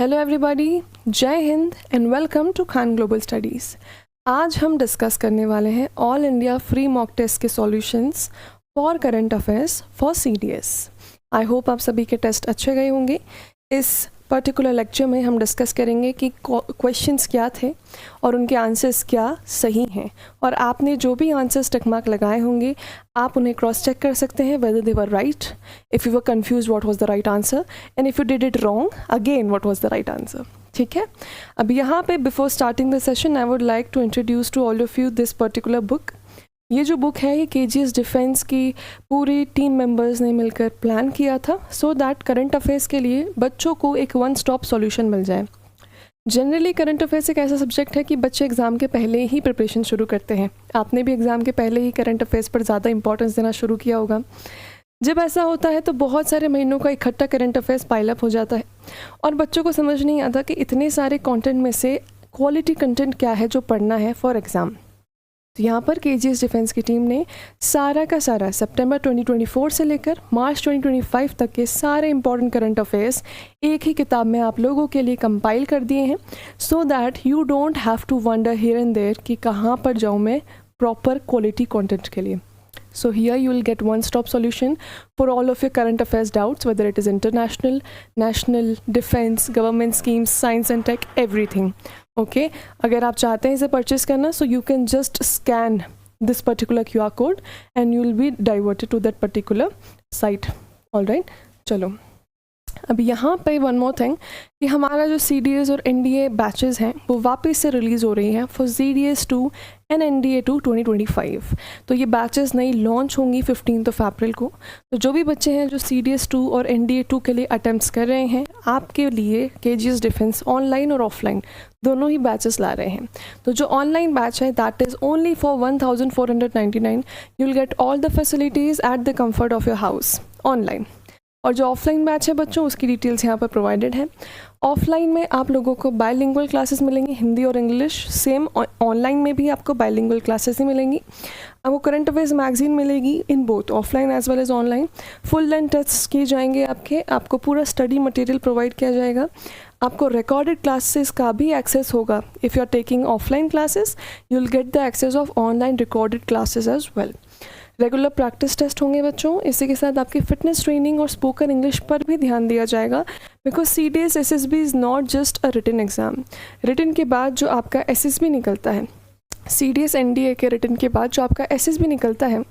Hello everybody, जय Hind and welcome to Khan global studies. आज हम डिस्कस करने वाले हैं all India free mock test के solutions for current affairs for CDS। I hope आप सभी के टेस्ट अच्छे गए होंगे। इस पर्टिकुलर लेक्चर में हम डिस्कस करेंगे कि क्वेश्चंस क्या थे और उनके आंसर्स क्या सही हैं, और आपने जो भी आंसर्स टिक मार्क लगाए होंगे आप उन्हें क्रॉस चेक कर सकते हैं whether they were right, if you were confuse what was the right answer, and if you did it wrong again what was the right answer. ठीक है, अब यहाँ पे before starting the session I would like to introduce to all of you this particular book. ये जो book है ये KGS defence की पूरी टीम मेंबर्स ने मिलकर प्लान किया था सो दैट करंट अफेयर्स के लिए बच्चों को एक वन स्टॉप सॉल्यूशन मिल जाए। जनरली करंट अफेयर्स एक ऐसा सब्जेक्ट है कि बच्चे एग्ज़ाम के पहले ही प्रिपरेशन शुरू करते हैं। आपने भी एग्ज़ाम के पहले ही करंट अफेयर्स पर ज़्यादा इंपॉर्टेंस देना शुरू किया होगा। जब ऐसा होता है तो बहुत सारे महीनों का इकट्ठा करंट अफेयर्स पाइलअप हो जाता है और बच्चों को समझ नहीं आता कि इतने सारे कंटेंट में से क्वालिटी कंटेंट क्या है जो पढ़ना है फॉर एग्ज़ाम। तो यहाँ पर KGS डिफेंस की टीम ने सारा का सारा सितंबर 2024 से लेकर मार्च 2025 तक के सारे इंपॉर्टेंट करंट अफेयर्स एक ही किताब में आप लोगों के लिए कंपाइल कर दिए हैं so that you don't have to wander here and there कि कहाँ पर जाऊँ मैं प्रॉपर क्वालिटी कंटेंट के लिए। So here you will get one-stop solution for all of your current affairs doubts, whether it is international, national, defense, government schemes, science and tech, everything. Okay? अगर आप चाहते हैं इसे परचेज करना, so you can just scan this particular QR code and you will be diverted to that particular site. All right? चलो, अब यहाँ पे वन मोर थिंग कि हमारा जो CDS और NDA बैचेस हैं वो वापस से रिलीज़ हो रही हैं फॉर CDS 2 एंड NDA 2 2025। तो ये बैचेस नई लॉन्च होंगी 15 अप्रैल को। तो जो भी बच्चे हैं जो CDS 2 और NDA 2 के लिए अटैम्प्ट्स कर रहे हैं, आपके लिए KGS डिफेंस ऑनलाइन और ऑफलाइन दोनों ही बैचेस ला रहे हैं। तो जो ऑनलाइन बैच है that is only for 1499। You will get all the facilities at the comfort of your house online. और जो ऑफलाइन बैच है बच्चों, उसकी डिटेल्स यहाँ पर प्रोवाइडेड है। ऑफलाइन में आप लोगों को बायलिंगुअल क्लासेस मिलेंगी, हिंदी और इंग्लिश। सेम ऑनलाइन में भी आपको बायलिंगुअल क्लासेस ही मिलेंगी। आपको करंट अफेयर्स मैगजीन मिलेगी in both offline as well as online. Full length test किए जाएंगे आपको पूरा स्टडी मटेरियल प्रोवाइड किया जाएगा। आपको रिकॉर्डेड क्लासेस का भी एक्सेस होगा। If you are taking offline classes you will get the access of online recorded classes as well. Regular practice test होंगे बच्चों। इसी के साथ आपकी फिटनेस ट्रेनिंग और स्पोकन इंग्लिश पर भी ध्यान दिया जाएगा, because CDS SSB is not just a written exam. Written के बाद जो आपका SSB निकलता है, CDS NDA के रिटन के बाद जो आपका SSB निकलता है,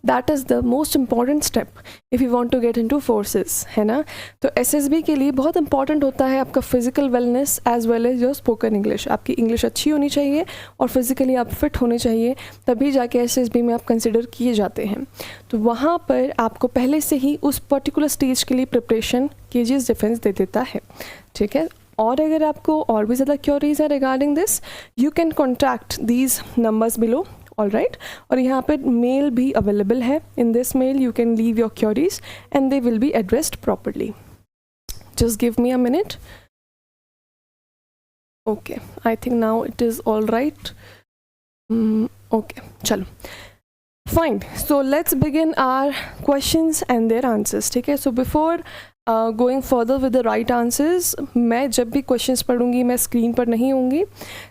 that is the most important step if you want to get into forces, है ना। तो SSB के लिए बहुत इंपॉर्टेंट होता है आपका physical wellness as well as your spoken English. आपकी इंग्लिश अच्छी होनी चाहिए और फिजिकली आप फिट होने चाहिए, तभी जाके SSB में आप कंसिडर किए जाते हैं। तो वहाँ पर आपको पहले से ही उस पर्टिकुलर स्टेज के लिए प्रिपरेशन KGS डिफेंस दे देता है। ठीक है, और अगर आपको और भी ज़्यादा क्यूरीज है regarding this, you can contact these numbers below. All right, और यहाँ पे मेल भी अवेलेबल है। In this mail you can leave your queries and they will be addressed properly. Just give me a minute. Okay, I think now it is all right. Okay, चलो fine. So let's begin our questions and their answers. ठीक है, so before going further with the right answers, मैं जब भी questions पढ़ूंगी मैं screen पर नहीं होंगी,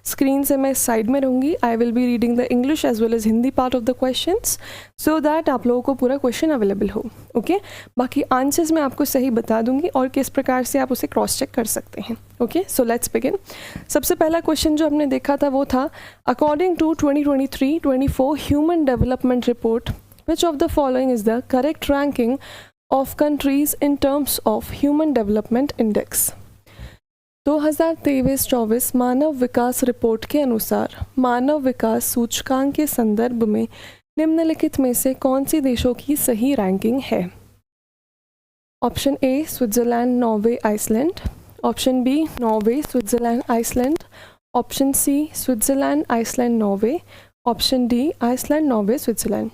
स्क्रीन से मैं साइड में रहूंगी। I will be reading the English as well as Hindi part of the questions so that आप लोगों को पूरा क्वेश्चन अवेलेबल हो। ओके, बाकी आंसर्स मैं आपको सही बता दूंगी और किस प्रकार से आप उसे क्रॉस चेक कर सकते हैं। Okay, so let's begin. सबसे पहला क्वेश्चन जो हमने देखा था वो था, according to 2023-24 human development report which of the following is the correct ranking of countries in terms of human development index। 2023-24 मानव विकास रिपोर्ट के अनुसार मानव विकास सूचकांक के संदर्भ में निम्नलिखित में से कौन सी देशों की सही रैंकिंग है? Option A Switzerland, Norway, Iceland. Option B Norway, Switzerland, Iceland. Option C Switzerland, Iceland, Norway. Option D Iceland, Norway, Switzerland.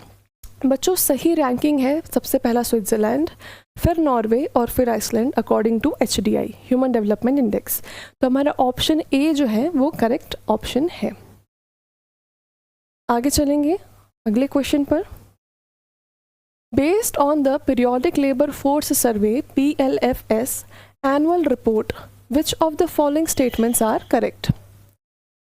बच्चों सही रैंकिंग है सबसे पहला स्विट्ज़रलैंड, फिर नॉर्वे और फिर Iceland according to HDI human development index. तो हमारा ऑप्शन ए जो है वो करेक्ट ऑप्शन है। आगे चलेंगे अगले क्वेश्चन पर। Based on the periodic labour force survey PLFS annual report which of the following statements are correct?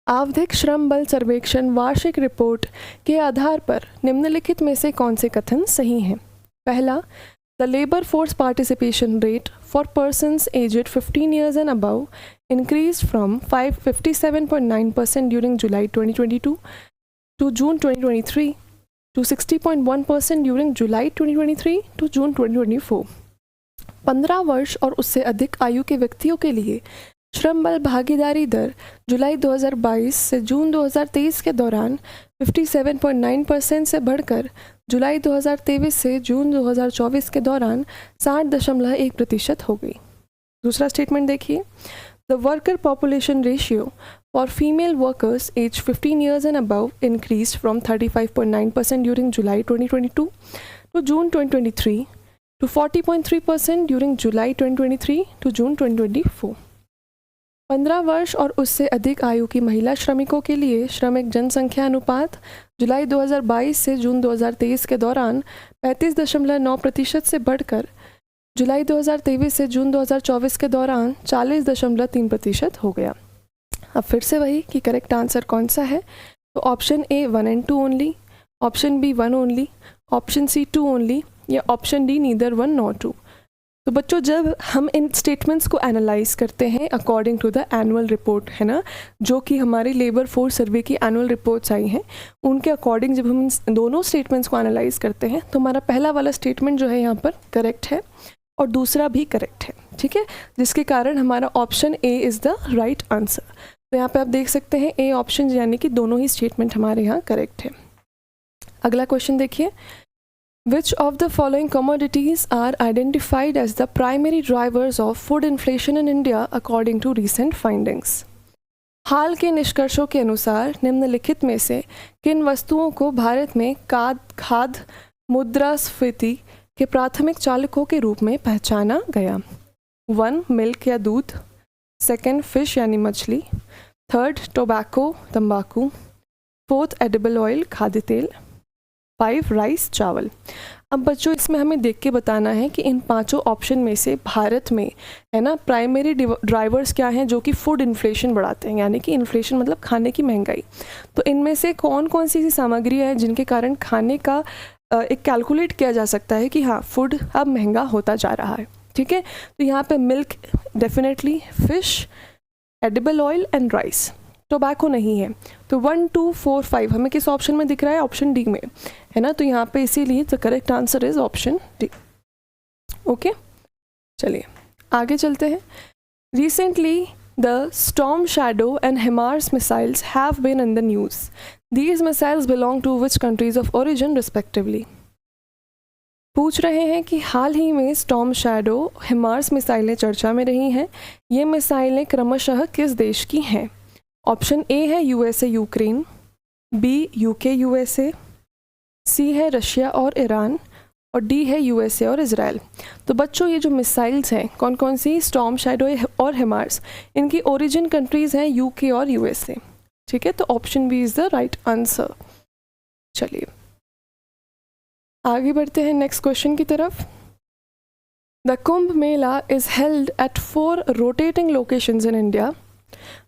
आवधिक श्रम बल सर्वेक्षण वार्षिक रिपोर्ट के आधार पर निम्नलिखित में से कौन से कथन सही हैं? पहला, the labour force participation rate for persons aged 15 years and above increased from 57.9% during July 2022 to June 2023 to 60.1% during July 2023 to June 2024. 15 वर्ष और उससे अधिक आयु के व्यक्तियों के लिए श्रम बल भागीदारी दर जुलाई 2022 से जून 2023 के दौरान 57.9% से बढ़कर जुलाई 2023 से जून 2024 के दौरान 60.1% हो गई। दूसरा स्टेटमेंट देखिए, the worker population ratio for female workers age 15 years and above increased from 35.9% during July 2022 to June 2023 to 40.3% during July 2023 to June 2024. 15 वर्ष और उससे अधिक आयु की महिला श्रमिकों के लिए श्रमिक जनसंख्या अनुपात जुलाई 2022 से जून 2023 के दौरान 35.9% से बढ़कर जुलाई 2023 से जून 2024 के दौरान 40.3% हो गया। अब फिर से वही कि करेक्ट आंसर कौन सा है, तो option A 1 and 2 only, option B 1 only, option C 2 only या ऑप्शन डी नीदर 1 नॉर 2। तो बच्चों जब हम इन स्टेटमेंट्स को एनालाइज करते हैं according to the annual report, है ना, जो कि हमारी लेबर फोर्स सर्वे की एनुअल रिपोर्ट्स आई हैं, उनके अकॉर्डिंग जब हम इन दोनों स्टेटमेंट्स को एनालाइज करते हैं तो हमारा पहला वाला स्टेटमेंट जो है यहाँ पर करेक्ट है और दूसरा भी करेक्ट है, ठीक है, जिसके कारण हमारा option A is the right answer. तो यहाँ पे आप देख सकते हैं ए ऑप्शन यानी कि दोनों ही स्टेटमेंट हमारे यहाँ करेक्ट है। अगला क्वेश्चन देखिए, Which of the following commodities are identified as the primary drivers of food inflation in India according to recent findings? हाल के निष्कर्षों के अनुसार निम्नलिखित में से किन वस्तुओं को भारत में खाद्य मुद्रास्फीति के प्राथमिक चालकों के रूप में पहचाना गया? 1 मिल्क या दूध, 2 फिश यानी मछली, 3 टोबैको तंबाकू, 4 एडिबल ऑयल खाद्य तेल, 5 राइस चावल। अब बच्चों इसमें हमें देख के बताना है कि इन पांचों ऑप्शन में से भारत में, है ना, प्राइमरी ड्राइवर्स क्या हैं जो कि फूड इन्फ्लेशन बढ़ाते हैं, यानी कि इन्फ्लेशन मतलब खाने की महंगाई। तो इनमें से कौन कौन सी सामग्री है जिनके कारण खाने का एक कैलकुलेट किया जा सकता है कि हाँ फूड अब महंगा होता जा रहा है, ठीक है। तो यहाँ पे milk definitely, fish, edible oil and rice. Tobacco नहीं है। तो 1 2 4 5 हमें किस ऑप्शन में दिख रहा है? ऑप्शन डी में, है ना। तो यहाँ पे इसीलिए the correct answer is option D. Okay, चलिए आगे चलते हैं। Recently the Storm Shadow and HIMARS missiles have been in the news. These missiles belong to which countries of origin respectively? पूछ रहे हैं कि हाल ही में स्टॉर्म शैडो, हिमार्स मिसाइलें चर्चा में रही हैं। ये मिसाइलें क्रमशः किस देश की हैं? ऑप्शन ए है USA Ukraine, B UK USA, C है रशिया और ईरान और डी है यूएसए और इजराइल। तो बच्चों ये जो मिसाइल्स हैं कौन कौन सी? स्टॉर्म शैडो और हिमार्स, इनकी ओरिजिन कंट्रीज़ हैं यूके और यूएसए, ठीक है। तो option B is the right answer. चलिए आगे बढ़ते हैं नेक्स्ट क्वेश्चन की तरफ। The Kumbh Mela is held at 4 rotating locations in India.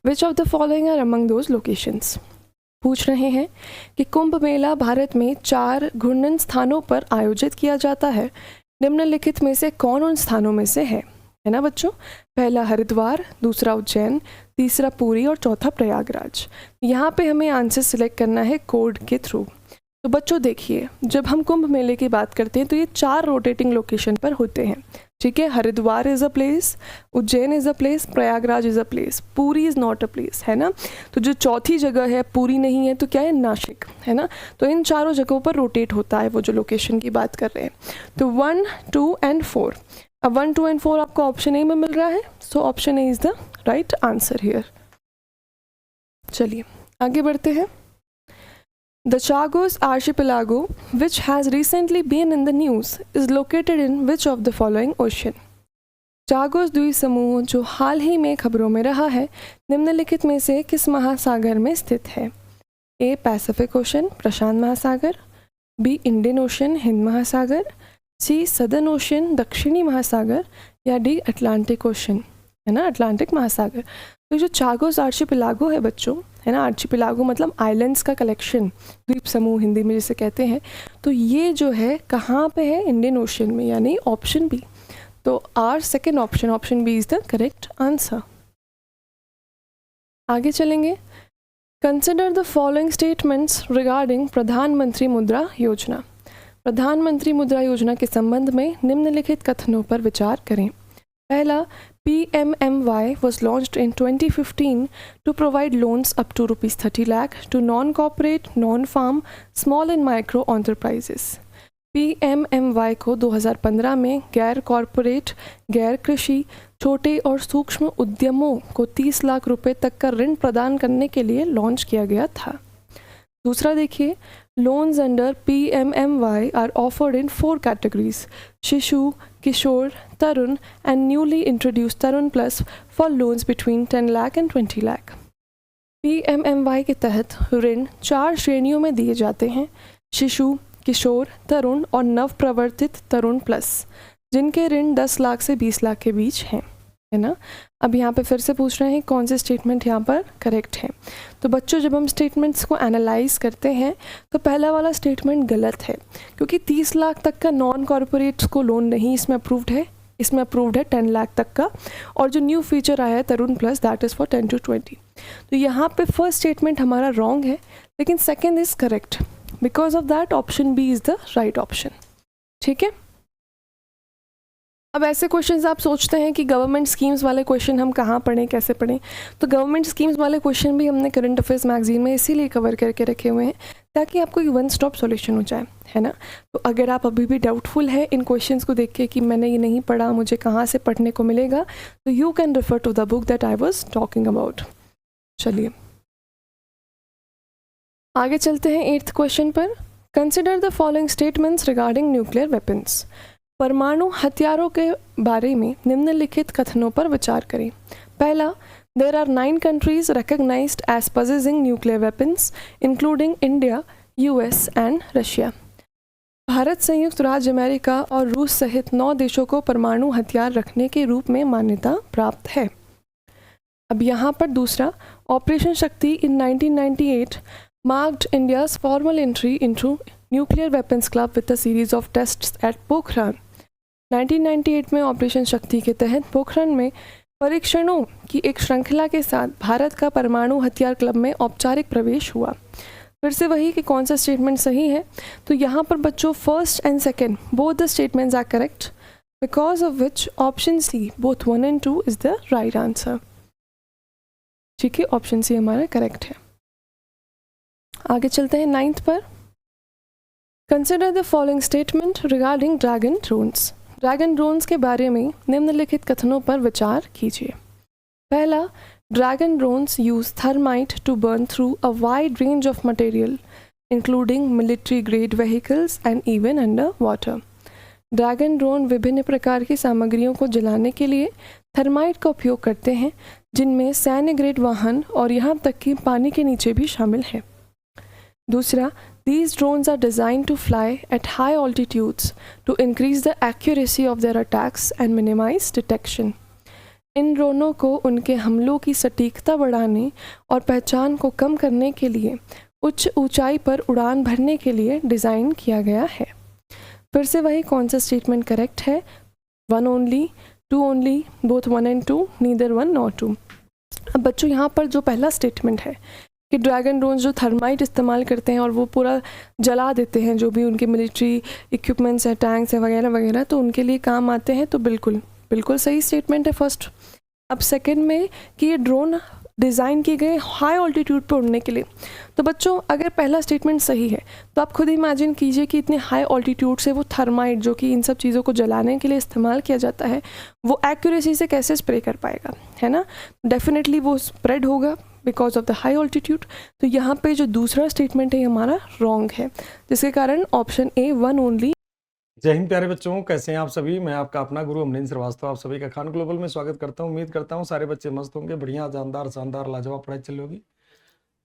Which of the following are among those locations? पूछ रहे हैं कि कुंभ मेला भारत में 4 घूर्णन स्थानों पर आयोजित किया जाता है। निम्नलिखित में से कौन उन स्थानों में से है ना बच्चों? पहला हरिद्वार, दूसरा उज्जैन, तीसरा पुरी और चौथा प्रयागराज। यहाँ पे हमें आंसर सिलेक्ट करना है कोड के थ्रू। तो बच्चों देखिए, जब हम कुंभ मेले की बात करते हैं तो ये 4 रोटेटिंग लोकेशन पर होते हैं, ठीक है। Haridwar is a place, Ujjain is a place, Prayagraj is a place, Puri is not a place, है ना। तो जो चौथी जगह है पुरी नहीं है तो क्या है? नासिक, है ना। तो इन चारों जगहों पर रोटेट होता है वो जो लोकेशन की बात कर रहे हैं। तो 1 2 एंड 4, अब 1 2 एंड 4 आपको ऑप्शन ए में मिल रहा है, so option A is the right answer here. चलिए आगे बढ़ते हैं। The Chagos archipelago, which has recently been in the news, is located in which of the following ocean? Chagos द्वीप समूह जो हाल ही में खबरों में रहा है, निम्नलिखित में से किस महासागर में स्थित है? ए पैसिफिक ओशन, प्रशांत महासागर, बी इंडियन ओशन, हिंद महासागर, सी सदर्न ओशन, दक्षिणी महासागर या डी अटलांटिक ओशन। है ना, अटलांटिक महासागर। तो जो चागोस आर्चिपेलागो है बच्चों, है ना, आर्चिपेलागो मतलब आइलैंड्स का कलेक्शन, द्वीप समूह हिंदी में जिसे कहते हैं, तो ये जो है कहाँ पे है, इंडियन ओशन में, यानी ऑप्शन बी। तो our second option, option B is the correct answer. आगे चलेंगे। Consider the following statements regarding Pradhan Mantri Mudra योजना। प्रधानमंत्री मुद्रा योजना के संबंध में निम्नलिखित कथनों पर विचार करें। पहला, PMMY was launched in 2015 to provide loans up to ₹30 lakh to non-corporate, non-farm, small and micro enterprises. PMMY को 2015 में गैर कॉरपोरेट, गैर कृषि, छोटे और सूक्ष्म उद्यमों को 30 लाख रुपए तक का ऋण प्रदान करने के लिए लॉन्च किया गया था। दूसरा देखिए, loans under PMMY are offered in 4 categories: Shishu, Kishore, Tarun and newly introduced Tarun plus for loans between 10 lakh and 20 lakh. PMMY के तहत ऋण 4 श्रेणियों में दिए जाते हैं: शिशु, किशोर, तरुण और नवप्रवर्तित तरुण प्लस, जिनके ऋण 10 लाख से 20 लाख के बीच हैं, है ना। अब यहाँ पे फिर से पूछ रहे हैं कौन से स्टेटमेंट यहाँ पर करेक्ट है। तो बच्चों जब हम स्टेटमेंट्स को एनालाइज करते हैं तो पहला वाला स्टेटमेंट गलत है, क्योंकि 30 लाख तक का नॉन कॉरपोरेट्स को लोन नहीं इसमें अप्रूव्ड है, इसमें अप्रूव्ड है 10 लाख तक का, और जो न्यू फीचर आया है Tarun plus, that is for 10 to 20। तो यहाँ पे फर्स्ट स्टेटमेंट हमारा रॉन्ग है, लेकिन second is correct. Because of that option B is the right option. ठीक है। अब ऐसे क्वेश्चंस आप सोचते हैं कि गवर्नमेंट स्कीम्स वाले क्वेश्चन हम कहाँ पढ़ें, कैसे पढ़ें, तो गवर्नमेंट स्कीम्स वाले क्वेश्चन भी हमने करंट अफेयर्स मैगजीन में इसीलिए कवर करके रखे हुए हैं ताकि आपको एक वन स्टॉप सॉल्यूशन हो जाए, है ना। तो अगर आप अभी भी डाउटफुल है इन क्वेश्चंस को देख के कि मैंने ये नहीं पढ़ा, मुझे कहाँ से पढ़ने को मिलेगा, तो you can refer to the book that I was talking about. चलिए आगे चलते हैं 8th क्वेश्चन पर। Consider the following statements regarding nuclear weapons. परमाणु हथियारों के बारे में निम्नलिखित कथनों पर विचार करें। पहला, there are 9 countries recognized as possessing nuclear weapons including India, US and Russia। Bharat, संयुक्त राज्य अमेरिका और रूस सहित 9 देशों को परमाणु हथियार रखने के रूप में मान्यता प्राप्त है। अब यहाँ पर दूसरा, ऑपरेशन शक्ति इन 1998 marked India's formal entry into nuclear weapons club with a series of tests at Pokhran. 1998 में ऑपरेशन शक्ति के तहत पोखरण में परीक्षणों की एक श्रृंखला के साथ भारत का परमाणु हथियार क्लब में औपचारिक प्रवेश हुआ। फिर से वही कि कौन सा स्टेटमेंट सही है, तो यहाँ पर बच्चों first and second both the statements are correct, because of which option C both 1 and 2 is the right answer. ठीक है, ऑप्शन सी हमारा करेक्ट है। आगे चलते हैं 9th पर। Consider the following statement regarding dragon drones. Dragon drones के बारे में निम्नलिखित कथनों पर विचार कीजिए। पहला, dragon drones use thermite to burn through a wide range of material including military grade vehicles and even under water. Dragon drone विभिन्न प्रकार की सामग्रियों को जलाने के लिए थर्माइट का उपयोग करते हैं, जिनमें सैन्य ग्रेड वाहन और यहाँ तक कि पानी के नीचे भी शामिल है। दूसरा, these drones are designed to fly at high altitudes to increase the accuracy of their attacks and minimize detection। इन ड्रोनों को उनके हमलों की सटीकता बढ़ाने और पहचान को कम करने के लिए उच्च ऊंचाई पर उड़ान भरने के लिए डिज़ाइन किया गया है। फिर से वही कौन सा स्टेटमेंट करेक्ट है, 1 only, 2 only, both 1 and 2, neither 1 nor 2। अब बच्चों यहाँ पर जो पहला स्टेटमेंट है कि ड्रैगन ड्रोन्स जो थर्माइट इस्तेमाल करते हैं और वो पूरा जला देते हैं जो भी उनके मिलिट्री इक्विपमेंट्स हैं, टैंक्स हैं वगैरह वगैरह, तो उनके लिए काम आते हैं, तो बिल्कुल बिल्कुल सही स्टेटमेंट है फर्स्ट। अब सेकंड में कि ये ड्रोन डिज़ाइन किए गए हाई ऑल्टीट्यूड पर उड़ने के लिए, तो बच्चों अगर पहला स्टेटमेंट सही है तो आप खुद इमेजिन कीजिए कि इतने हाई ऑल्टीट्यूड से वो थर्माइट जो कि इन सब चीज़ों को जलाने के लिए इस्तेमाल किया जाता है वो एक्यूरेसी से कैसे स्प्रे कर पाएगा, है ना। डेफिनेटली वो स्प्रेड होगा because of the high altitude. तो यहाँ पे जो दूसरा स्टेटमेंट है हमारा रॉन्ग है, जिसके कारण ऑप्शन ए 1 only। जय हिंद प्यारे बच्चों, कैसे हैं आप सभी। मैं आपका अपना गुरु अमरीन श्रीवास्तव आप सभी का खान ग्लोबल में स्वागत करता हूं। उम्मीद करता हूं सारे बच्चे मस्त होंगे, बढ़िया जानदार शानदार लाजवाब पढ़ाई चल रही होगी।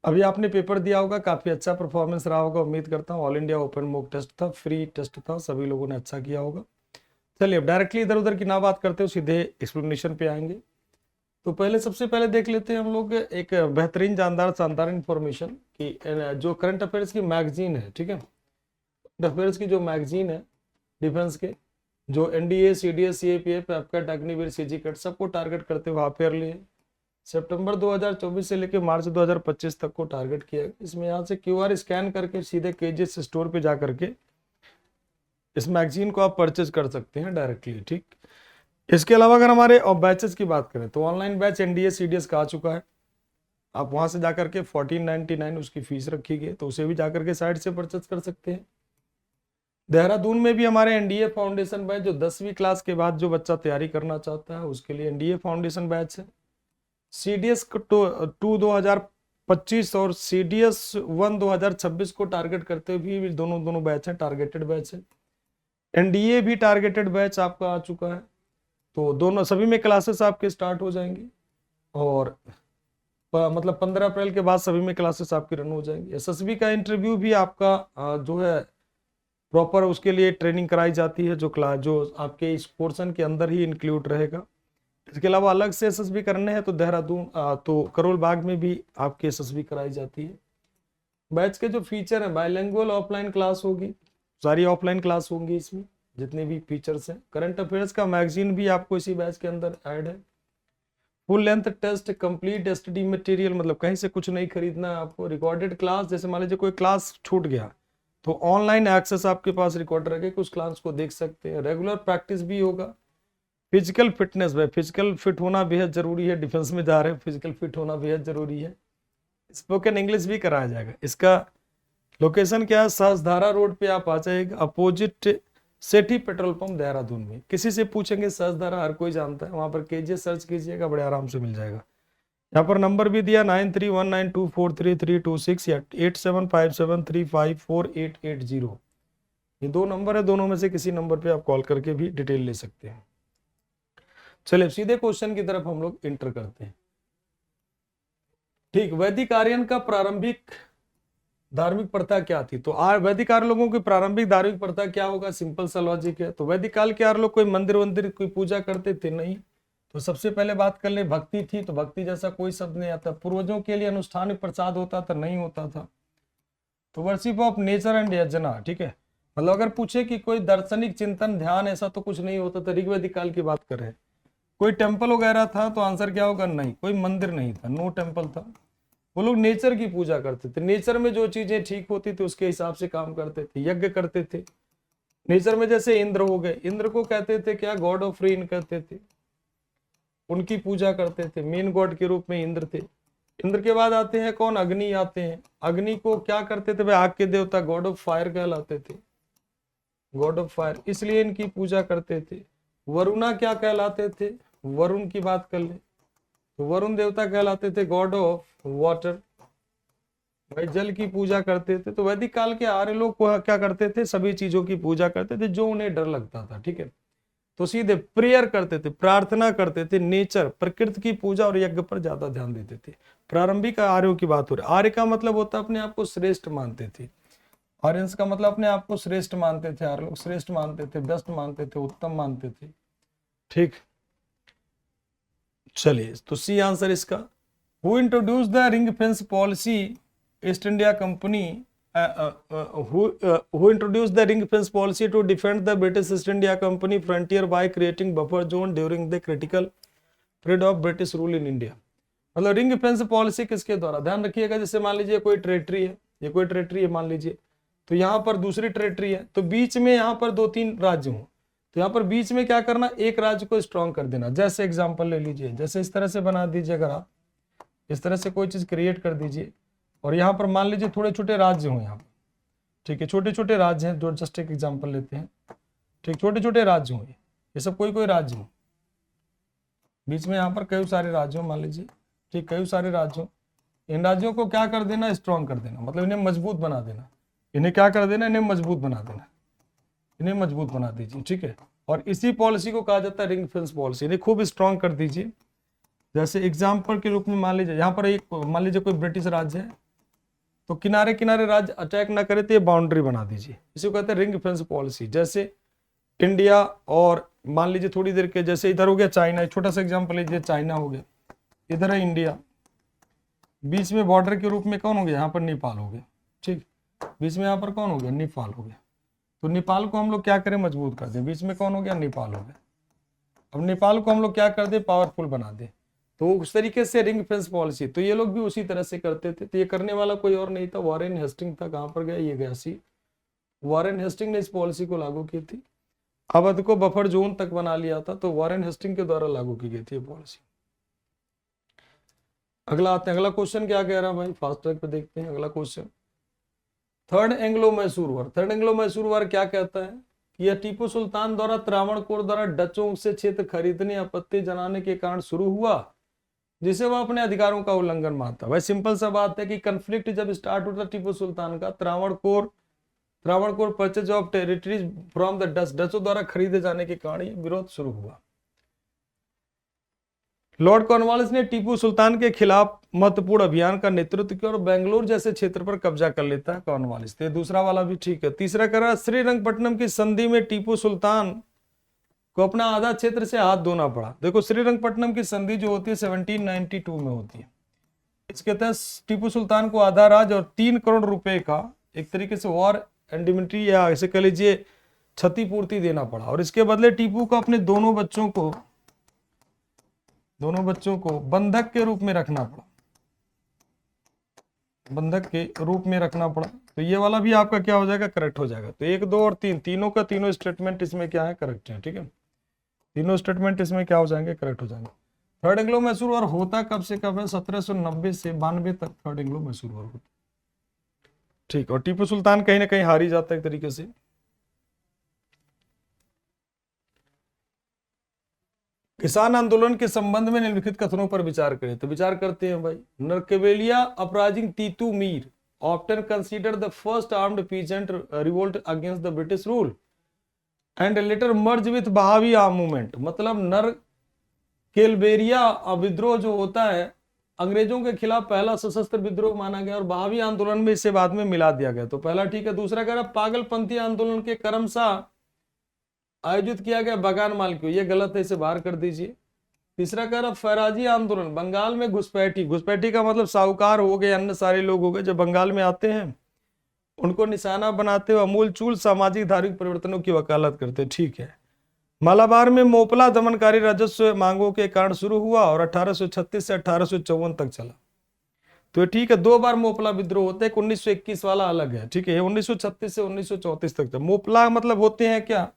अभी आपने पेपर दिया होगा, काफ़ी अच्छा परफॉर्मेंस रहा होगा। उम्मीद करता हूँ all India open mock test था, फ्री टेस्ट था, सभी लोगों ने अच्छा किया होगा। चलिए अब डायरेक्टली इधर उधर की ना बात करते हो, सीधे एक्सप्लेनेशन पे आएंगे। तो पहले सबसे पहले देख लेते हैं हम लोग एक बेहतरीन जानदार शानदार इंफॉर्मेशन कि जो करंट अफेयर्स की मैगजीन है, ठीक है, अफेयर्स की जो मैगजीन है डिफेंस के, जो NDA, CDS, CAPF, AFCAT, Agniveer, CG CAT सबको टारगेट करते हुए हाफ ईयरली है। सितंबर 2024 से लेकर मार्च 2025 तक को टारगेट किया गया। इसमें यहाँ से क्यूआर स्कैन करके सीधे केजीएस स्टोर पे जा करके इस मैगजीन को आप परचेज कर सकते हैं डायरेक्टली, ठीक। इसके अलावा अगर हमारे बैचेस की बात करें तो ऑनलाइन बैच एनडीए सीडीएस का आ चुका है। आप वहां से जाकर के 1499 उसकी फीस रखी गई, तो उसे भी जाकर के साइट से परचेज कर सकते हैं। देहरादून में भी हमारे एनडीए फाउंडेशन बैच, जो 10वीं क्लास के बाद जो बच्चा तैयारी करना चाहता है उसके लिए एनडीए फाउंडेशन बैच है। सीडीएस 2 2025 और सीडीएस 1 2026 को टारगेट करते हुए भी दोनों बैच हैं, टारगेटेड बैच है। एनडीए भी टारगेटेड बैच आपका आ चुका है, तो दोनों सभी में क्लासेस आपके स्टार्ट हो जाएंगी और मतलब 15 अप्रैल के बाद सभी में क्लासेस आपकी रन हो जाएंगी। एसएसबी का इंटरव्यू भी आपका जो है प्रॉपर उसके लिए ट्रेनिंग कराई जाती है, जो आपके इस पोर्शन के अंदर ही इंक्लूड रहेगा। इसके अलावा अलग से एसएसबी करने हैं तो देहरादून तो करोल बाग में भी आपकी एसएसबी कराई जाती है। बैच के जो फीचर है, बाइलिंगुअल ऑफलाइन क्लास होगी, सारी ऑफलाइन क्लास होंगी इसमें जितने भी फीचर्स हैं। करंट अफेयर्स का मैगजीन भी आपको इसी बैच के अंदर ऐड है। Full length test, complete study material, मतलब कहीं से कुछ नहीं खरीदना है आपको। रिकॉर्डेड क्लास, जैसे मान लीजिए कोई क्लास छूट गया तो ऑनलाइन एक्सेस आपके पास रिकॉर्डर रखे, उस क्लास को देख सकते हैं। रेगुलर प्रैक्टिस भी होगा। फिजिकल फिटनेस, भाई फिजिकल फिट होना बेहद जरूरी है, डिफेंस में जा रहे हैं, फिजिकल फिट होना बेहद जरूरी है। स्पोकन इंग्लिश भी कराया जाएगा। इसका लोकेशन क्या है, सहस्त्रधारा रोड पे आप आ जाएगा, अपोजिट सेठी पेट्रोल पंप देहरादून में। किसी से पूछेंगे सहस्त्रधारा, हर कोई जानता है, वहां पर केजीएस सर्च कीजिएगा, बड़े आराम से मिल जाएगा। यहाँ पर नंबर भी दिया 9319243326 या 8757354880। ये 2 नंबर है, दोनों में से किसी नंबर पे आप कॉल करके भी डिटेल ले सकते हैं। चलिए सीधे क्वेश्चन की तरफ हम लोग इंटर करते हैं। ठीक, वैदिक आर्यन का प्रारंभिक धार्मिक प्रथा क्या थी? तो वैदिक आर्य लोगों की प्रारंभिक धार्मिक प्रथा क्या होगा? सिंपल सा लॉजिक है। तो वैदिक काल के आर्य लोग कोई मंदिर कोई पूजा करते थे? नहीं। तो सबसे पहले बात कर ले, भक्ति थी, तो भक्ति जैसा कोई शब्द नहीं आता। पूर्वजों के लिए अनुष्ठान प्रसाद होता था? नहीं होता था। तो वर्शिप ऑफ नेचर एंड यजना, ठीक है, मतलब अगर पूछे कि कोई दार्शनिक चिंतन ध्यान ऐसा तो कुछ नहीं होता था। ऋग्वैदिक काल की बात करें, कोई टेम्पल वगैरह था? तो आंसर क्या होगा? नहीं, कोई मंदिर नहीं था, नो टेम्पल था। वो लोग नेचर की पूजा करते थे। नेचर में जो चीजें ठीक होती थी उसके हिसाब से काम करते थे, यज्ञ करते थे। नेचर में जैसे इंद्र हो गए, इंद्र को कहते थे क्या? गॉड ऑफ रेन कहते थे, उनकी पूजा करते थे, मेन गॉड के रूप में इंद्र थे। इंद्र के बाद आते हैं कौन? अग्नि आते हैं। अग्नि को क्या करते थे भाई? आग के देवता, गॉड ऑफ फायर कहलाते थे, गॉड ऑफ फायर, इसलिए इनकी पूजा करते थे। वरुणा क्या कहलाते थे? वरुण की बात कर ले तो वरुण देवता कहलाते थे, गॉड ऑफ वाटर, भाई जल की पूजा करते थे। तो वैदिक काल के आर्य लोग क्या करते थे? सभी चीजों की पूजा करते थे जो उन्हें डर लगता था, ठीक है। तो सीधे प्रेयर करते थे, प्रार्थना करते थे, नेचर प्रकृति की पूजा और यज्ञ पर ज्यादा ध्यान देते थे। प्रारंभिक आर्यों की बात हो रही है। आर्य का मतलब होता है अपने आप को श्रेष्ठ मानते थे। आर्यंस का मतलब अपने आप को श्रेष्ठ मानते थे। आर्य लोग श्रेष्ठ मानते थे, बेस्ट मानते थे, उत्तम मानते थे, ठीक। चलिए, तो सी आंसर इसका। Who introduce the ring fence policy? East India company. who introduced the ring fence policy to defend the British East India Company frontier by creating buffer zone during the critical period of British rule in India? मतलब ring fence policy किसके द्वारा? ध्यान रखिएगा, जैसे मान लीजिए कोई territory है, ये कोई टेरिटरी है मान लीजिए, तो यहाँ पर दूसरी टेरिटरी है, तो बीच में यहाँ पर 2-3 राज्य हों, तो यहाँ पर बीच में क्या करना? एक राज्य को स्ट्रॉन्ग कर देना। जैसे एग्जाम्पल ले लीजिए, जैसे इस तरह से बना दीजिए, अगर आप इस तरह से कोई चीज क्रिएट कर दीजिए और यहाँ पर मान लीजिए थोड़े छोटे राज्य हों यहाँ पर, ठीक है, छोटे छोटे राज्य हैं, जो जस्ट एक एग्जाम्पल लेते हैं, ठीक, छोटे छोटे राज्य हों, ये सब कोई राज्य हो, बीच में यहाँ पर कई सारे राज्य हो मान लीजिए, ठीक, कई सारे राज्य हो। इन राज्यों को क्या कर देना? स्ट्रॉन्ग कर देना, मतलब इन्हें मजबूत बना देना। इन्हें क्या कर देना? इन्हें मजबूत बना देना, इन्हें मजबूत बना दीजिए, ठीक है। और इसी पॉलिसी को कहा जाता है रिंग फेंस पॉलिसी। इन्हें खूब स्ट्रॉन्ग कर दीजिए। जैसे एग्जाम्पल के रूप में मान लीजिए यहाँ पर एक, मान लीजिए कोई ब्रिटिश राज्य है, तो किनारे किनारे राज्य अटैक ना करे तो ये बाउंड्री बना दीजिए, इसी को कहते हैं रिंग फेंस पॉलिसी। जैसे इंडिया और मान लीजिए थोड़ी देर के, जैसे इधर हो गया चाइना, छोटा सा एग्जाम्पल लीजिए, चाइना हो गया, इधर है इंडिया, बीच में बॉर्डर के रूप में कौन हो गया, यहाँ पर नेपाल हो गया, ठीक, बीच में यहाँ पर कौन हो गया, नेपाल हो गया। तो नेपाल को हम लोग क्या करें, मजबूत कर दें, बीच में कौन हो गया, नेपाल हो गया। अब नेपाल को हम लोग क्या कर दें, पावरफुल बना दें। तो उस तरीके से रिंग फेंस पॉलिसी, तो ये लोग भी उसी तरह से करते थे। तो ये करने वाला कोई और नहीं था, वॉरेन हेस्टिंग था। कहाँ पर गया, ये गया सी, वॉरेन हेस्टिंग ने इस पॉलिसी को लागू की थी। अवध को बफर जोन तक बना लिया था, तो वॉरेन हेस्टिंग के द्वारा लागू की गई थी ये पॉलिसी। अगला आते हैं, अगला क्वेश्चन क्या कह रहा है भाई, फास्ट ट्रैक पे देखते हैं अगला क्वेश्चन। थर्ड एंग्लो मैसूर वार, थर्ड एंग्लो मैसूर वार क्या कहता है कि यह टीपू सुल्तान द्वारा त्रावणकोर द्वारा डचों से क्षेत्र खरीदने आपत्ति जनाने के कारण शुरू हुआ, जिसे वह अपने अधिकारों का उल्लंघन मानता। भाई सिंपल सा बात है कि कंफ्लिक्ट जब स्टार्ट होता टीपू सुल्तान का, Travancore purchase of territories from the Dutch, डचों द्वारा खरीदे जाने के कारण यह विरोध शुरू हुआ। लॉर्ड कॉर्नवालिस ने टीपू सुल्तान के खिलाफ महत्वपूर्ण अभियान का नेतृत्व किया और बेंगलोर जैसे क्षेत्र पर कब्जा कर लेता है कॉर्नवालिस। तो दूसरा वाला भी ठीक है। तीसरा करा, श्रीरंगपट्टनम की संधि में टीपू सुल्तान को अपना आधा क्षेत्र से हाथ धोना पड़ा। देखो श्रीरंगपट्टनम की संधि जो होती है 1792 में होती है। इसके तहत टीपू सुल्तान को आधा राज और 3 करोड़ रुपए का एक तरीके से वॉर इंडमिनिटी या ऐसे कह लीजिए क्षतिपूर्ति देना पड़ा। और इसके बदले टीपू को अपने दोनों बच्चों को बंधक के रूप में रखना पड़ा, बंधक के रूप में रखना पड़ा। तो ये वाला भी आपका क्या हो जाएगा, करेक्ट हो जाएगा। तो 1, 2 और 3 तीनों का तीनों स्टेटमेंट इसमें क्या है, करेक्ट है। ठीक है, तीनों स्टेटमेंट इसमें क्या हो जाएंगे, करेक्ट हो जाएंगे। थर्ड एंग्लो मैसूर वार होता कब से कब है, 1790 से 92 तक थर्ड एंग्लो मैसूर वार होता। ठीक, और टीपू सुल्तान कहीं ना कहीं हार ही जाता है एक तरीके से। किसान आंदोलन के संबंध में निम्नलिखित कथनों पर विचार करें। तो विचार करते हैं भाई। Narkelberia uprising Titu Mir often consider the first armed peasant revolt against the British rule and later merge with Wahabi arm movement. मतलब नर केलबेरिया विद्रोह जो होता है अंग्रेजों के खिलाफ पहला सशस्त्र विद्रोह माना गया और बहावी आंदोलन में इसे बाद में मिला दिया गया। तो पहला ठीक है। दूसरा कह रहा पागलपंथी आंदोलन के क्रमशः आयोजित किया गया बगान माल क्यों, ये गलत है, इसे बाहर कर दीजिए। तीसरा कह रहा फैराजी आंदोलन बंगाल में घुसपैठी का मतलब साहूकार हो गए, अन्य सारे लोग हो गए जो बंगाल में आते हैं उनको निशाना बनाते हुए अमूल चूल सामाजिक धार्मिक परिवर्तनों की वकालत करते। ठीक है। मालाबार में मोपला दमनकारी राजस्व मांगों के कारण शुरू हुआ और 1836 से 1854 तक चला। तो ठीक है, 2 बार मोपला विद्रोह होते हैं, 1921 वाला अलग है। ठीक है, 1936 से 1934 तक था। मोपला मतलब होते हैं क्या,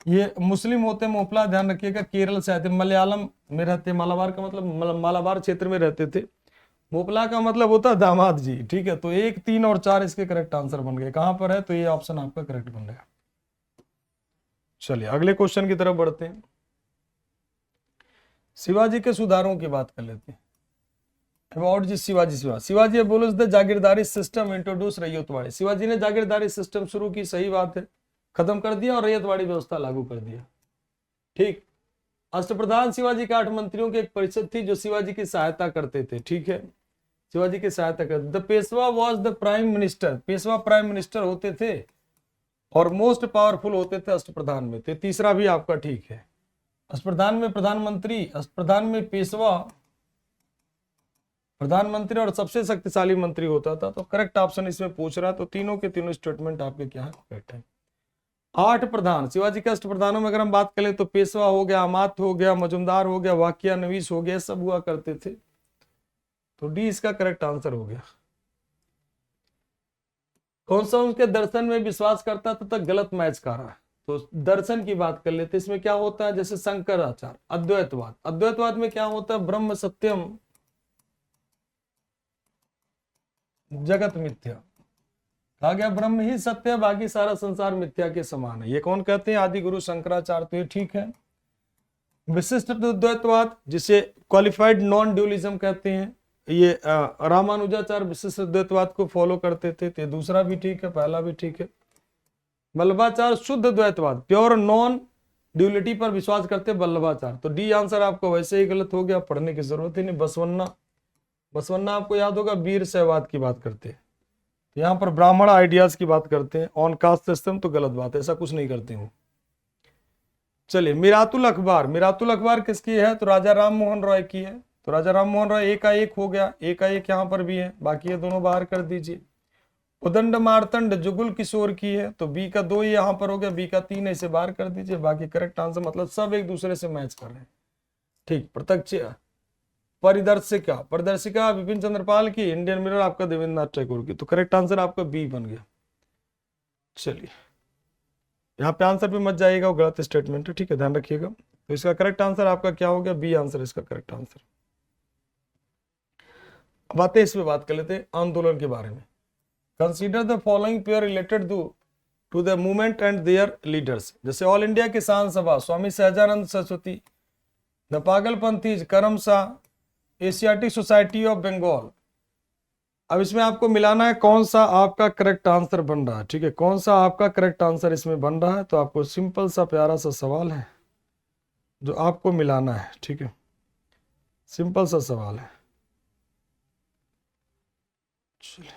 ये मुस्लिम होते हैं मोपला, ध्यान रखिएगा। केरल से आते, मलयालम में रहते, मालाबार का मतलब मालाबार क्षेत्र में रहते थे। मोपला का मतलब होता है दामाद जी। ठीक है, तो 1, 3 और 4 इसके करेक्ट आंसर बन गए। कहां पर है, तो ये ऑप्शन आपका करेक्ट बन गया। चलिए अगले क्वेश्चन की तरफ बढ़ते हैं। शिवाजी के सुधारों की बात कर लेते हैं। अबाउट जी शिवाजी बोलो the jagirdari system introduce ryotwari. Shivaji ने जागीरदारी सिस्टम शुरू की, सही बात है, खत्म कर दिया और रैयतवाड़ी व्यवस्था लागू कर दिया। ठीक। अष्टप्रधान शिवाजी के 8 मंत्रियों की एक परिषद थी जो शिवाजी की सहायता करते थे। ठीक है, शिवाजी की सहायता करते। The Peshwa was the prime minister, Peshwa prime minister होते थे और मोस्ट पावरफुल होते थे अष्टप्रधान में। तो तीसरा भी आपका ठीक है। अष्टप्रधान में प्रधानमंत्री, अष्टप्रधान में पेशवा प्रधानमंत्री और सबसे शक्तिशाली मंत्री होता था। तो करेक्ट ऑप्शन इसमें पूछ रहा है, तो तीनों के तीनों स्टेटमेंट आपके क्या है, करेक्ट है। 8 प्रधान शिवाजी के अष्टप्रधानों में अगर हम बात करें तो पेशवा हो गया, अमात्य हो गया, मजुमदार हो गया, वाकिया नवीस हो गया, सब हुआ करते थे। तो डी इसका करेक्ट आंसर हो गया। कौन सा उनके दर्शन में विश्वास करता था, तो गलत मैच कर रहा है। तो दर्शन की बात कर लेते, इसमें क्या होता है, जैसे शंकराचार्य अद्वैतवाद, अद्वैतवाद में क्या होता है, ब्रह्म सत्यम जगत मिथ्या, कहा गया ब्रह्म ही सत्य है, बाकी सारा संसार मिथ्या के समान है। ये कौन कहते हैं, आदि गुरु शंकराचार्य। तो ये ठीक है। विशिष्ट द्वैतवाद जिसे क्वालिफाइड नॉन ड्यूलिज्म कहते हैं, ये रामानुजाचार्य विशिष्ट द्वैतवाद को फॉलो करते थे। तो दूसरा भी ठीक है, पहला भी ठीक है। वल्लभाचार्य शुद्ध द्वैतवाद, प्योर नॉन ड्यूलिटी पर विश्वास करते वल्लभाचार्य। तो डी आंसर आपको वैसे ही गलत हो गया, पढ़ने की जरूरत ही नहीं। बसवन्ना आपको याद होगा, वीर शैवाद की बात करते हैं। यहाँ पर ब्राह्मण आइडियाज की बात करते हैं, ऑन कास्ट सिस्टम, तो गलत बात है, ऐसा कुछ नहीं करते हैं। चलिए मिरातुल अखबार, मिरातुल अखबार किसकी है, तो राजा राम मोहन रॉय की है। तो राजा राम मोहन राय, ए का 1 हो गया, ए का 1 यहाँ पर भी है, बाकी ये दोनों बाहर कर दीजिए। उदंड मारतंड जुगुल किशोर की है, तो बी का 2 यहाँ पर हो गया, बी का 3 इसे बाहर कर दीजिए, बाकी करेक्ट आंसर, मतलब सब एक दूसरे से मैच कर रहे हैं। ठीक, प्रत्यक्ष परिदर्शिका, परिदर्शिका विपिन चंद्रपाल की, इंडियन मिरर आपका देवेंद्रनाथ टैगोर की, तो करेक्ट आंसर आपका बी बन गया। चलिए, यहाँ पे आंसर भी मत जाइएगा, वो गलत स्टेटमेंट है, ठीक है, ध्यान रखिएगा। तो इसका करेक्ट आंसर आपका क्या हो गया, बी आंसर इसका करेक्ट आंसर। अब आते हैं, इस पे बात कर लेते हैं आंदोलन के बारे में। Consider the following pair related to the movement and their leaders. जैसे all India Kisan Sabha, Swami Sahajanand Saraswati, the Pagalpanthis, Karam Shah, Asiatic Society of Bengal. अब इसमें आपको मिलाना है कौन सा आपका करेक्ट आंसर बन रहा है, ठीक है, कौन सा आपका करेक्ट आंसर इसमें बन रहा है। तो आपको सिंपल सा प्यारा सा सवाल है जो आपको मिलाना है, ठीक है, सिंपल सा सवाल है। चलिए,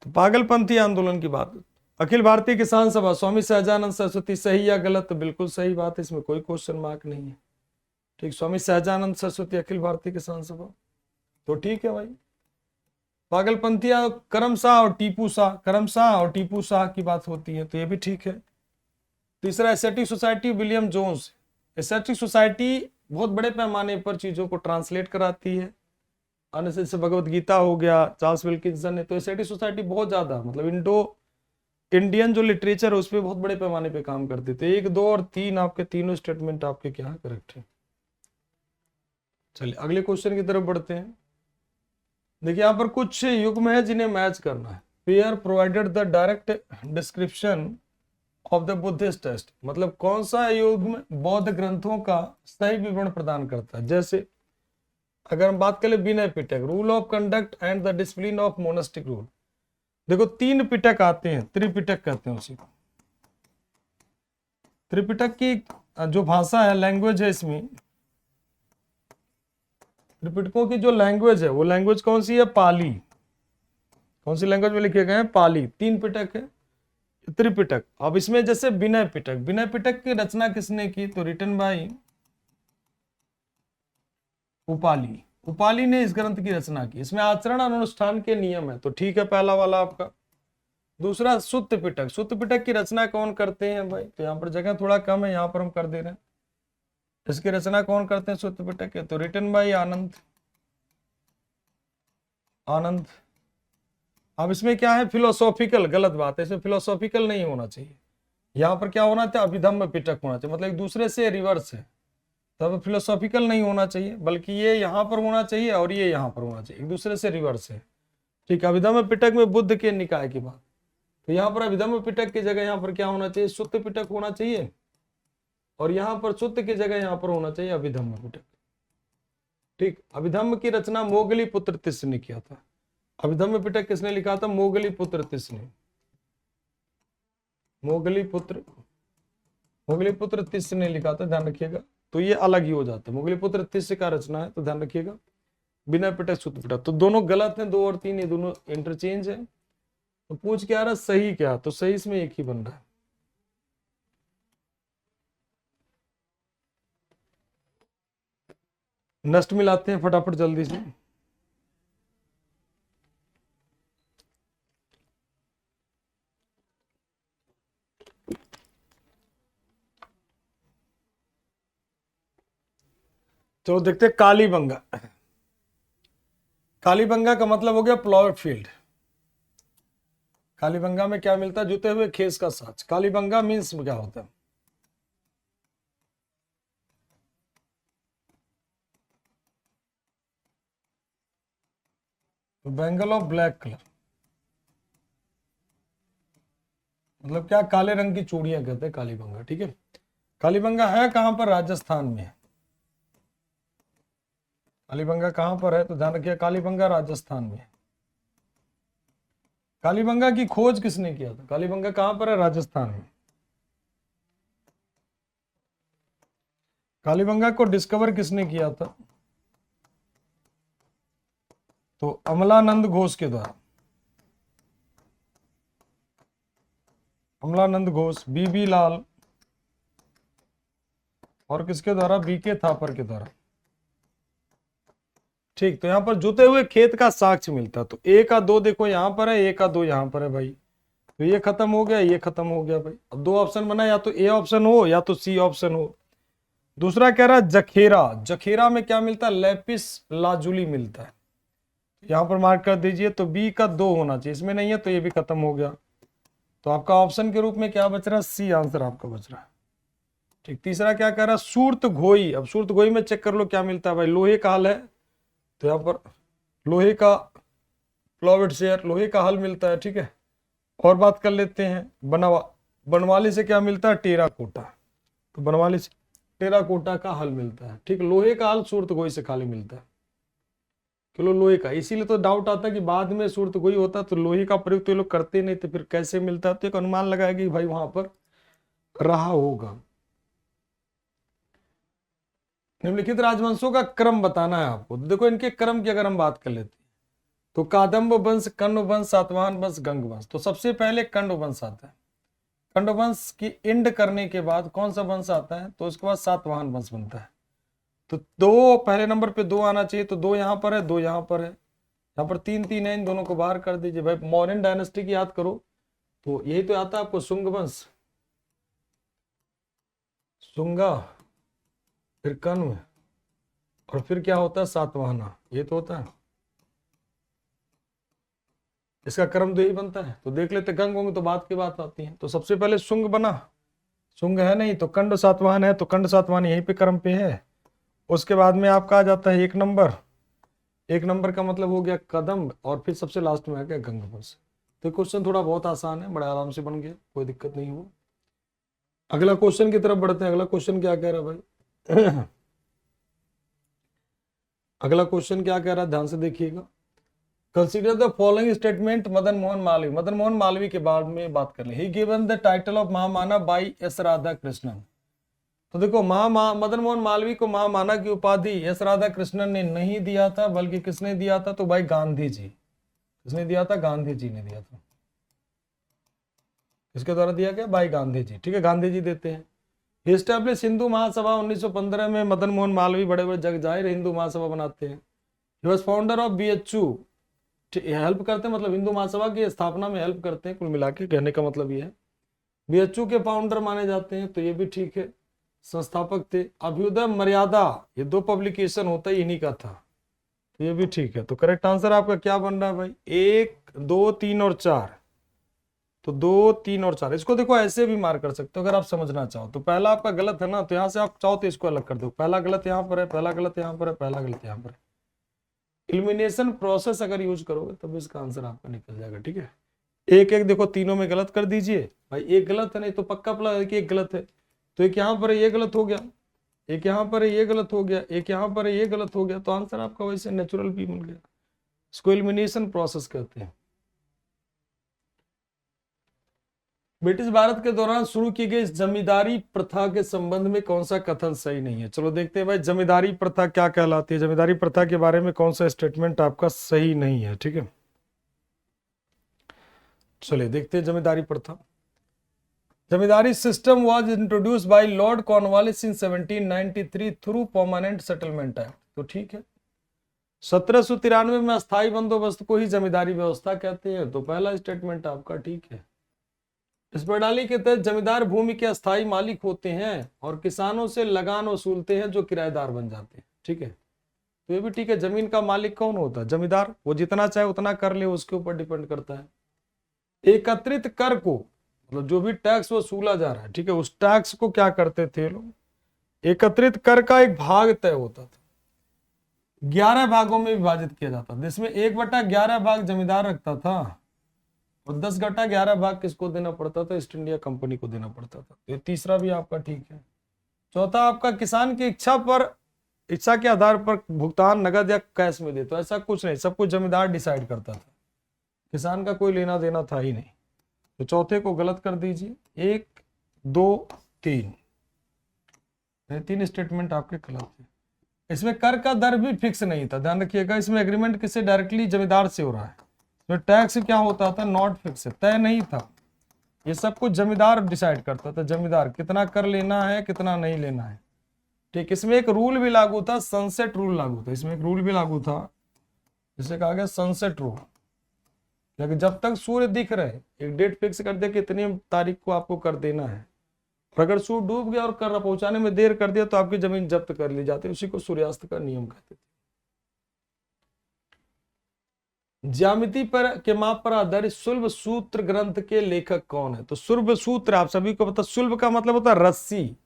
तो पागलपंथी आंदोलन की बात, अखिल भारतीय किसान सभा, स्वामी सहजानंद सरस्वती, सही या गलत, तो बिल्कुल सही बात है, इसमें कोई क्वेश्चन मार्क नहीं है। ठीक, स्वामी सहजानंद सरस्वती, अखिल भारतीय किसान सभा, तो ठीक है भाई। पागलपंथी करम शाह और टीपू शाह, करम शाह और टीपू शाह की बात होती है, तो ये भी ठीक है। तीसरा, Asiatic Society, William Jones. Asiatic Society बहुत बड़े पैमाने पर चीजों को ट्रांसलेट कराती है, अन्य जैसे भगवत गीता हो गया, चार्ल्स विल्किंसन ने, तो एशियाटिक सोसाइटी बहुत ज्यादा, मतलब इंडियन जो लिटरेचर है उस पर बहुत बड़े पैमाने पे काम करते थे। 1, 2 और 3 आपके तीनों स्टेटमेंट आपके क्या करेक्ट है। चलिए, अगले क्वेश्चन की तरफ बढ़ते हैं। देखिए, यहाँ पर कुछ युग्म है जिन्हें मैच करना है। Pair provided the direct description of the Buddhist text, मतलब कौन सा युग्म बौद्ध ग्रंथों का सही विवरण प्रदान करता है। जैसे अगर हम बात करें Vinaya Pitaka, rule of conduct and the discipline of monastic rule. देखो 3 पिटक आते हैं, त्रिपिटक कहते हैं उसी को। त्रिपिटक की जो भाषा है, लैंग्वेज है, इसमें त्रिपिटकों की जो लैंग्वेज है वो लैंग्वेज कौन सी है, पाली। कौन सी लैंग्वेज में लिखे गए हैं, पाली। 3 पिटक है, त्रिपिटक। अब इसमें जैसे विनय पिटक, विनय पिटक की रचना किसने की, तो रिटन बाय उपाली। उपाली ने इस ग्रंथ की रचना की। इसमें आचरण अनुष्ठान के नियम है, तो ठीक है पहला वाला आपका। दूसरा, सुत्त पिटक, सुत्त पिटक की रचना कौन करते हैं भाई, तो यहाँ पर जगह थोड़ा कम है, यहाँ पर हम कर दे रहे हैं। इसकी रचना कौन करते हैं, सुत्त पिटक है, तो रिटन बाय आनंद। आनंद। अब इसमें क्या है, फिलोसॉफिकल, गलत बात है, इसमें फिलोसॉफिकल नहीं होना चाहिए। यहाँ पर क्या होना चाहिए, अभिधम्म पिटक होना चाहिए, मतलब एक दूसरे से रिवर्स है, तब फिलोसॉफिकल नहीं होना चाहिए, बल्कि ये यहाँ पर होना चाहिए और ये यहाँ पर होना चाहिए, एक दूसरे से रिवर्स है। ठीक, अभिधम्म पिटक में बुद्ध के निकाय की बात, तो यहाँ पर अभिधम्म पिटक की जगह यहाँ पर क्या होना चाहिए, सुत्त पिटक होना चाहिए, और यहाँ पर सुत्त की जगह यहाँ पर होना चाहिए अभिधम्म पिटक। ठीक, अभिधम्म की रचना मोगली पुत्र तिस्स ने किया था। अभिधम्म पिटक किसने लिखा था, मोगली पुत्र तिस्स ने। मोगली पुत्र तिस्स ने लिखा था, ध्यान रखिएगा, तो ये अलग ही हो जाता है। मोगली पुत्र तिस्स का रचना है, तो ध्यान रखिएगा, बिना पिटक सुत्त पिटक, तो दोनों गलत हैं, 2 और 3 ये दोनों इंटरचेंज है। तो पूछ क्या रहा, सही क्या, तो सही इसमें एक ही बन रहा है। नष्ट मिलाते हैं फटाफट जल्दी से। तो देखते हैं कालीबंगा। कालीबंगा का मतलब हो गया प्लॉट फील्ड। कालीबंगा में क्या मिलता है, जुते हुए खेस का साच। कालीबंगा मीन्स क्या होता है, तो बैंगल ऑफ ब्लैक कलर, मतलब क्या, काले रंग की चूड़ियां कहते हैं कालीबंगा। ठीक है, कालीबंगा है कहां पर, राजस्थान में है। कालीबंगा कहां पर है, तो ध्यान रखिए, कालीबंगा राजस्थान में है। कालीबंगा की खोज किसने किया था, कालीबंगा कहां पर है, राजस्थान में। कालीबंगा को डिस्कवर किसने किया था, तो अमलानंद घोष के द्वारा। अमलानंद घोष, बीबी लाल, और किसके द्वारा, बीके थापर के द्वारा। ठीक, तो यहाँ पर जुते हुए खेत का साक्ष्य मिलता, तो ए का 2 देखो यहाँ पर है, ए का 2 यहाँ पर है भाई, तो ये खत्म हो गया, ये खत्म हो गया भाई। अब 2 ऑप्शन बना, या तो ए ऑप्शन हो या तो सी ऑप्शन हो। दूसरा कह रहा है जखेरा, जखेरा में क्या मिलता है, लैपिस लाजुली मिलता है, यहां पर मार्क कर दीजिए। तो बी का 2 होना चाहिए, इसमें नहीं है तो ये भी खत्म हो गया। तो आपका ऑप्शन के रूप में क्या बच रहा है, सी आंसर आपका बच रहा है। ठीक, तीसरा क्या कह रहा है, सूर्त घोई। अब सूर्त घोई में चेक कर लो क्या मिलता है भाई, लोहे का हल है, तो यहाँ पर लोहे का प्लॉवेट शेयर, लोहे का हल मिलता है। ठीक है, और बात कर लेते हैं बनवाली से क्या मिलता है, टेराकोटा, तो बनवाली से टेराकोटा का हल मिलता है। ठीक, लोहे का हल सूर्त घोई से खाली मिलता है, चलो लोहे का, इसीलिए तो डाउट आता है कि बाद में सूर्त घोई होता तो लोहे का प्रयोग तो ये लोग करते नहीं थे, फिर कैसे मिलता, तो एक अनुमान लगाया कि भाई वहां पर रहा होगा। निम्नलिखित राजवंशों का क्रम बताना है आपको, देखो इनके क्रम की अगर हम बात कर लेते हैं तो कादम्ब वंश, कण्व वंश, सातवाहन वंश, गंग वंश। तो सबसे पहले कण्व वंश आता है, कण्व वंश की इंड करने के बाद कौन सा वंश आता है, तो उसके बाद सातवाहन वंश बनता है। तो 2 पहले नंबर पे 2 आना चाहिए, तो 2 यहां पर है, 2 यहां पर है, यहाँ पर 3 3 है, इन दोनों को बाहर कर दीजिए भाई। मौर्यन डायनेस्टी की याद करो, तो यही तो आता है आपको, शुंग वंश, शुंगा, फिर कण्व, और फिर क्या होता है, सातवाहना, ये तो होता है, इसका क्रम तो यही बनता है। तो देख लेते, गंग वंग तो बात की बात आती है। तो सबसे पहले शुंग बना, शुंग है नहीं, तो कंड सातवाहन है, तो कंड सातवाहन यहीं पे क्रम पे है। उसके बाद में आपका आ जाता है 1 नंबर, 1 नंबर का मतलब हो गया कदम्ब, और फिर सबसे लास्ट में आ गया गंग वंश। तो क्वेश्चन थोड़ा बहुत आसान है, बड़ा आराम से बन गया, कोई दिक्कत नहीं हुआ। अगला क्वेश्चन की तरफ बढ़ते हैं। अगला क्वेश्चन क्या कह रहा है भाई अगला क्वेश्चन क्या कह रहा है, ध्यान से देखिएगा। Consider the following statement Madan Mohan Malviya, Madan Mohan Malviya के बाद में बात कर ले। He given the title of Mahamana by S Radhakrishnan. तो देखो मदन मोहन मालवीय को महामाना की उपाधि एस राधा कृष्णन ने नहीं दिया था, बल्कि किसने दिया था, तो भाई गांधी जी। किसने दिया था, गांधी जी ने दिया था। किसके द्वारा दिया गया, भाई गांधी जी। ठीक है, गांधी जी देते हैं। एस्टैब्लिश हिंदू महासभा 1915 में मदन मोहन मालवीय बड़े बड़े जग जाहिर हिंदू महासभा बनाते हैं। He was founder of BHU, help करते हैं, मतलब हिंदू महासभा की स्थापना में हेल्प करते हैं, कुल मिला के कहने का मतलब ये है। बीएचयू के फाउंडर माने जाते हैं, तो ये भी ठीक है। संस्थापक थे। अभ्युदय मर्यादा, ये 2 पब्लिकेशन होता है, इन्हीं का था, तो ये भी ठीक है। तो करेक्ट आंसर आपका क्या बन रहा है भाई, 1 2 3 और 4। तो 2 3 और 4, इसको देखो ऐसे भी मार कर सकते हो अगर आप समझना चाहो। तो पहला आपका गलत है ना, तो यहां से आप चाहो तो इसको अलग कर दो, पहला गलत यहाँ पर है, पहला गलत यहाँ पर है, पहला गलत यहाँ पर है। एलिमिनेशन प्रोसेस अगर यूज करोगे तब इसका आंसर आपका निकल जाएगा। ठीक है, एक एक देखो, तीनों में गलत कर दीजिए भाई, एक गलत है, नहीं तो पक्का पला है कि एक गलत है। तो एक यहाँ पर है, ये गलत हो गया, एक यहाँ पर है, ये गलत हो गया, एक यहाँ पर है, ये गलत हो गया, तो आंसर आपका वैसे नेचुरल भी बन गया। इसको एलिमिनेशन प्रोसेस कहते हैं। ब्रिटिश भारत के दौरान शुरू की गई जमींदारी प्रथा के संबंध में कौन सा कथन सही नहीं है। चलो देखते हैं भाई, जमींदारी प्रथा क्या कहलाती है, जमींदारी प्रथा के बारे में कौन सा स्टेटमेंट आपका सही नहीं है। ठीक है, चलिए देखते हैं जमींदारी प्रथा। Zamindari system was introduce by Lord Cornwallis in 1793 through permanent settlement act. तो ठीक है, 1793 में अस्थायी बंदोबस्त को ही जमींदारी व्यवस्था कहते हैं, तो पहला स्टेटमेंट आपका ठीक है। इस प्रणाली के तहत जमींदार भूमि के अस्थायी मालिक होते हैं और किसानों से लगान वसूलते हैं, जो किराएदार बन जाते हैं। ठीक है, तो ये भी ठीक है। जमीन का मालिक कौन होता है, जमींदार, वो जितना चाहे उतना कर ले, उसके ऊपर डिपेंड करता है। एकत्रित कर को, मतलब जो भी टैक्स वसूला जा रहा है, ठीक है, उस टैक्स को क्या करते थे लोग, एकत्रित कर का एक भाग तय होता था, 11 भागों में विभाजित किया जाता था, जिसमें 1/11 भाग जमींदार रखता था और 10/11 भाग किसको देना पड़ता था, ईस्ट इंडिया कंपनी को देना पड़ता था। तो तीसरा भी आपका ठीक है। चौथा आपका, किसान की इच्छा के आधार पर भुगतान नगद या कैश में दे, तो ऐसा कुछ नहीं, सब कुछ जमींदार डिसाइड करता था, किसान का कोई लेना देना था ही नहीं। तो चौथे को गलत कर दीजिए, 1 2 3, 3 स्टेटमेंट आपके गलत थे। इसमें कर का दर भी फिक्स नहीं था, ध्यान रखिएगा। इसमें एग्रीमेंट किससे, डायरेक्टली जमींदार से हो रहा है। तो टैक्स क्या होता था, नॉट फिक्स, तय नहीं था, ये सब कुछ जमींदार डिसाइड करता था। जमींदार कितना कर लेना है, कितना नहीं लेना है। ठीक, इसमें एक रूल भी लागू था, सनसेट रूल लागू था, इसमें एक रूल भी लागू था जिसे कहा गया सनसेट रूल। लेकिन जब तक सूर्य दिख रहे, एक डेट फिक्स कर दिया कि इतनी तारीख को आपको कर देना है, और अगर सूर्य डूब गया और कर पहुंचाने में देर कर दिया तो आपकी जमीन जब्त कर ली जाती है, उसी को सूर्यास्त का नियम कहते थे। ज्यामिति पर के माप पर आधारित शुल्ब सूत्र ग्रंथ के लेखक कौन है? तो शुल्ब सूत्र आप सभी को पता, शुल्ब का मतलब होता है रस्सी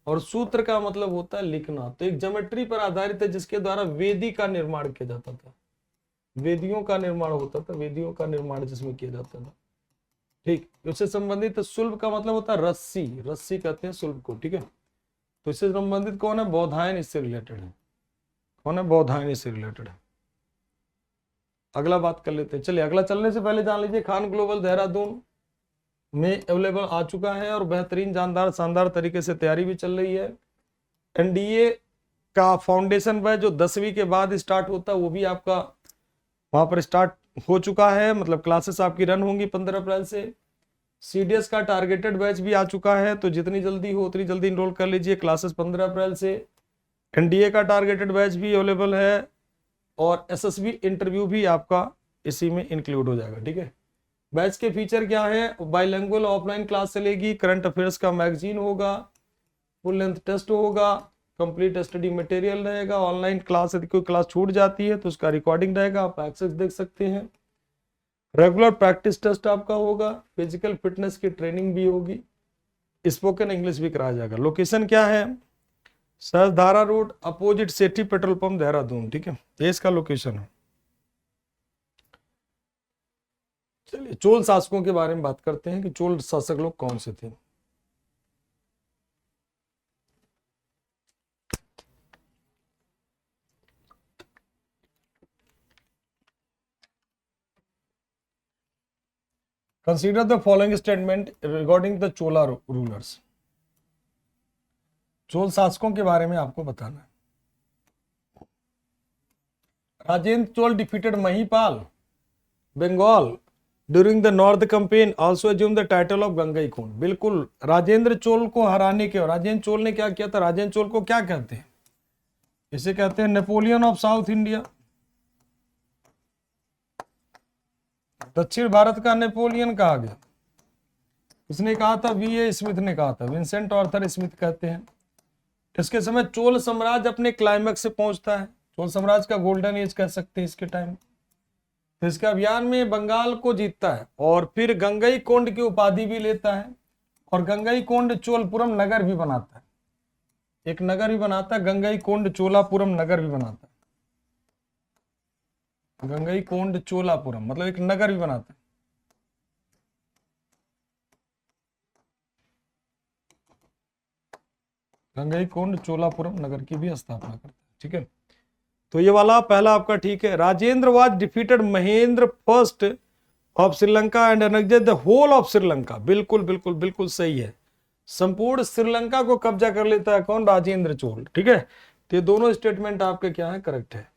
और सूत्र का मतलब होता है लिखना। तो एक ज्योमेट्री पर आधारित है जिसके द्वारा वेदी का निर्माण किया जाता था, वेदियों का निर्माण होता था, वेदियों का निर्माण जिसमें किया जाता था। ठीक, उससे संबंधित शुल्ब का मतलब होता है रस्सी, रस्सी कहते हैं शुल्ब को। ठीक है, तो इससे संबंधित कौन है? बौधायन इससे रिलेटेड है। कौन है? बौधायन इससे रिलेटेड है। अगला बात कर लेते हैं। चलिए, अगला चलने से पहले जान लीजिए खान ग्लोबल देहरादून में अवेलेबल आ चुका है और बेहतरीन जानदार शानदार तरीके से तैयारी भी चल रही है। एनडीए का फाउंडेशन बैच जो 10वीं के बाद स्टार्ट होता है वो भी आपका वहां पर स्टार्ट हो चुका है, मतलब क्लासेस आपकी रन होंगी 15 अप्रैल से। सीडीएस का टारगेटेड बैच भी आ चुका है, तो जितनी जल्दी हो उतनी जल्दी इनरोल कर लीजिए, क्लासेस 15 अप्रैल से। एनडीए का टारगेटेड बैच भी अवेलेबल है और एसएसबी इंटरव्यू भी आपका इसी में इंक्लूड हो जाएगा। ठीक है, बैच के फीचर क्या है? बाइलिंगुअल ऑफलाइन क्लास चलेगी, करंट अफेयर्स का मैगजीन होगा, फुल लेंथ टेस्ट होगा, कंप्लीट स्टडी मटेरियल रहेगा, ऑनलाइन क्लास यदि कोई क्लास छूट जाती है तो उसका रिकॉर्डिंग रहेगा, आप एक्सेस देख सकते हैं। रेगुलर प्रैक्टिस टेस्ट आपका होगा, फिजिकल फिटनेस की ट्रेनिंग भी होगी, स्पोकन इंग्लिश भी कराया जाएगा। लोकेशन क्या है? सहस्त्रधारा रोड अपोजिट सेठी पेट्रोल पंप देहरादून। ठीक है, ये इसका लोकेशन है। चलिए, चोल शासकों के बारे में बात करते हैं कि चोल शासक लोग कौन से थे। Consider the following statement regarding the Chola rulers. Chola शासकों के बारे में आपको बताना है। Rajendra Chola defeated Mahipala Bengal during the north campaign, also assume the title of Gangaikonda. बिल्कुल, राजेंद्र चोल को हराने के, राजेंद्र चोल ने क्या किया था? राजेंद्र चोल को क्या कहते हैं? इसे कहते हैं नेपोलियन ऑफ साउथ इंडिया, दक्षिण भारत का नेपोलियन कहा गया। इसने कहा था, वीए स्मिथ ने कहा था, विंसेंट आर्थर स्मिथ कहते हैं। इसके समय चोल साम्राज्य अपने क्लाइमैक्स से पहुंचता है, चोल साम्राज्य का गोल्डन एज कह सकते हैं इसके टाइम। तो इसके अभियान में बंगाल को जीतता है और फिर गंगईकोंड की उपाधि भी लेता है, और गंगईकोंड चोलपुरम नगर भी बनाता है, एक नगर भी बनाता है, गंगईकोंड चोलापुरम नगर भी बनाता है। गंगईकोंड चोलापुरम मतलब एक नगर भी बनाता है। गंगईकोंड चोलापुरम नगर की भी स्थापना करता है। ठीक है, तो ये वाला पहला आपका ठीक है। Rajendra was defeated Mahendra first of Sri Lanka and annexed the whole of Sri Lanka. बिल्कुल बिल्कुल बिल्कुल सही है, संपूर्ण श्रीलंका को कब्जा कर लेता है कौन? राजेंद्र चोल। ठीक है, तो ये दोनों स्टेटमेंट आपके क्या है? करेक्ट है।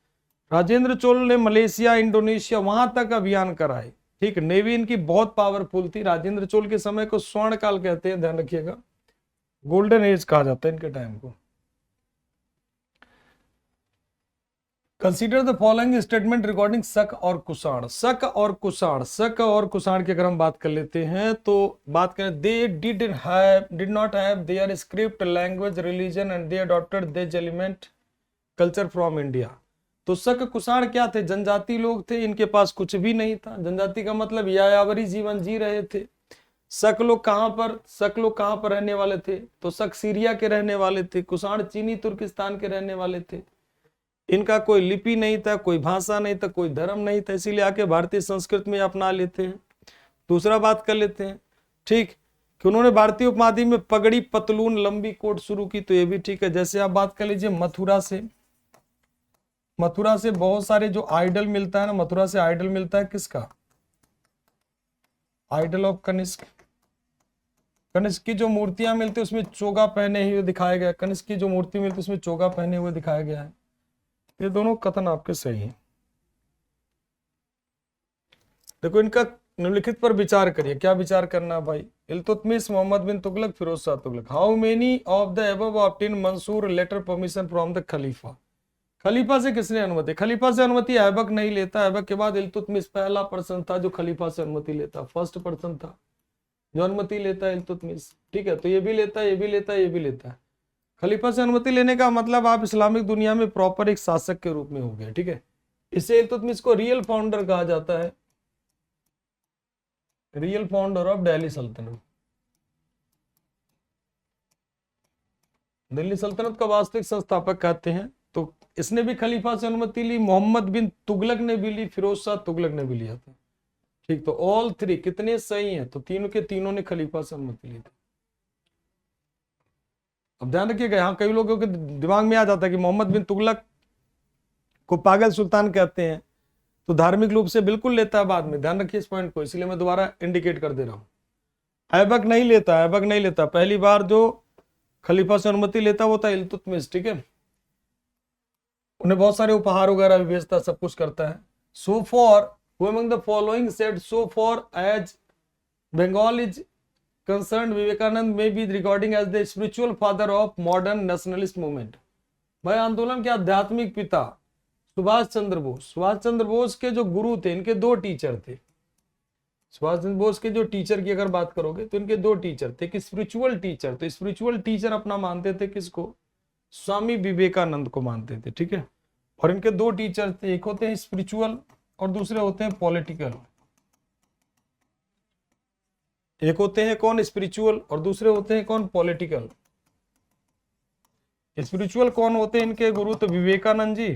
राजेंद्र चोल ने मलेशिया, इंडोनेशिया वहां तक अभियान कराए। ठीक, नेवी इनकी बहुत पावरफुल थी। राजेंद्र चोल के समय को स्वर्ण काल कहते हैं, ध्यान रखिएगा, गोल्डन एज कहा जाता है इनके टाइम को। Consider the following statement regarding शक और कुषाण। शक और कुषाण, शक और कुषाण की अगर हम बात कर लेते हैं तो बात करें, they did not have their script, language, religion and they adopted this element culture from India. तो शक कुषाण क्या थे? जनजाति लोग थे, इनके पास कुछ भी नहीं था। जनजाति का मतलब यायावरी जीवन जी रहे थे। शक लोग कहां पर रहने वाले थे? तो शक सीरिया के रहने वाले थे, कुषाण चीनी तुर्किस्तान के रहने वाले थे। इनका कोई लिपि नहीं था, कोई भाषा नहीं था, कोई धर्म नहीं था, इसीलिए आके भारतीय संस्कृति में अपना लेते हैं। दूसरा बात कर लेते हैं, ठीक, कि उन्होंने भारतीय उपमहाद्वीप में पगड़ी, पतलून, लंबी कोट शुरू की, तो ये भी ठीक है। जैसे आप बात कर लीजिए मथुरा से बहुत सारे जो आइडल मिलता है ना, मथुरा से आइडल मिलता है किसका? Idol of Kanishka. कनिष्क की जो मूर्तियां मिलती है उसमें चोगा पहने हुए दिखाया गया, कनिष्क की जो मूर्ति मिलती है उसमें चोगा पहने हुए दिखाया गया है। ये दोनों कथन आपके सही हैं। देखो, इनका निम्नलिखित पर विचार करिए। क्या विचार करना भाई? Iltutmish, Mohammad bin Tughlaq, Firoz Shah Tughlaq. How many of the above obtain मंसूर लेटर परमिशन फ्रॉम द खलीफा? खलीफा से किसने अनुमति? खलीफा से अनुमति ऐबक नहीं लेता। ऐबक के बाद इल्तुतमिश पहला पर्सन था जो खलीफा से अनुमति लेता, फर्स्ट पर्सन था जो अनुमति लेता है इल्तुतमिश। ठीक है, तो ये भी लेता है, ये भी लेता है, ये भी लेता है। खलीफा से अनुमति लेने का मतलब आप इस्लामिक दुनिया में प्रॉपर एक शासक के रूप में हो गए। ठीक है, इससे इल्तुतमिश को रियल फाउंडर कहा जाता है, रियल फाउंडर ऑफ दिल्ली सल्तनत। दिल्ली सल्तनत का वास्तविक संस्थापक कहते हैं। तो इसने भी खलीफा से अनुमति ली, मोहम्मद बिन तुगलक ने भी ली, फिरोज शाह तुगलक ने भी लिया था। ठीक, तो ऑल थ्री कितने सही हैं? तो तीनों के तीनों ने खलीफा से अनुमति ली थी। अब ध्यान रखिएगा, यहाँ कई लोगों के दिमाग में आ जाता है कि मोहम्मद बिन तुगलक को पागल सुल्तान कहते हैं, तो धार्मिक रूप से बिल्कुल लेता है बाद में। ध्यान रखिए इस पॉइंट को, इसलिए मैं दोबारा इंडिकेट कर दे रहा हूं। ऐबक नहीं लेता, ऐबक नहीं लेता। पहली बार जो खलीफा से अनुमति लेता वो था इल्तुतमिश। ठीक है, उन्हें बहुत सारे उपहार वगैरह भी भेजता, सब कुछ करता है। So for who among the following said so far as Bengal is concerned, Vivekanand may be regarding as the spiritual father of modern nationalist movement? भाई आंदोलन के आध्यात्मिक पिता सुभाष चंद्र बोस। सुभाष चंद्र बोस के जो गुरु थे, इनके दो टीचर थे। सुभाष चंद्र बोस के जो टीचर की अगर बात करोगे तो इनके दो टीचर थे, कि स्पिरिचुअल टीचर। तो स्पिरिचुअल टीचर अपना मानते थे किसको? स्वामी विवेकानंद को मानते थे। ठीक है, और इनके दो टीचर थे, एक होते हैं स्पिरिचुअल और दूसरे होते हैं पॉलिटिकल। एक होते हैं कौन? स्पिरिचुअल, और दूसरे होते हैं कौन? पॉलिटिकल। स्पिरिचुअल कौन होते हैं इनके गुरु? तो विवेकानंद जी।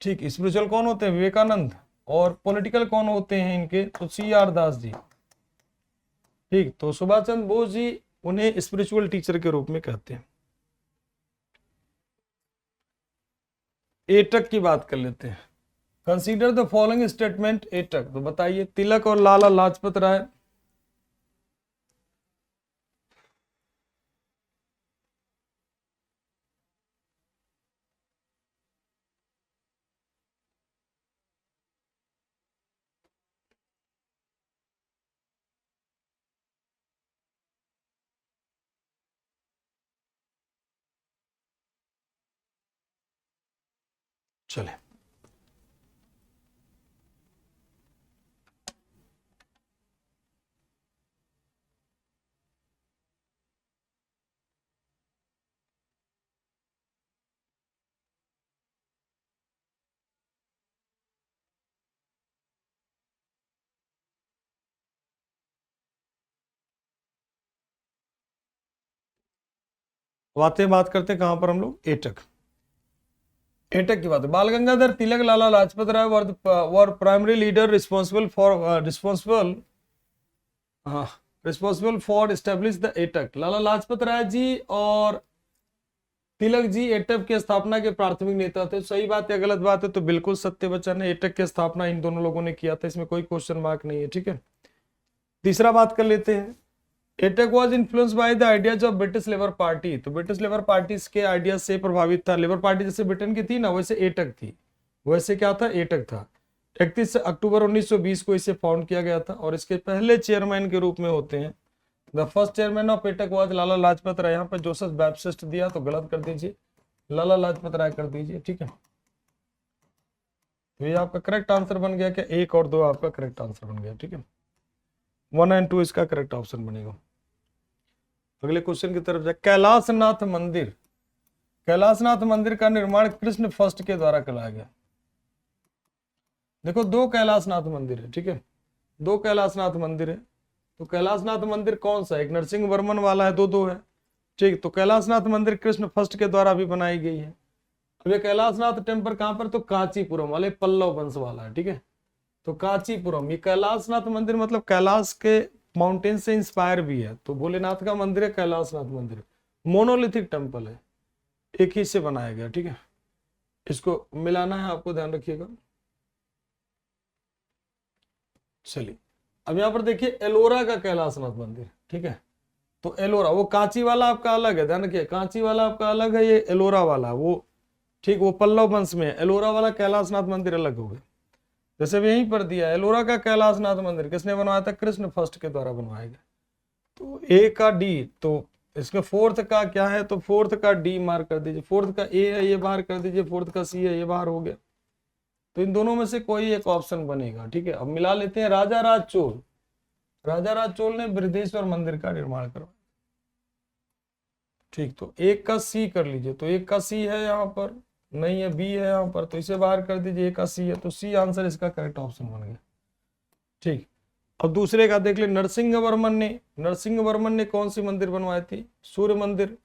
ठीक, स्पिरिचुअल कौन होते हैं? विवेकानंद। और पॉलिटिकल कौन होते हैं इनके? तो CR दास जी। ठीक, तो सुभाष चंद्र बोस जी उन्हें स्पिरिचुअल टीचर के रूप में कहते हैं। एटक की बात कर लेते हैं। Consider the following statement AITUC. तो बताइए, तिलक और लाला लाजपत राय चले। बात करते हैं कहां पर हम लोग? एटक। एटक की बात है। Bal Gangadhar Tilak, Lala Lajpat Rai were primary leader responsible for establish the AITUC. Lala Lajpat Rai ji और तिलक जी एटक की स्थापना के प्राथमिक नेता थे। सही बात है, गलत बात है? तो बिल्कुल सत्य बच्चन है, एटक की स्थापना इन दोनों लोगों ने किया था, इसमें कोई क्वेश्चन मार्क नहीं है। ठीक है, तीसरा बात कर लेते हैं। AITUC was influence by the ideas of British labour party. तो ब्रिटिश लेबर पार्टी के आइडियाज से प्रभावित था। लेबर पार्टी जैसे ब्रिटेन की थी ना, वैसे एटक थी। वैसे क्या था? एटक था। 31 अक्टूबर 1920 को इसे फाउंड किया गया था, और इसके पहले चेयरमैन के रूप में होते हैं, the first chairman of AITUC was Lala Lajpat Rai. यहाँ पर जोसेफ बैप्टिस्ट दिया तो गलत कर दीजिए, लाला लाजपत राय कर दीजिए। ठीक है, तो ये आपका करेक्ट आंसर बन गया। क्या 1 और 2 आपका करेक्ट आंसर बन गया? ठीक है, 1 और 2 इसका करेक्ट ऑप्शन बनेगा। अगले क्वेश्चन की तरफ जाए। कैलाशनाथ मंदिर। कैलाशनाथ मंदिर का निर्माण कृष्ण फर्स्ट के द्वारा कराया गया। देखो, 2 कैलाशनाथ मंदिर है। ठीक है, 2 कैलाशनाथ मंदिर है। तो कैलाशनाथ मंदिर कौन सा? एक नरसिंह वर्मन वाला है, 2 है। ठीक, तो कैलाशनाथ मंदिर कृष्ण फर्स्ट के द्वारा भी बनाई गई है। अब ये कैलाशनाथ टेम्पल कहां पर? तो कांचीपुरम वाले पल्लव वंश वाला है। ठीक है, तो कांचीपुरम। ये कैलाशनाथ मंदिर मतलब कैलाश के माउंटेन से इंस्पायर भी है। तो भोलेनाथ का मंदिर है कैलाशनाथ मंदिर, मोनोलिथिक टेम्पल है, एक ही से बनाया गया। ठीक है, इसको मिलाना है आपको, ध्यान रखिएगा। चलिए, अब यहां पर देखिए एलोरा का कैलाशनाथ मंदिर। ठीक है, तो एलोरा वो कांची वाला आपका अलग है, ध्यान रखिए, कांची वाला आपका अलग है, ये एलोरा वाला वो। ठीक, वो पल्लव वंश में है। एलोरा वाला कैलाशनाथ मंदिर अलग हो गया। जैसे भी यहीं पर दिया है, एलोरा का कैलाशनाथ मंदिर किसने बनवाया था? कृष्ण फर्स्ट के द्वारा बनवाया गया। तो ए का डी, तो इसके फोर्थ का क्या है? तो फोर्थ का डी मार्क कर दीजिए, फोर्थ का ए है ये बाहर कर दीजिए, फोर्थ का सी है ये बाहर हो गया। तो इन दोनों में से कोई एक ऑप्शन बनेगा। ठीक है, अब मिला लेते हैं। राजा राज चोल, राजा राज चोल ने बृहदेश्वर मंदिर का निर्माण करवाया। ठीक, तो एक का सी कर लीजिए, तो एक का सी है यहाँ पर, नहीं है, बी है यहाँ पर, तो इसे बाहर कर दीजिए, एक का सी है, तो सी आंसर इसका करेक्ट ऑप्शन बन गया। ठीक, अब दूसरे का देख ले, नरसिंह वर्मन ने कौन सी मंदिर बनवाई थी? सूर्य मंदिर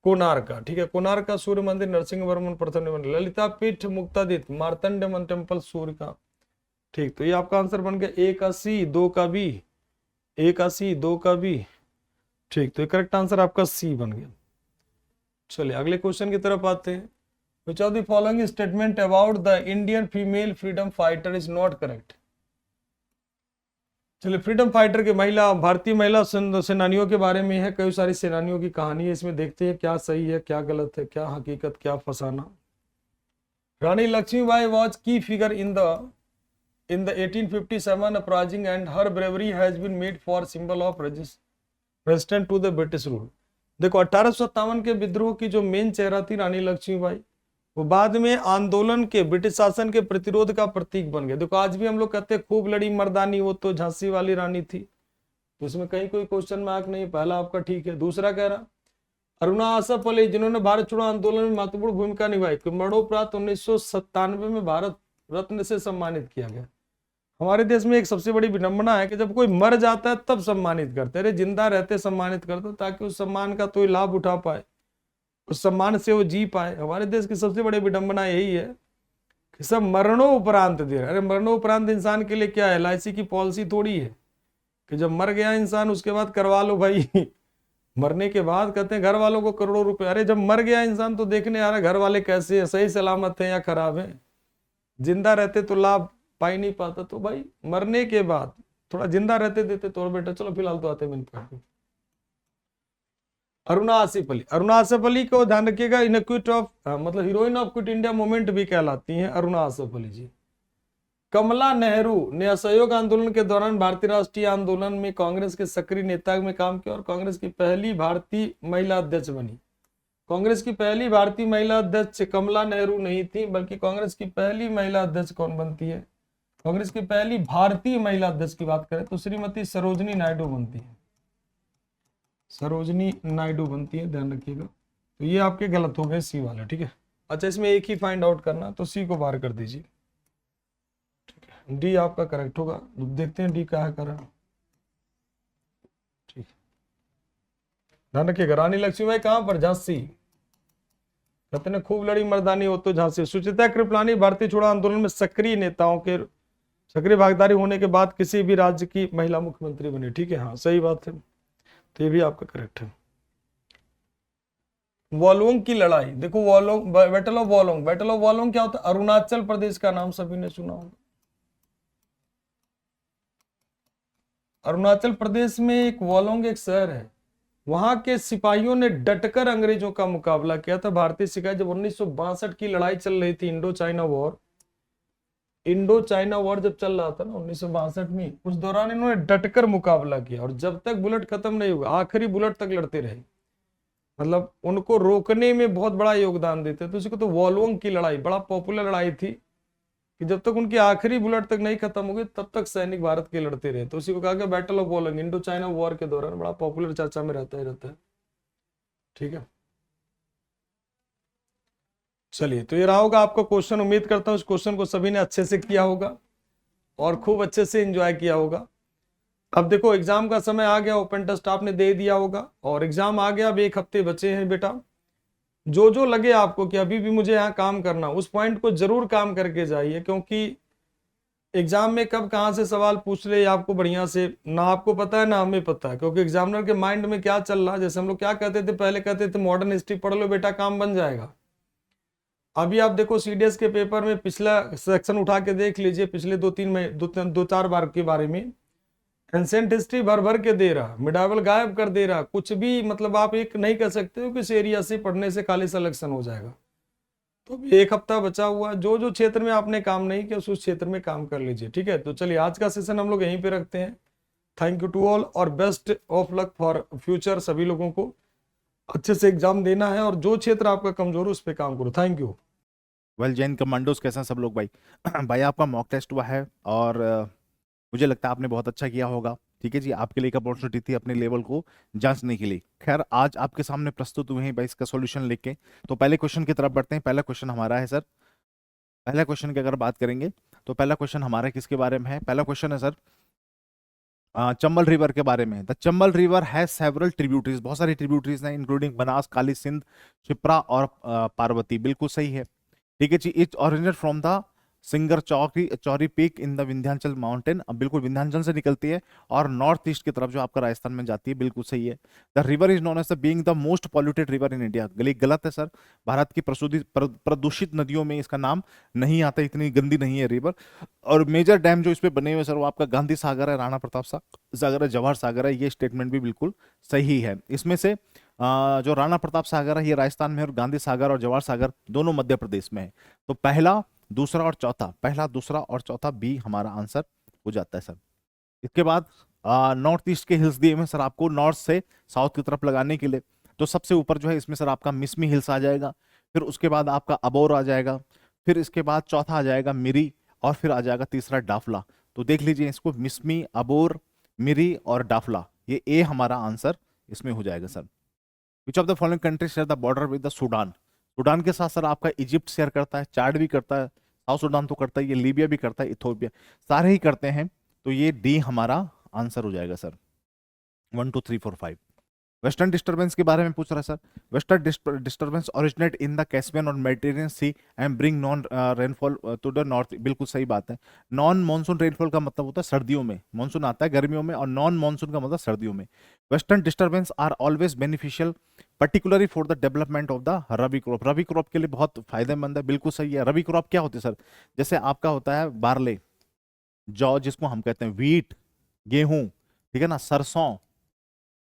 कोणार्क का। ठीक है, कोणार्क का सूर्य मंदिर नरसिंह वर्मन प्रथम ने बनाया। ललिता पीठ मुक्तादित्य मार्तंड टेम्पल सूर्य का। ठीक, तो ये आपका आंसर बन गया, ए का सी, दो का बी, ए का सी, दो का बी। ठीक, तो करेक्ट आंसर आपका सी बन गया। चलिए अगले क्वेश्चन की तरफ आते हैं। विच of the following statement about the Indian female freedom fighter is not correct? चलिए, फ्रीडम फाइटर के महिला, भारतीय महिला सेनानियों के बारे में है, कई सारी सेनानियों की कहानी है, इसमें देखते हैं क्या सही है क्या गलत है, क्या हकीकत क्या फसाना। रानी लक्ष्मीबाई वॉज की figure in the 1857 uprising and her bravery has been made for symbol of resistance to the British rule। देखो 1857 के विद्रोह की जो मेन चेहरा थी रानी लक्ष्मीबाई, वो बाद में आंदोलन के, ब्रिटिश शासन के प्रतिरोध का प्रतीक बन गया। देखो आज भी हम लोग कहते हैं खूब लड़ी मर्दानी, वो तो झांसी वाली रानी थी, तो इसमें कहीं कोई क्वेश्चन मार्क नहीं। पहला आपका ठीक है। दूसरा कह रहा अरुणा आसफ अली, जिन्होंने भारत छोड़ो आंदोलन में महत्वपूर्ण भूमिका निभाई, मरणोपरांत 1997 में भारत रत्न से सम्मानित किया गया। हमारे देश में एक सबसे बड़ी विडंबना है कि जब कोई मर जाता है तब सम्मानित करते हैं, अरे जिंदा रहते सम्मानित कर दो, ताकि उस सम्मान का कोई लाभ उठा पाए, उस सम्मान से वो जी पाए। हमारे देश की सबसे बड़ी विडंबना यही है कि सब मरणोपरांत दे रहे। अरे मरणोपरांत इंसान के लिए क्या है? LIC की पॉलिसी थोड़ी है कि जब मर गया इंसान उसके बाद करवा लो भाई। मरने के बाद कहते हैं घर वालों को करोड़ों रुपए। अरे जब मर गया इंसान तो देखने आ रहा घर वाले कैसे है, सही सलामत है या खराब है। जिंदा रहते तो लाभ पाई नहीं पाता, तो भाई मरने के बाद थोड़ा जिंदा रहते देते तो। और बेटा चलो फिलहाल तो आते हैं अरुणा आसिफ अली। अरुणा आसिफ अली को ध्यान रखिएगा, इन क्विट ऑफ मतलब heroine of quit India movement भी कहलाती हैं अरुणा आसिफ अली जी। कमला नेहरू ने असहयोग आंदोलन के दौरान भारतीय राष्ट्रीय आंदोलन में कांग्रेस के सक्रिय नेता में काम किया और कांग्रेस की पहली भारतीय महिला अध्यक्ष बनी। कांग्रेस की पहली भारतीय महिला अध्यक्ष कमला नेहरू नहीं थी, बल्कि कांग्रेस की पहली महिला अध्यक्ष कौन बनती है? कांग्रेस की पहली भारतीय महिला अध्यक्ष की बात करें तो श्रीमती सरोजनी नायडू बनती है। सरोजनी नायडू बनती है, ध्यान रखिएगा। तो ये आपके गलत हो गए सी वाले। ठीक है, अच्छा इसमें एक ही फाइंड आउट करना, तो सी को बाहर कर दीजिए। ठीक है, डी आपका करेक्ट होगा। देखते हैं डी क्या है करें। ठीक, ध्यान रखिएगा। रानी लक्ष्मीबाई कहां पर? झांसी। कहते हैं खूब लड़ी मर्दानी हो तो झांसी। सुचित्रा कृपलानी भारतीय छोड़ो आंदोलन में सक्रिय नेताओं के सक्रिय भागीदारी होने के बाद किसी भी राज्य की महिला मुख्यमंत्री बनी। ठीक है, हाँ सही बात है, तो ये भी आपका करेक्ट है। वॉलोंग की लड़ाई, देखो वॉलोंग, बैटल ऑफ वॉलोंग। बैटल ऑफ वॉलोंग क्या होता है? अरुणाचल प्रदेश का नाम सभी ने सुना होगा। अरुणाचल प्रदेश में एक वॉलोंग एक शहर है, वहां के सिपाहियों ने डटकर अंग्रेजों का मुकाबला किया था। भारतीय सिपाही जब 1962 की लड़ाई चल रही थी, Indo China war, Indo China war जब चल रहा था ना 1962 में, उस दौरान इन्होंने डटकर मुकाबला किया और जब तक बुलेट खत्म नहीं हुआ आखिरी बुलेट तक लड़ते रहे। मतलब उनको रोकने में बहुत बड़ा योगदान देते। तो उसको तो वॉलोंग की लड़ाई बड़ा पॉपुलर लड़ाई थी कि जब तक उनकी आखिरी बुलेट तक नहीं खत्म हो गई तब तक सैनिक भारत के लड़ते रहे। तो उसी को कहा गया battle of Walong. Indo China war के दौरान बड़ा पॉपुलर चर्चा में रहता है। ठीक है, चलिए तो ये रहा होगा आपका क्वेश्चन। उम्मीद करता हूँ इस क्वेश्चन को सभी ने अच्छे से किया होगा और खूब अच्छे से एंजॉय किया होगा। अब देखो एग्जाम का समय आ गया, ओपन टेस्ट आपने दे दिया होगा और एग्जाम आ गया। अब एक हफ्ते बचे हैं बेटा। जो जो लगे आपको कि अभी भी मुझे यहाँ काम करना, उस पॉइंट को जरूर काम करके जाइए, क्योंकि एग्जाम में कब कहाँ से सवाल पूछ रहे आपको बढ़िया से ना आपको पता है ना हमें पता है। क्योंकि एग्जामिनर के माइंड में क्या चल रहा है, जैसे हम लोग क्या कहते थे पहले, कहते थे मॉडर्न हिस्ट्री पढ़ लो बेटा काम बन जाएगा। अभी आप देखो CDS के पेपर में पिछला सेक्शन उठा के देख लीजिए, पिछले दो चार बार के बारे में एंसेंट हिस्ट्री भर भर के दे रहा, मिडावल गायब कर दे रहा। कुछ भी मतलब आप एक नहीं कर सकते हो कि इस एरिया से पढ़ने से खाली सिलेक्शन हो जाएगा। तो अभी एक हफ्ता बचा हुआ है, जो जो क्षेत्र में आपने काम नहीं किया उस क्षेत्र में काम कर लीजिए, ठीक है। तो चलिए आज का सेशन हम लोग यहीं पे रखते हैं। थैंक यू टू ऑल और best of luck for future. सभी लोगों को अच्छे से एग्जाम देना है और जो क्षेत्र आपका कमजोर है उस पर काम करो। Thank you. Well Jain commandos कैसे हैं सब लोग भाई? भाई आपका मॉक टेस्ट हुआ है और मुझे लगता है आपने बहुत अच्छा किया होगा। ठीक है जी, आपके लिए एक अपॉर्चुनिटी थी अपने लेवल को जांचने के लिए। खैर आज आपके सामने प्रस्तुत हुए हैं भाई इसका सॉल्यूशन लेके। तो पहले क्वेश्चन की तरफ बढ़ते हैं। पहला क्वेश्चन हमारा है सर, पहला क्वेश्चन की अगर बात करेंगे तो पहला क्वेश्चन हमारा किसके बारे में है? पहला क्वेश्चन है सर चंबल रिवर के बारे में। The Chambal river has several tributaries, बहुत सारी ट्रिब्यूटरीज हैं इंक्लूडिंग बनास, काली सिंध, शिप्रा और पार्वती। बिल्कुल सही है। ठीक है जी। It originate from the Singar Chouri peak in the Vindhyachal mountain. अब बिल्कुल विंध्याचल से निकलती है और नॉर्थ ईस्ट की तरफ जो आपका राजस्थान में जाती है। बिल्कुल सही है। The river is known as the being the most polluted river in India. गलत है सर। भारत की प्रदूषित नदियों में इसका नाम नहीं आता, इतनी गंदी नहीं है रिवर। और मेजर डैम जो इस पे बने हुए सर वो आपका गांधी सागर है, राणा प्रताप सागर है, जवाहर सागर है। ये स्टेटमेंट भी बिल्कुल सही है। इसमें से जो राणा प्रताप सागर है ये राजस्थान में है और गांधी सागर और जवाहर सागर दोनों मध्य प्रदेश में है। तो पहला दूसरा और चौथा, पहला दूसरा और चौथा बी हमारा आंसर हो जाता है सर। इसके बाद नॉर्थ ईस्ट के हिल्स दिए हैं सर आपको नॉर्थ से साउथ की तरफ लगाने के लिए। तो सबसे ऊपर जो है इसमें सर आपका मिसमी हिल्स आ जाएगा, फिर उसके बाद आपका अबोर आ जाएगा, फिर इसके बाद चौथा आ जाएगा मिरी और फिर आ जाएगा तीसरा डाफला। तो देख लीजिए इसको, मिसमी, अबोर, मिरी और डाफला, ये ए हमारा आंसर इसमें हो जाएगा sir. Which of the following country share the border with the Sudan? Sudan के साथ सर आपका इजिप्ट शेयर करता है, चाड भी करता है, साउथ सूडान तो करता है, ये लीबिया भी करता है, इथोपिया, सारे ही करते हैं। तो ये डी हमारा आंसर हो जाएगा सर। 1 2 3 4 5। वेस्टर्न डिस्टर्बेंस के बारे में पूछ रहा है sir. Western disturbance originate in the Caspian और Mediterranean sea and bring non rainfall to the north. बिल्कुल सही बात है। नॉन मानसून रेनफॉल का मतलब होता है सर्दियों में, मानसून आता है गर्मियों में और नॉन मानसून का मतलब सर्दियों में। Western disturbance are always beneficial particularly for the development of the rabi crop. Rabi crop के लिए बहुत फायदेमंद है। बिल्कुल सही है। रबी क्रॉप क्या होती है सर? जैसे आपका होता है बार्ले, जौ जिसको हम कहते हैं, व्हीट, गेहूं, ठीक है ना, सरसों,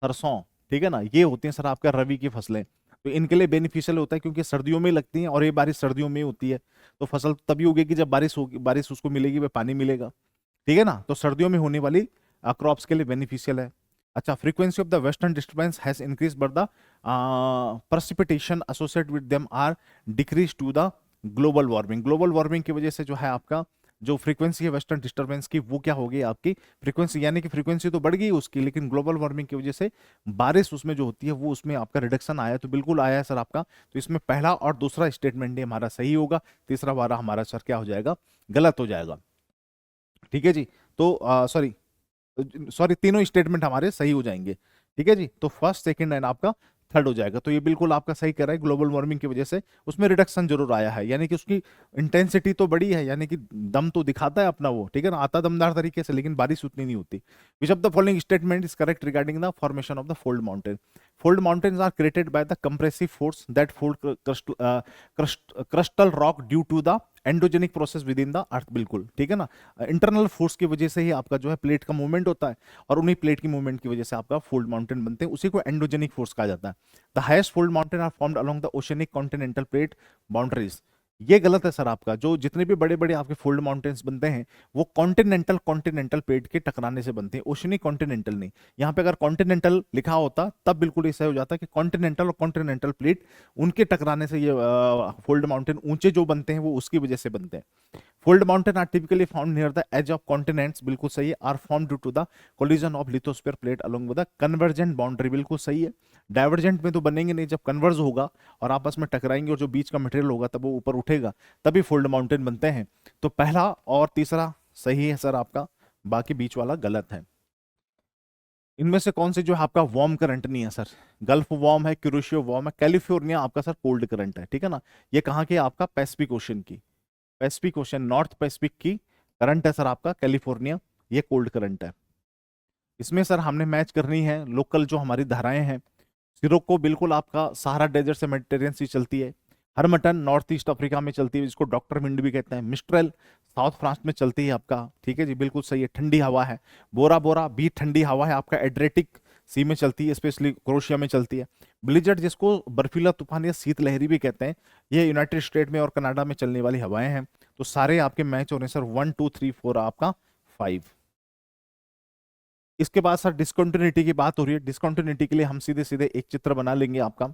सरसों, ठीक है ना, ये होती हैं सर आपका रबी की फसलें। तो इनके लिए बेनिफिशियल होता है क्योंकि सर्दियों में लगती हैं और ये बारिश सर्दियों में होती है। तो फसल तभी उगेगी जब बारिश होगी, बारिश उसको मिलेगी, वह पानी मिलेगा, ठीक है ना। तो सर्दियों में होने वाली क्रॉप्स के लिए बेनिफिशियल है। अच्छा, frequency of the western disturbance has increase but the precipitation associated with them are decreased to the global warming. Global warming की वजह से जो है आपका जो फ्रीक्वेंसी है वेस्टर्न डिस्टर्बेंस की वो क्या होगी आपकी फ्रीक्वेंसी, यानी कि फ्रीक्वेंसी तो बढ़ गई उसकी, लेकिन ग्लोबल वार्मिंग की वजह से बारिश उसमें जो होती है वो उसमें आपका रिडक्शन आया है। तो बिल्कुल आया है सर आपका। तो इसमें पहला और दूसरा स्टेटमेंट ही हमारा सही होगा, तीसरा वाला हमारा सर क्या हो जाएगा? गलत हो जाएगा। ठीक है जी। तो सॉरी तीनों स्टेटमेंट हमारे सही हो जाएंगे। ठीक है जी। तो फर्स्ट, सेकंड एंड आपका थर्ड हो जाएगा। तो ये बिल्कुल आपका सही कह रहा है। ग्लोबल वार्मिंग की वजह से उसमें रिडक्शन जरूर आया है, यानी कि उसकी इंटेंसिटी तो बड़ी है, यानी कि दम तो दिखाता है अपना वो, ठीक है ना, आता दमदार तरीके से, लेकिन बारिश उतनी नहीं होती। Which of the following statement is correct regarding the formation of the fold mountain? Fold mountains are created by the compressive force that fold crustal rock due to the endogenic process within the earth. बिल्कुल ठीक है ना। Internal force की वजह से ही आपका जो है प्लेट का मूवमेंट होता है और उन्हीं प्लेट की मूवमेंट की वजह से आपका फोल्ड माउंटेन बनते हैं, उसी को एंडोजेनिक फोर्स कहा जाता है। The highest fold mountain are formed along the oceanic continental plate boundaries. ये गलत है सर आपका। जो जितने भी बड़े बड़े आपके फोल्ड माउंटेन्स बनते हैं वो कॉन्टिनेंटल प्लेट के टकराने से बनते हैं, ओशियनिक कॉन्टिनेंटल नहीं। यहाँ पे अगर कॉन्टिनेंटल लिखा होता तब बिल्कुल ऐसा हो जाता कि कॉन्टिनेंटल और कॉन्टिनेंटल प्लेट उनके टकराने से ये फोल्ड माउंटेन ऊंचे जो बनते हैं वो उसकी वजह से बनते हैं। Fold mountain are typically found near the edge of continents. बिल्कुल सही है। Are form due to the collision of lithosphere plate along with the convergent boundary. बिल्कुल सही है। डाइवर्जेंट में तो बनेंगे नहीं, जब कन्वर्ज होगा और आपस में टकराएंगे और जो बीच का मटेरियल होगा तब वो ऊपर उठेगा, तभी फोल्ड माउंटेन बनते हैं। तो पहला और तीसरा सही है सर आपका, बाकी बीच वाला गलत है। इनमें से कौन से जो है आपका वार्म करंट नहीं है सर? गल्फ वार्म है, क्यूरेशियो वार्म है, कैलिफोर्निया आपका सर कोल्ड करंट है, ठीक है ना। ये कहाँ के? आपका पैसिफिक ओशन की, पैसिफिक ओशन, नॉर्थ पैसिफिक की करंट है सर आपका कैलिफोर्निया, ये कोल्ड करंट है। इसमें सर हमने मैच करनी है लोकल जो हमारी धाराएं हैं। सिरोको बिल्कुल आपका सहारा डेजर्ट से मेडिटेरियन सी चलती है। हरमटन नॉर्थ ईस्ट अफ्रीका में चलती है, जिसको डॉक्टर विंड भी कहते हैं। मिस्ट्रेल साउथ फ्रांस में चलती है आपका, ठीक है जी, बिल्कुल सही है, ठंडी हवा है। बोरा बोरा भी ठंडी हवा है आपका, एड्रेटिक सी में चलती है, स्पेशली क्रोशिया में चलती है। ब्लिजर्ड जिसको बर्फीला तूफान या शीतलहरी भी कहते हैं, ये यूनाइटेड स्टेट में और कनाडा में चलने वाली हवाएं हैं। तो सारे आपके मैच हो रहे हैं सर, 1 2 3 4 आपका 5। इसके बाद सर डिस्कंटिन्यूटी की बात हो रही है। डिस्कंटिन्यूटी के लिए हम सीधे सीधे एक चित्र बना लेंगे आपका।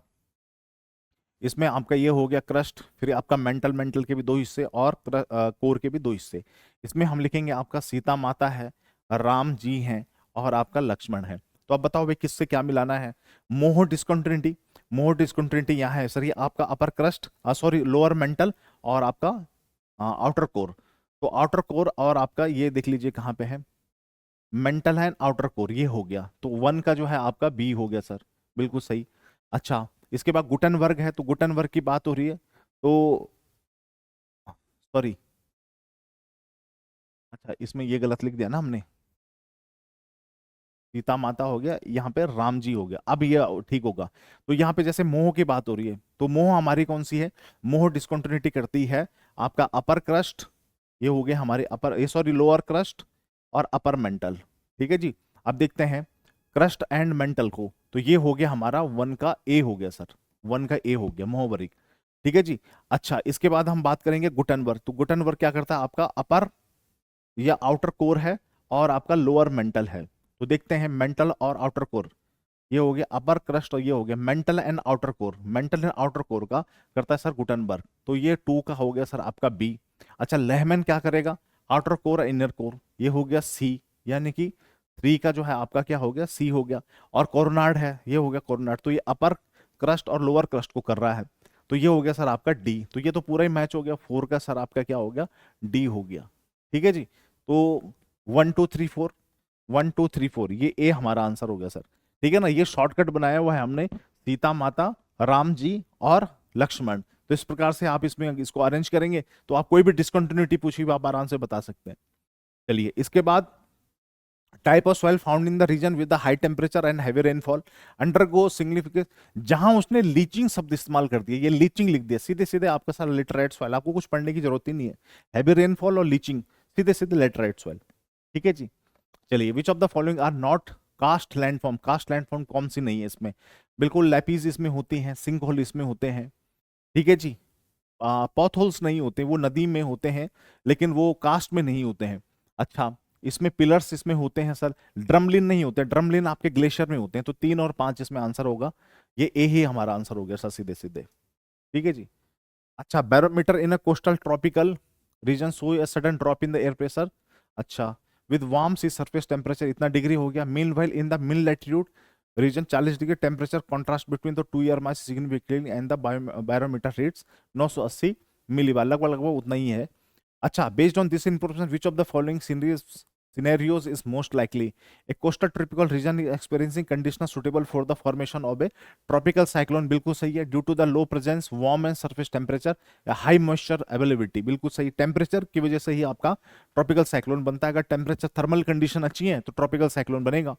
इसमें आपका ये हो गया क्रस्ट, फिर आपका मेंटल, मेंटल के भी दो हिस्से और कोर के भी दो हिस्से। इसमें हम लिखेंगे आपका सीता माता है, राम जी हैं और आपका लक्ष्मण है। तो अब बताओ भाई किससे क्या मिलाना है। मोह डिस्कंटिन्यूटी, मोह डिस्कंटिन्यूटी यहाँ है सर, ये आपका अपर क्रस्ट, सॉरी लोअर मेंटल और आपका आउटर कोर। तो आउटर कोर और आपका ये देख लीजिए कहाँ पे है, मेंटल है आउटर कोर, ये हो गया। तो 1 का जो है आपका बी हो गया सर, बिल्कुल सही। अच्छा, इसके बाद गुटनबर्ग है, तो गुटनबर्ग की बात हो रही है, तो सॉरी, अच्छा इसमें ये गलत लिख दिया ना हमने, सीता माता हो गया, यहाँ पे राम जी हो गया, अब ये ठीक होगा। तो यहाँ पे जैसे मोह की बात हो रही है, तो मोह हमारी कौन सी है, मोह डिस्कंटिन्यूटी करती है आपका अपर क्रस्ट, ये हो गया हमारे अपर, ये सॉरी लोअर क्रस्ट और अपर मेंटल। ठीक है जी, अब देखते हैं क्रस्ट एंड मेंटल को, तो ये हो गया हमारा 1 का ए हो गया सर, 1 का ए हो गया मोहबरिक। ठीक है जी। अच्छा, इसके बाद हम बात करेंगे गुटनबर्ग। तो गुटनबर्ग क्या करता है, आपका अपर या आउटर कोर है और आपका लोअर मेंटल है। तो देखते हैं मेंटल और आउटर कोर, ये हो गया अपर क्रस्ट और ये हो गया mental and outer core. Mental and outer core का करता है सर गुटनबर्ग, तो ये 2 का हो गया सर आपका बी। अच्छा, लेहमैन क्या करेगा, आउटर कोर और इनर कोर, ये हो गया सी, यानी कि 3 का जो है आपका क्या हो गया, सी हो गया। और कोरोनाड है, ये हो गया कोरोनाड, तो ये अपर क्रस्ट और लोअर क्रस्ट को कर रहा है, तो ये हो गया सर आपका डी। तो ये तो पूरा ही मैच हो गया, 4 का सर आपका क्या हो गया, डी हो गया। ठीक है जी, तो 1 2 3 4, 1 2 3 4 ये ए हमारा आंसर हो गया सर। ठीक है ना, ये शॉर्टकट बनाया हुआ है हमने, सीता माता, राम जी और लक्ष्मण। तो इस प्रकार से आप इसमें इसको अरेंज करेंगे तो आप कोई भी डिस्कंटिन्यूटी पूछी आप आराम से बता सकते हैं। चलिए, इसके बाद type of soil found in the region with the high temperature and heavy rainfall undergo significant, जहां उसने लीचिंग शब्द इस्तेमाल कर दिया, ये लीचिंग लिख दिया, सीधे सीधे आपका सारा लेटराइट सॉइल, आपको कुछ पढ़ने की जरूरत ही नहीं है। हैवी रेनफॉल और लीचिंग, सीधे सीधे लेटराइट सॉइल। ठीक है जी। चलिए, which of the following are not karst landform, karst landform कौन सी नहीं है इसमें, बिल्कुल लैपीज इसमें होती हैं, सिंक होल इसमें होते हैं। ठीक है जी, पॉथ होल्स नहीं होते, वो नदी में होते हैं लेकिन वो कास्ट में नहीं होते हैं। अच्छा, इसमें पिलर्स इसमें होते हैं सर, ड्रमलिन नहीं होते, ड्रमलिन आपके ग्लेशियर में होते हैं। तो 3 और 5 इसमें आंसर होगा, ये ए ही हमारा आंसर हो गया सर, सीधे सीधे। ठीक है जी। अच्छा, barometer in a coastal tropical region show a sudden drop in the air pressure. अच्छा, with warm sea surface temperature इतना डिग्री हो गया। Meanwhile in the mid latitude region 40 degree temperature contrast between the 2 air mass significantly and the barometer reads 980 millibar, लगभग लगभग उतना ही है। अच्छा, based on this information which of the following scenarios is most likely, a coastal tropical region is experiencing conditions suitable for the formation of a tropical cyclone, बिल्कुल सही है, due to the low presence warm and surface temperature, high moisture availability, बिल्कुल सही, temperature की वजह से ही आपका tropical cyclone बनता है। अगर टेम्परेचर थर्मल कंडीशन अच्छी है तो ट्रॉपिकल साइक्लोन बनेगा।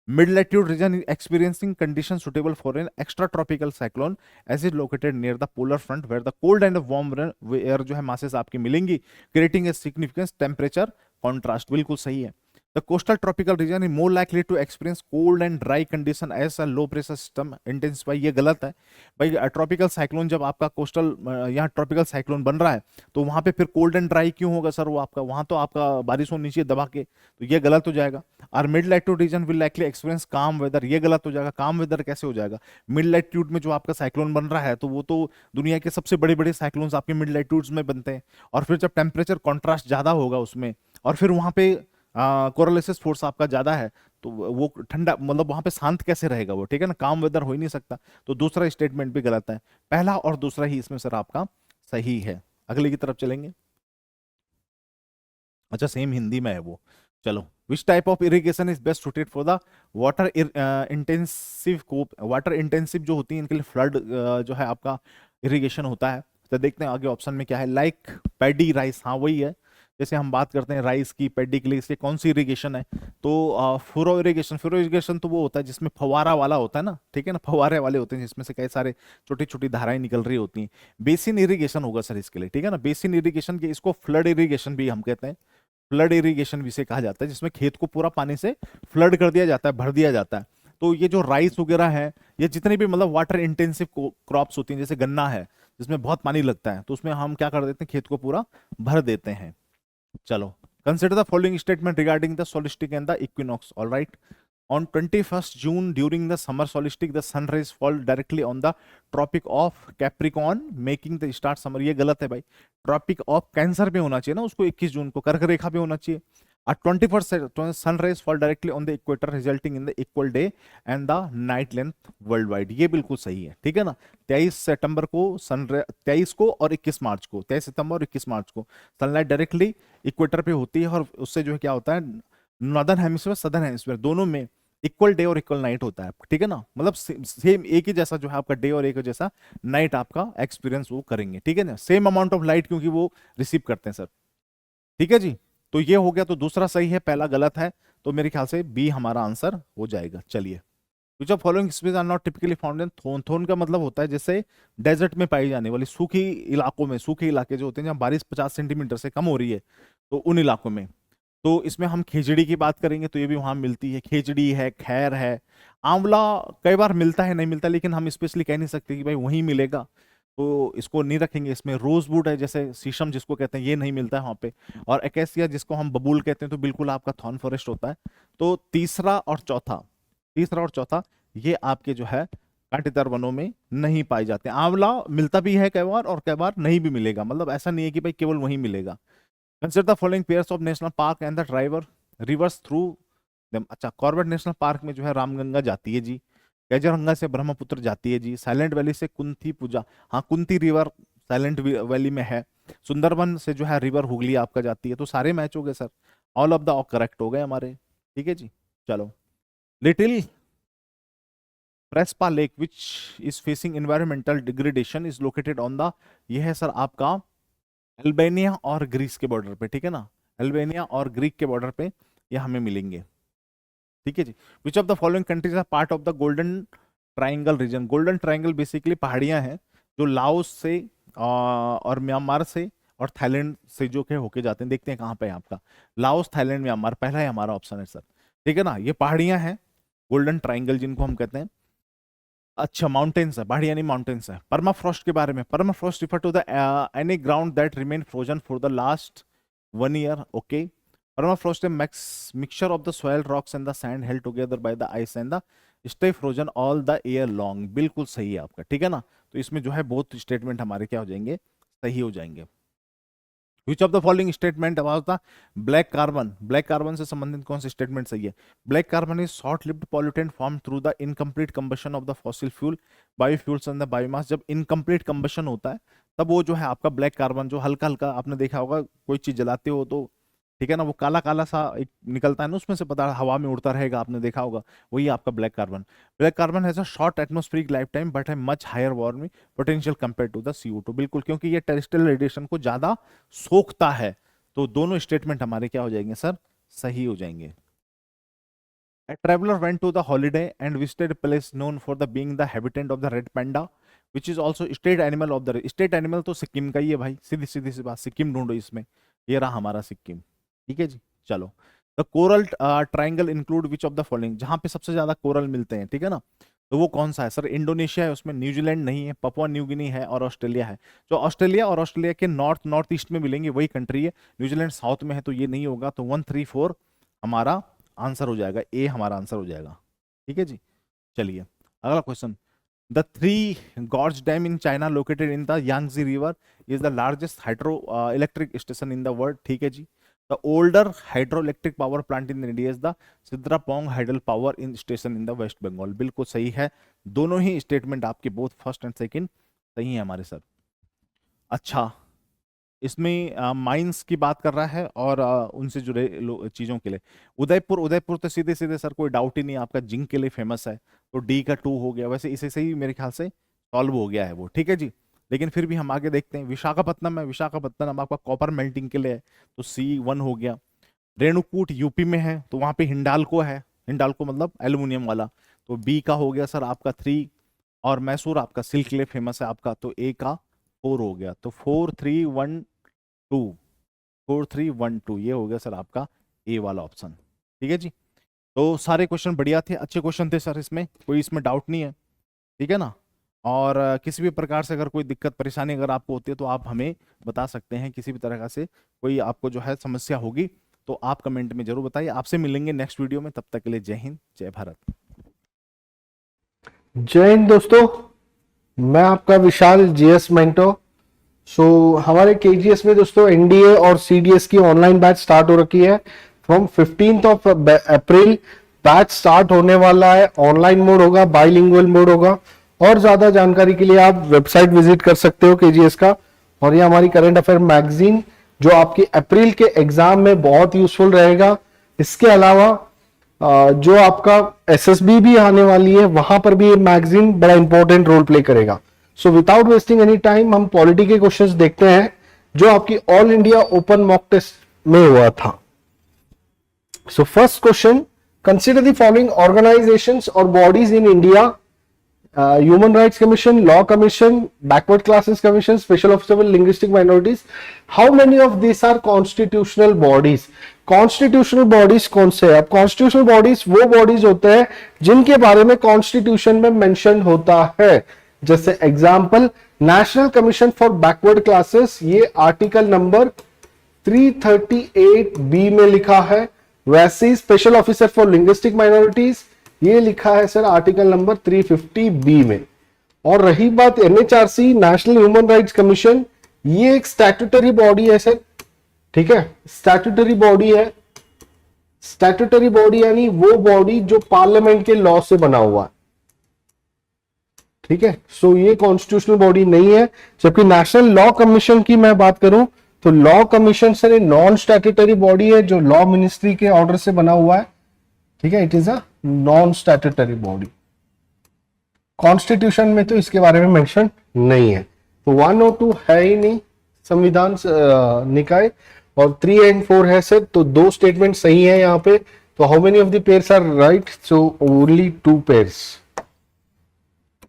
Mid latitude region is experiencing condition suitable for an extra tropical cyclone as is located near the polar front where the cold and warm air जो है masses आपकी मिलेंगी, creating a significant temperature contrast, बिल्कुल सही है। The coastal tropical region is more likely to experience cold and dry condition as a low pressure system intensify, ये गलत है भाई। ट्रॉपिकल साइक्लोन जब आपका कोस्टल यहाँ ट्रॉपिकल साइक्लोन बन रहा है तो वहां पे फिर कोल्ड एंड ड्राई क्यों होगा सर, वो आपका वहां तो आपका बारिश होनी चाहिए दबा के, तो ये गलत हो जाएगा। और mid latitude region will likely experience calm weather, ये गलत हो जाएगा। काम वेदर कैसे हो जाएगा, मिड लैटिट्यूड में जो आपका साइक्लोन बन रहा है तो वो तो दुनिया के सबसे बड़े बड़े साइक्लोन्स आपके मिड लैटिट्यूड्स में बनते हैं, और फिर जब टेम्परेचर कॉन्ट्रास्ट ज्यादा होगा उसमें और फिर वहां पे कोरोलिसिस फोर्स आपका ज्यादा है तो वो ठंडा, मतलब वहां पे शांत कैसे रहेगा वो, ठीक है ना, काम वेदर हो ही नहीं सकता। तो दूसरा स्टेटमेंट भी गलत है, पहला और दूसरा ही इसमें सर आपका सही है। अगले की तरफ चलेंगे। अच्छा, सेम हिंदी में है वो, चलो। Which type of irrigation is best suited for the water intensive water intensive जो होती है इनके लिए फ्लड जो है आपका इरिगेशन होता है। तो देखते हैं आगे ऑप्शन में क्या है, लाइक पैडी राइस, हाँ वही है। जैसे हम बात करते हैं राइस की, पैडी के लिए इसके कौन सी इरिगेशन है, तो फुरो इरिगेशन। फुरो इरिगेशन तो वो होता है जिसमें फवारा वाला होता है ना, ठीक है ना, फवारे वाले होते हैं जिसमें से कई सारे छोटी छोटी धाराएं निकल रही होती हैं। बेसिन इरिगेशन होगा सर इसके लिए, ठीक है ना, बेसिन इरिगेशन के, इसको फ्लड इरिगेशन भी हम कहते हैं, फ्लड इरिगेशन भी से कहा जाता है जिसमें खेत को पूरा पानी से फ्लड कर दिया जाता है, भर दिया जाता है। तो ये जो राइस वगैरह है, ये जितने भी मतलब वाटर इंटेंसिव क्रॉप्स होती हैं, जैसे गन्ना है जिसमें बहुत पानी लगता है, तो उसमें हम क्या कर देते हैं, खेत को पूरा भर देते हैं। चलो, consider the following statement regarding the solstice and the equinox. All right, on 21st June during the summer solstice the sun rays fall directly on the tropic of Capricorn making the start summer। ये गलत है भाई, tropic of cancer पे होना चाहिए ना उसको, 21 जून को कर्क रेखा पे होना चाहिए। 21st sun rays fall directly on the equator resulting in the equal day and the night length worldwide। ये बिल्कुल सही है, ठीक है ना। 23 सितंबर को 23 को और 21 मार्च को, 23 सितंबर और 21 मार्च को सनलाइट डायरेक्टली इक्वेटर पे होती है, और उससे जो है क्या होता है, नॉर्दर्न हेमिस्फीयर सदर्न हेमिस्फीयर दोनों में इक्वल डे और इक्वल नाइट होता है, ठीक है ना। मतलब सेम एक ही जैसा जो है आपका डे और एक जैसा नाइट आपका एक्सपीरियंस वो करेंगे, ठीक है ना। सेम अमाउंट ऑफ लाइट क्योंकि वो रिसीव करते हैं सर, ठीक है जी। तो ये हो गया, तो दूसरा सही है, पहला गलत है, तो मेरे ख्याल से बी हमारा आंसर हो जाएगा। चलिए, which of following species are not typically found in thorn. Thorn का मतलब होता है जैसे डेजर्ट में पाई जाने वाली सूखी इलाकों में, सूखे इलाके जो होते हैं जहाँ बारिश 50 सेंटीमीटर से कम हो रही है, तो उन इलाकों में। तो इसमें हम खेजड़ी की बात करेंगे तो ये भी वहां मिलती है, खेजड़ी है, खैर है, आंवला कई बार मिलता है, नहीं मिलता, लेकिन हम स्पेशली कह नहीं सकते कि भाई वहीं मिलेगा, तो इसको नहीं रखेंगे। इसमें रोजवुड है, जैसे शीशम जिसको कहते हैं, ये नहीं मिलता है वहां पे, और एकेसिया जिसको हम बबूल कहते हैं, तो बिल्कुल आपका थॉर्न फॉरेस्ट होता है। तो तीसरा और चौथा ये आपके जो है कांटेदार वनों में नहीं पाए जाते। आंवला मिलता भी है कई बार और कई बार नहीं भी मिलेगा, मतलब ऐसा नहीं है कि भाई केवल वहीं मिलेगा। Consider the following pairs of national park and the driver reverse through them. अच्छा, कॉर्बेट नेशनल पार्क में जो है रामगंगा जाती है जी, कैजरंगा से ब्रह्मपुत्र जाती है जी, साइलेंट वैली से कुंती पूजा, हाँ कुंती रिवर साइलेंट वैली में है, सुंदरबन से जो है रिवर हुगली आपका जाती है। तो सारे मैच हो गए sir, all of the correct हो गए हमारे, ठीक है जी। चलो, little Prespa lake which is facing environmental degradation is located on the, ये है सर आपका अल्बानिया और ग्रीस के बॉर्डर पे, ठीक है ना, अल्बानिया और ग्रीक के बॉर्डर पे ये हमें मिलेंगे, ठीक है जी। Which of the following countries are part of the golden triangle region. Golden triangle basically पहाड़ियां हैं जो लाओस से और म्यांमार से और थाईलैंड से जो के होके जाते हैं। देखते हैं कहाँ पे है आपका, लाओस, थाईलैंड, म्यांमार, पहला ही हमारा ऑप्शन है सर, ठीक है ना। ये पहाड़ियां हैं गोल्डन ट्राइंगल जिनको हम कहते हैं। अच्छा, माउंटेन्स है, पहाड़ी यानी माउंटेन्स है। परमाफ्रॉस्ट के बारे में, permafrost refer to the any ground that remain frozen for the last 1 year. Okay, permafrost है mixture of the soil rocks and the sand held together by the ice and the stay frozen all the year long. बिल्कुल सही है आपका, ठीक है ना। तो इसमें जो है बहुत स्टेटमेंट हमारे क्या हो जाएंगे, सही हो जाएंगे। विच of the following statement about the black carbon, black carbon से संबंधित कौन सी स्टेटमेंट सही है। Black carbon is short lived pollutant form through the incomplete combustion of the fossil fuel biofuels and the biomass. जब इनकम्प्लीट कंबशन होता है तब वो जो है आपका ब्लैक कार्बन, जो हल्का हल्का आपने देखा होगा कोई चीज जलाते हो तो, ठीक है ना, वो काला काला सा एक निकलता है ना, उसमें से पता हवा में उड़ता रहेगा, आपने देखा होगा, वही आपका black carbon. Black carbon has a short atmospheric life time but है much higher warming potential compare to the CO2। बिल्कुल, क्योंकि ये टेरेस्ट्रियल रेडिएशन को ज्यादा सोखता है। तो दोनों स्टेटमेंट हमारे क्या हो जाएंगे सर, सही हो जाएंगे। A traveler went to the holiday and visited a place known for the being the habitat of the red panda, which is also state animal of the state animal। तो सिक्किम का ही है भाई, सीधी सीधी सी बात, सिक्किम ढूंढो इसमें, ये रहा हमारा सिक्किम, ठीक है जी। चलो, the coral triangle include which of the following, जहां पे सबसे ज्यादा कोरल मिलते हैं, ठीक है ना, तो वो कौन सा है सर। इंडोनेशिया है उसमें, न्यूजीलैंड नहीं है, पपुआ न्यू गिनी है, और ऑस्ट्रेलिया है। जो ऑस्ट्रेलिया और ऑस्ट्रेलिया के नॉर्थ ईस्ट में मिलेंगे वही कंट्री है। न्यूजीलैंड साउथ में है तो ये नहीं होगा, तो 1, 3, 4 हमारा आंसर हो जाएगा, ए हमारा आंसर हो जाएगा, ठीक है जी। चलिए, अगला question. The 3 gorge dam in China located in the Yangtze river is the largest hydro electric station in the world, ठीक है जी। The older hydro electric power plant in India is the Sidrapong hydel power in station in the West Bengal. बिल्कुल सही है, दोनों ही statement आपके both first and second सही है हमारे सर। अच्छा, इसमें माइंस की बात कर रहा है और उनसे जुड़े चीजों के लिए। उदयपुर तो सीधे सीधे सर कोई डाउट ही नहीं, आपका जिंक के लिए फेमस है, तो डी का 2 हो गया। वैसे इसे से ही मेरे ख्याल से सॉल्व हो गया है वो, ठीक है जी। लेकिन फिर भी हम आगे देखते हैं। विशाखापत्तनम है, विशाखापत्तनम आपका कॉपर मेल्टिंग के लिए है, तो C1 हो गया। रेणुकूट यूपी में है, तो वहां पे हिंडाल्को है, हिंडाल्को मतलब एल्यूमिनियम वाला, तो बी का हो गया सर आपका 3। और मैसूर आपका सिल्क के लिए फेमस है आपका, तो ए का 4 हो गया। तो 4, 3, 1, 2, 4, 3, 1, 2 ये हो गया सर आपका ए वाला ऑप्शन, ठीक है जी। तो सारे क्वेश्चन बढ़िया थे, अच्छे क्वेश्चन थे सर, इसमें कोई इसमें डाउट नहीं है, ठीक है ना। और किसी भी प्रकार से अगर कोई दिक्कत परेशानी अगर आपको होती है तो आप हमें बता सकते हैं, किसी भी तरह का से कोई आपको जो है समस्या होगी तो आप कमेंट में जरूर बताइए। आपसे मिलेंगे नेक्स्ट वीडियो में, तब तक के लिए जय हिंद जय भारत। जय हिंद दोस्तों, मैं आपका विशाल जीएस मेंटो। हमारे केजीएस में दोस्तों एनडीए और सीडीएस की ऑनलाइन बैच स्टार्ट हो रखी है। From 15th of April batch start होने वाला है। ऑनलाइन मोड होगा, बाइलिंगुअल मोड होगा। और ज्यादा जानकारी के लिए आप वेबसाइट विजिट कर सकते हो केजीएस का। और ये हमारी करंट अफेयर मैगजीन जो आपके अप्रैल के एग्जाम में बहुत यूजफुल रहेगा। इसके अलावा जो आपका एसएसबी भी आने वाली है, वहां पर भी ये मैगजीन बड़ा इंपॉर्टेंट रोल प्ले करेगा। So without wasting any time हम पॉलिटी के क्वेश्चंस देखते हैं जो आपकी all India open mock test में हुआ था। So first question, consider the following organisations और bodies in India: human rights commission, law commission, backward classes commission, special officer for linguistic minorities. How many of this are constitutional bodies? Constitutional bodies कौन से हैं? अब constitutional bodies वो bodies होते हैं जिनके बारे में कॉन्स्टिट्यूशन में मेंशन होता है। जैसे example, national commission for backward classes, ये आर्टिकल नंबर 338 बी में लिखा है। वैसे ही special officer for linguistic minorities, ये लिखा है सर आर्टिकल नंबर 350 बी में। और रही बात NHRC, national human rights commission, ये एक स्टैट्यूटरी बॉडी है सर, ठीक है, स्टैट्यूटरी बॉडी है। स्टैट्यूटरी बॉडी यानी वो बॉडी जो पार्लियामेंट के लॉ से बना हुआ है, ठीक है। सो ये कॉन्स्टिट्यूशनल बॉडी नहीं है। जबकि नेशनल लॉ कमीशन की मैं बात करूं तो लॉ कमीशन सर एक नॉन स्टैट्यूटरी बॉडी है जो लॉ मिनिस्ट्री के ऑर्डर से बना हुआ है, ठीक है। It is a non statutory body. Constitution में तो इसके बारे में मेंशन नहीं है। तो 1 और 2 है ही नहीं संविधान निकाय, और 3 and 4 है सर। तो 2 स्टेटमेंट सही है यहाँ पे। तो how many of the pairs are right? So only 2 pairs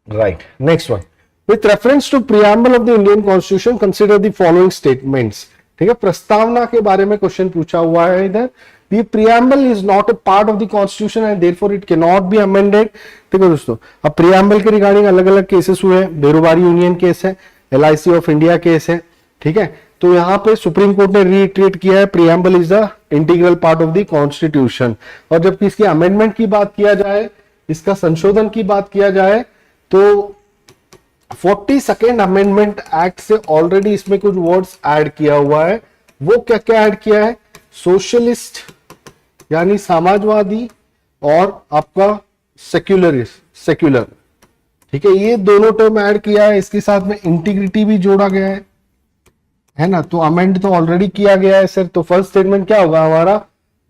right. Next one, with reference to preamble of the Indian Constitution, consider the following statements. ठीक है, प्रस्तावना के बारे में क्वेश्चन पूछा हुआ है इधर। The preamble is not a part of the Constitution and therefore it cannot be amended. ठीक है दोस्तों, अब preamble के रिगार्डिंग अलग अलग केसेस हुए हैं। बेरोबारी यूनियन केस है, LIC ऑफ इंडिया केस है, ठीक है। तो यहाँ पे सुप्रीम कोर्ट ने रीइटरेट किया है preamble is the integral part of the Constitution। और जबकि इसकी अमेंडमेंट की बात किया जाए, इसका संशोधन की बात किया जाए, तो 42nd अमेंडमेंट एक्ट से ऑलरेडी इसमें कुछ वर्ड्स ऐड किया हुआ है। वो क्या क्या ऐड किया है? सोशलिस्ट यानी समाजवादी, और आपका सेक्युलर, ठीक है, ये दोनों टर्म ऐड किया है। इसके साथ में इंटीग्रिटी भी जोड़ा गया है ना। तो अमेंड तो ऑलरेडी किया गया है सर। तो फर्स्ट स्टेटमेंट क्या होगा हमारा?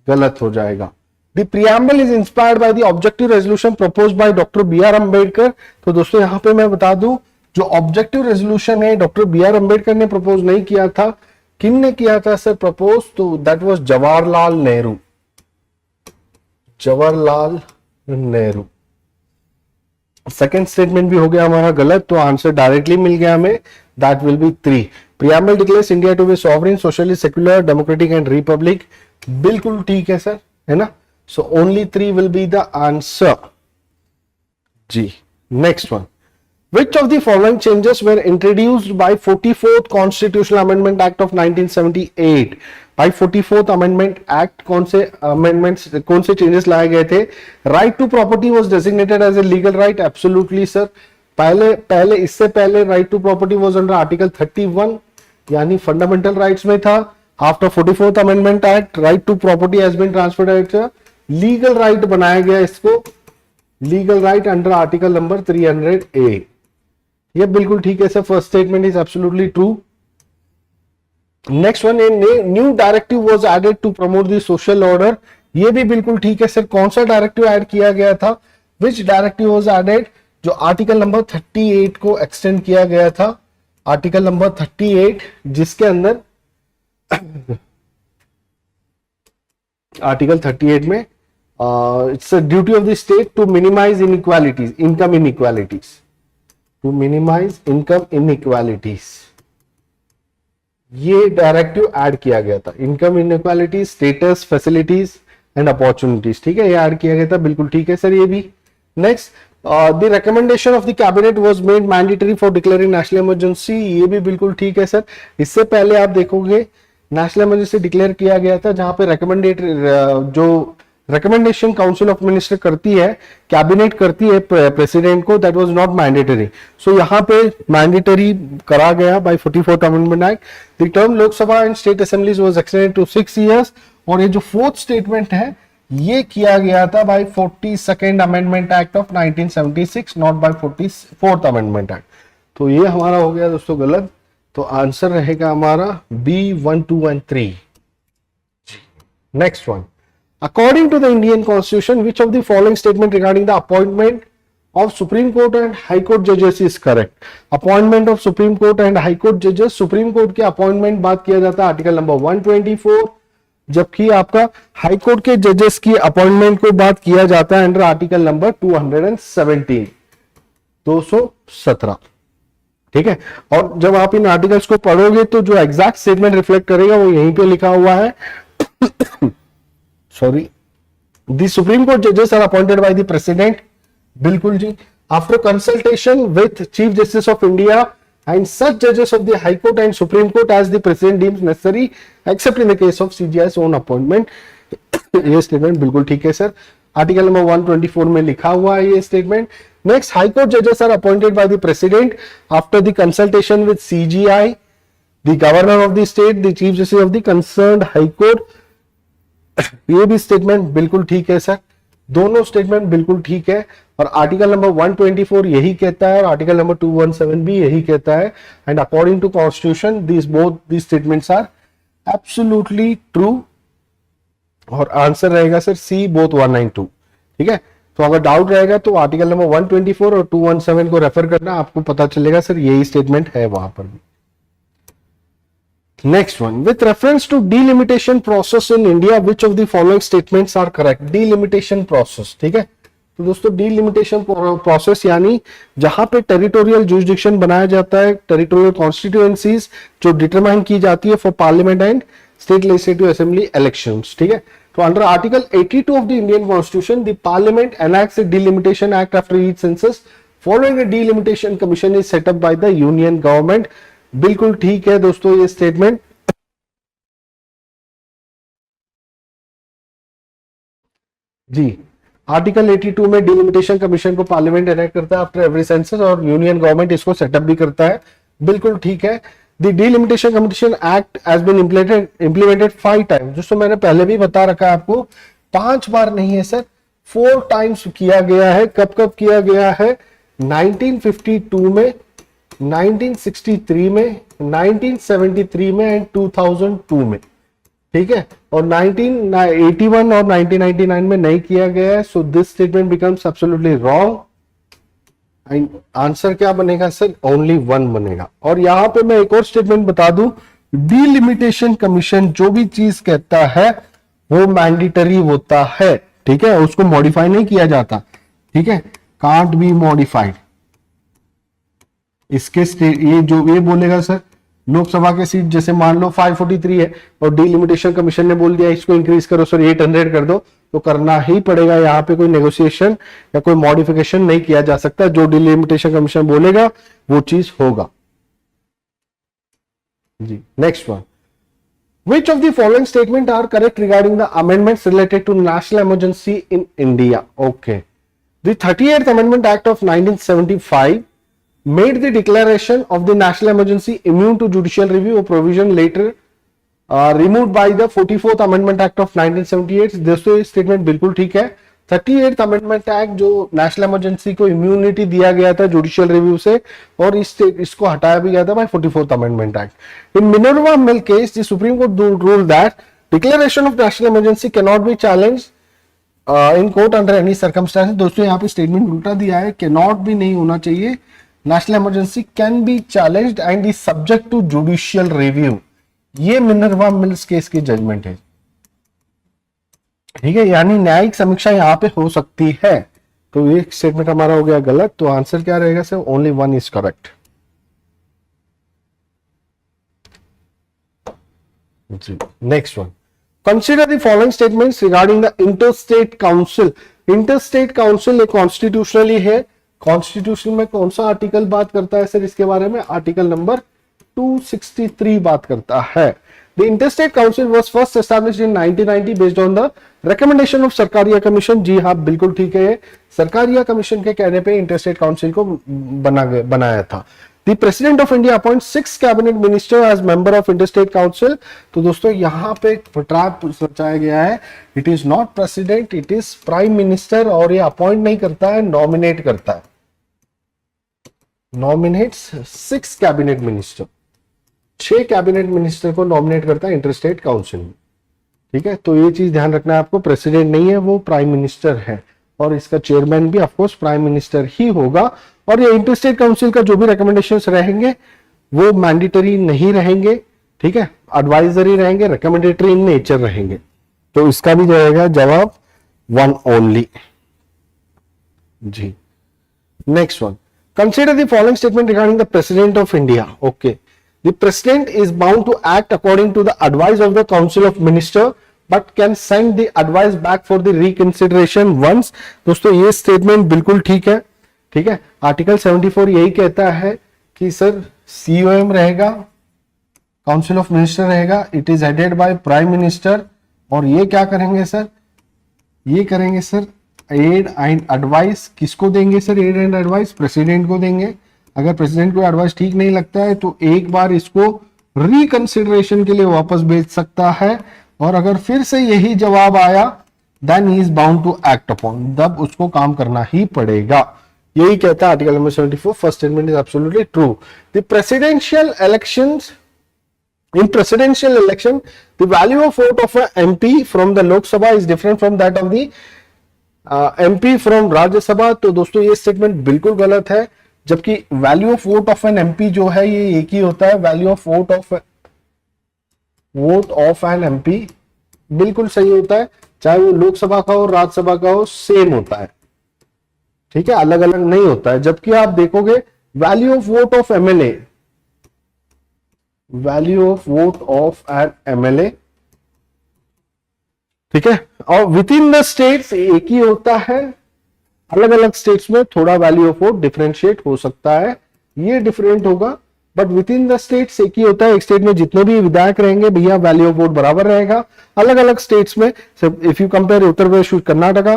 गलत हो जाएगा। The preamble is inspired by the objective resolution proposed by Dr. B.R. Ambedkar। तो दोस्तों यहाँ पे मैं बता दूं, जो ऑब्जेक्टिव रेजोल्यूशन है डॉक्टर B.R. अम्बेडकर ने प्रपोज नहीं किया था। किन ने किया था सर प्रपोज? तो that was Jawaharlal Nehru. Jawaharlal Nehru. Second statement भी हो गया हमारा गलत, तो आंसर डायरेक्टली मिल गया हमें। That will be 3। Preamble declares India to be sovereign, socialist, secular, democratic and republic. बिल्कुल ठीक है सर, है ना। So only 3 will be the answer. G. Next one. Which of the following changes were introduced by 44th Constitutional Amendment Act of 1978? by 44th Amendment Act कौन से amendments, कौन से changes लाए गए थे? Right to property was designated as a legal right. Absolutely sir. पहले इससे पहले right to property was under Article 31 यानी fundamental rights में था। After 44th Amendment Act, right to property has been transferred to legal right बनाया गया इसको, legal right under article number 300A। ये बिल्कुल ठीक है sir. First statement is absolutely true. Next one, new directive was added to promote the social order. ये भी बिल्कुल ठीक है सर। कौन सा डायरेक्टिव ऐड किया गया था? विच डायरेक्टिव वाज एडेड? जो आर्टिकल नंबर 38 को एक्सटेंड किया गया था। आर्टिकल नंबर 38 जिसके अंदर आर्टिकल 38 में it's a duty of the state to minimize inequalities, income inequalities, to minimize income inequalities। ये डायरेक्टिव ऐड किया गया था। Income inequality, status, facilities, and opportunities, ठीक है, ये ऐड किया गया था, बिल्कुल ठीक है सर ये भी। Next, the recommendation of the cabinet was made mandatory for declaring national emergency, ये भी बिल्कुल ठीक है सर। इससे पहले आप देखोगे नेशनल इमरजेंसी डिक्लेयर किया गया था, जहां पे जो रिकमेंडेशन काउंसिल ऑफ मिनिस्टर करती है, कैबिनेट करती है प्रेसिडेंट को, that was not mandatory. So यहाँ पे मैंडेटरी करा गया by 44th amendment act. The term Lok Sabha and state assemblies was extended to 6 years, और ये जो फोर्थ स्टेटमेंट है ये किया गया था by 42nd amendment act of 1976, not by 44th amendment act. तो ये हमारा हो गया दोस्तों गलत, तो आंसर रहेगा हमारा B 1, 2 and 3। Next one, according to the Indian Constitution, which of the following statement regarding the appointment of Supreme Court and High Court judges is correct? Appointment of Supreme Court and High Court judges, Supreme Court के appointment बात किया जाता है article number 124, जबकि आपका high court के जजेस की अपॉइंटमेंट को बात किया जाता है अंडर आर्टिकल नंबर 217, 217, ठीक है। और जब आप इन आर्टिकल्स को पढ़ोगे तो जो एग्जैक्ट स्टेटमेंट रिफ्लेक्ट करेगा वो यहीं पे लिखा हुआ है। Sorry, the Supreme Court judges are appointed by the President, बिल्कुल जी, after consultation with Chief Justice of India and such judges of the High Court and Supreme Court as the President deems necessary, except in the case of CJI's own appointment। ये statement बिल्कुल ठीक है sir, article number 124 में लिखा हुआ है ये statement. Next, high court जजेस are appointed by the president after the consultation with CGI, the governor of the state, the chief justice of the concerned high court. ये भी स्टेटमेंट बिल्कुल ठीक है सर, दोनों स्टेटमेंट बिल्कुल ठीक है। और आर्टिकल नंबर 124 यही कहता है और आर्टिकल नंबर 217 भी यही कहता है। And according to constitution these statements are absolutely true, और आंसर रहेगा सर सी, बोथ 1 and 2, ठीक है। तो अगर डाउट रहेगा तो आर्टिकल नंबर 124 और 217 को रेफर करना, आपको पता चलेगा सर यही स्टेटमेंट है वहां पर भी। Next one, with reference to delimitation process in India, which of the following statements are correct? Delimitation process, ठीक है। तो दोस्तों delimitation process यानी जहां पे टेरिटोरियल जुरिसडिक्शन बनाया जाता है, टेरिटोरियल कॉन्स्टिट्यूएंसीज जो डिटरमाइन की जाती है for parliament and state legislative assembly elections, ठीक है। तो under article 82 of the Indian constitution, the parliament enacts a delimitation act after each census, following a delimitation commission is set up by the union government। बिल्कुल ठीक है दोस्तों ये statement. जी, article 82 में delimitation commission को पार्लियामेंट इलेक्ट करता है after every census, और यूनियन गवर्नमेंट इसको सेटअप भी करता है, बिल्कुल ठीक है। The delimitation commission act has been implemented 5 times, दोस्तों मैंने पहले भी बता रखा है आपको, 5 बार नहीं है सर, 4 times किया गया है। कब कब किया गया है? 1952 में, 1963 में, 1973 में एंड 2002 में, ठीक है। और 1981 और 1999 में नहीं किया गया है। So this statement becomes absolutely wrong. And answer क्या बनेगा सर? ओनली 1 बनेगा। और यहां पे मैं एक और स्टेटमेंट बता दूं, डिलिमिटेशन कमीशन जो भी चीज कहता है वो मैंडेटरी होता है, ठीक है, उसको मॉडिफाई नहीं किया जाता, ठीक है, कांट बी मॉडिफाइड। इसके ये जो ये बोलेगा सर, लोकसभा के सीट जैसे मान लो 543 है और डिलिमिटेशन कमीशन ने बोल दिया इसको इंक्रीज करो सर 800 कर दो, तो करना ही पड़ेगा। यहाँ पे कोई नेगोशिएशन या कोई मॉडिफिकेशन नहीं किया जा सकता, जो डिलिमिटेशन कमीशन बोलेगा वो चीज होगा जी। Next one, which of the following statement are correct regarding the amendments related to national emergency in India? Okay, the 38th Amendment Act of 1975 made the declaration of the national emergency immune to judicial review, a provision later removed by the 44th Amendment Act of 1978। दोस्तों ये statement बिल्कुल ठीक है। 38th Amendment Act जो national emergency को immunity दिया गया था जुडिशियल रिव्यू से, और इसको हटाया भी गया था bye 44th Amendment Act। In Minerva Mill case, the Supreme Court ruled that declaration of national emergency cannot be challenged in court under any circumstances। दोस्तों यहाँ पे स्टेटमेंट उल्टा दिया है, cannot भी नहीं होना चाहिए, national emergency can be challenged and is subject to judicial review. ये मिनर्वा मिल्स केस की जजमेंट है, ठीक है, यानी न्यायिक समीक्षा यहां पे हो सकती है। तो ये स्टेटमेंट हमारा हो गया गलत, तो आंसर क्या रहेगा सर? ओनली 1 इज करेक्ट जी। Next one, Consider the following statements regarding the interstate council. Interstate council एक कॉन्स्टिट्यूशनली है. कॉन्स्टिट्यूशन में कौन सा आर्टिकल बात करता है सर इसके बारे में? आर्टिकल नंबर 263 बात करता है. The Interstate Council was first established in 1990 based on the recommendation of Sarkaria commission. जी हाँ, बिल्कुल ठीक है. सरकारिया कमीशन के कहने पे इंटरस्टेट काउंसिल को बनाया था. The President of India appoints 6 cabinet minister as member of Interstate Council. तो दोस्तों यहाँ पे ट्रैप सोचाया गया है. It is not president, it is prime minister. और ये अपॉइंट नहीं करता है, नॉमिनेट करता है. Nominates 6 cabinet minister. 6 cabinet minister को नॉमिनेट करता है इंटरस्टेट काउंसिल. ठीक है, तो ये चीज ध्यान रखना है आपको. प्रेसिडेंट नहीं है, वो प्राइम मिनिस्टर है. और इसका चेयरमैन भी ऑफकोर्स प्राइम मिनिस्टर ही होगा. और ये इंटरस्टेट काउंसिल का जो भी रिकमेंडेशंस रहेंगे वो मैंडेटरी नहीं रहेंगे. ठीक है, एडवाइजरी रहेंगे, रिकमेंडेटरी इन नेचर रहेंगे. तो इसका भी रहेगा जवाब 1 ओनली. जी, next one. Consider the following statement regarding the president of India. Okay, the president is bound to act according to the advice of the council of minister but can send the advice back for the reconsideration once. दोस्तों ये statement बिल्कुल ठीक है. ठीक है, article 74 यही कहता है कि सर COM रहेगा, काउंसिल ऑफ मिनिस्टर रहेगा, it is headed by prime minister. और ये क्या करेंगे सर? ये करेंगे सर एड एंड एडवाइस. किसको देंगे sir aid and advice? President को देंगे. अगर प्रेसिडेंट को एडवाइस ठीक नहीं लगता है तो एक बार इसको रिकंसिडरेशन के लिए वापस भेज सकता है. और अगर फिर से यही जवाब आया then he is bound to act upon. तब उसको काम करना ही पड़ेगा. यही कहता है article number 74. First statement is absolutely true. The presidential elections, in presidential election the value of vote of an MP from the Lok Sabha is different from that of the MP from Rajya Sabha. तो दोस्तों ये statement बिल्कुल गलत है. जबकि value of vote of an MP जो है ये एक ही होता है. Value of vote of an MP बिल्कुल सही होता है, चाहे वो लोकसभा का हो राज्यसभा का हो, सेम होता है. ठीक है, अलग अलग नहीं होता है. जबकि आप देखोगे value of vote of MLA, value of vote of N MLA, ठीक है, और विद इन द स्टेट्स एक ही होता है. अलग अलग स्टेट्स में थोड़ा वैल्यू ऑफ वोट डिफरेंशिएट हो सकता है, ये डिफरेंट होगा, but with in the states एक ही होता है. एक स्टेट में जितने भी विधायक रहेंगे भैया वैल्यू ऑफ वोट बराबर रहेगा. अलग अलग स्टेट्स में if you compare Uttar Pradesh with Karnataka,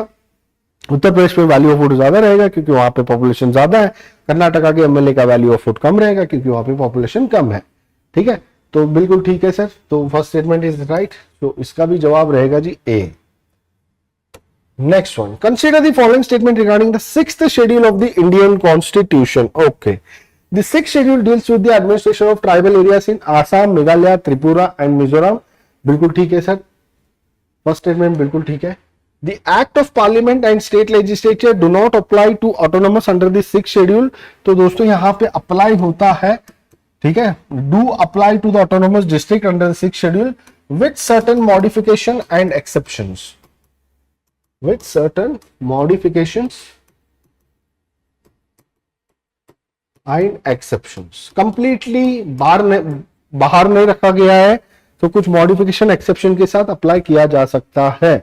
Uttar Pradesh में वैल्यू ऑफ वोट ज्यादा रहेगा क्योंकि वहां पे पॉपुलेशन ज्यादा है. कर्नाटका के एमएलए का वैल्यू ऑफ वोट कम रहेगा क्योंकि वहां पे पॉपुलेशन कम है. ठीक है, तो बिल्कुल ठीक है सर. तो फर्स्ट स्टेटमेंट इज राइट. तो इसका भी जवाब रहेगा जी ए. Next one. Consider the following statement regarding the 6th schedule of the Indian Constitution. Okay. The 6th schedule deals with the administration of tribal areas in Assam, Meghalaya, Tripura and Mizoram. बिल्कुल ठीक है sir. First statement बिल्कुल ठीक है. The Act of Parliament and State Legislature do not apply to autonomous under the 6th schedule. तो दोस्तों यहाँ पे अप्लाई होता है. ठीक है, do apply to the autonomous district under the 6th schedule with certain modification and exceptions. With certain modifications and exceptions. Completely बाहर नहीं रखा गया है, तो कुछ मॉडिफिकेशन एक्सेप्शन के साथ अप्लाई किया जा सकता है.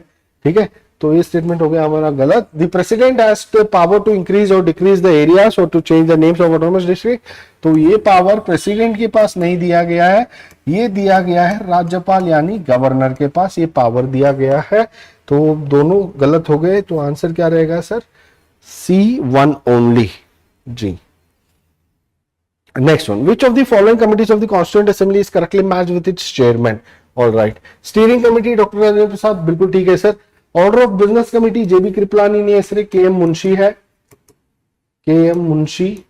ठीक है, तो ये स्टेटमेंट हो गया हमारा गलत. The president has the power to increase or decrease the areas or to change the names of autonomous district. तो ये पावर प्रेसिडेंट के पास नहीं दिया गया है, ये दिया गया है राज्यपाल यानी गवर्नर के पास ये पावर दिया गया है. तो दोनों गलत हो गए. तो आंसर क्या रहेगा सर? C1 only. जी, next one. Which of the following committees of the constituent assembly is correctly matched with its chairman? All right. Steering committee doctor Rajendra Prasad बिल्कुल ठीक है sir. Order of business committee JB Kripalani ने इसरे KM Munshi है. KM Munshi.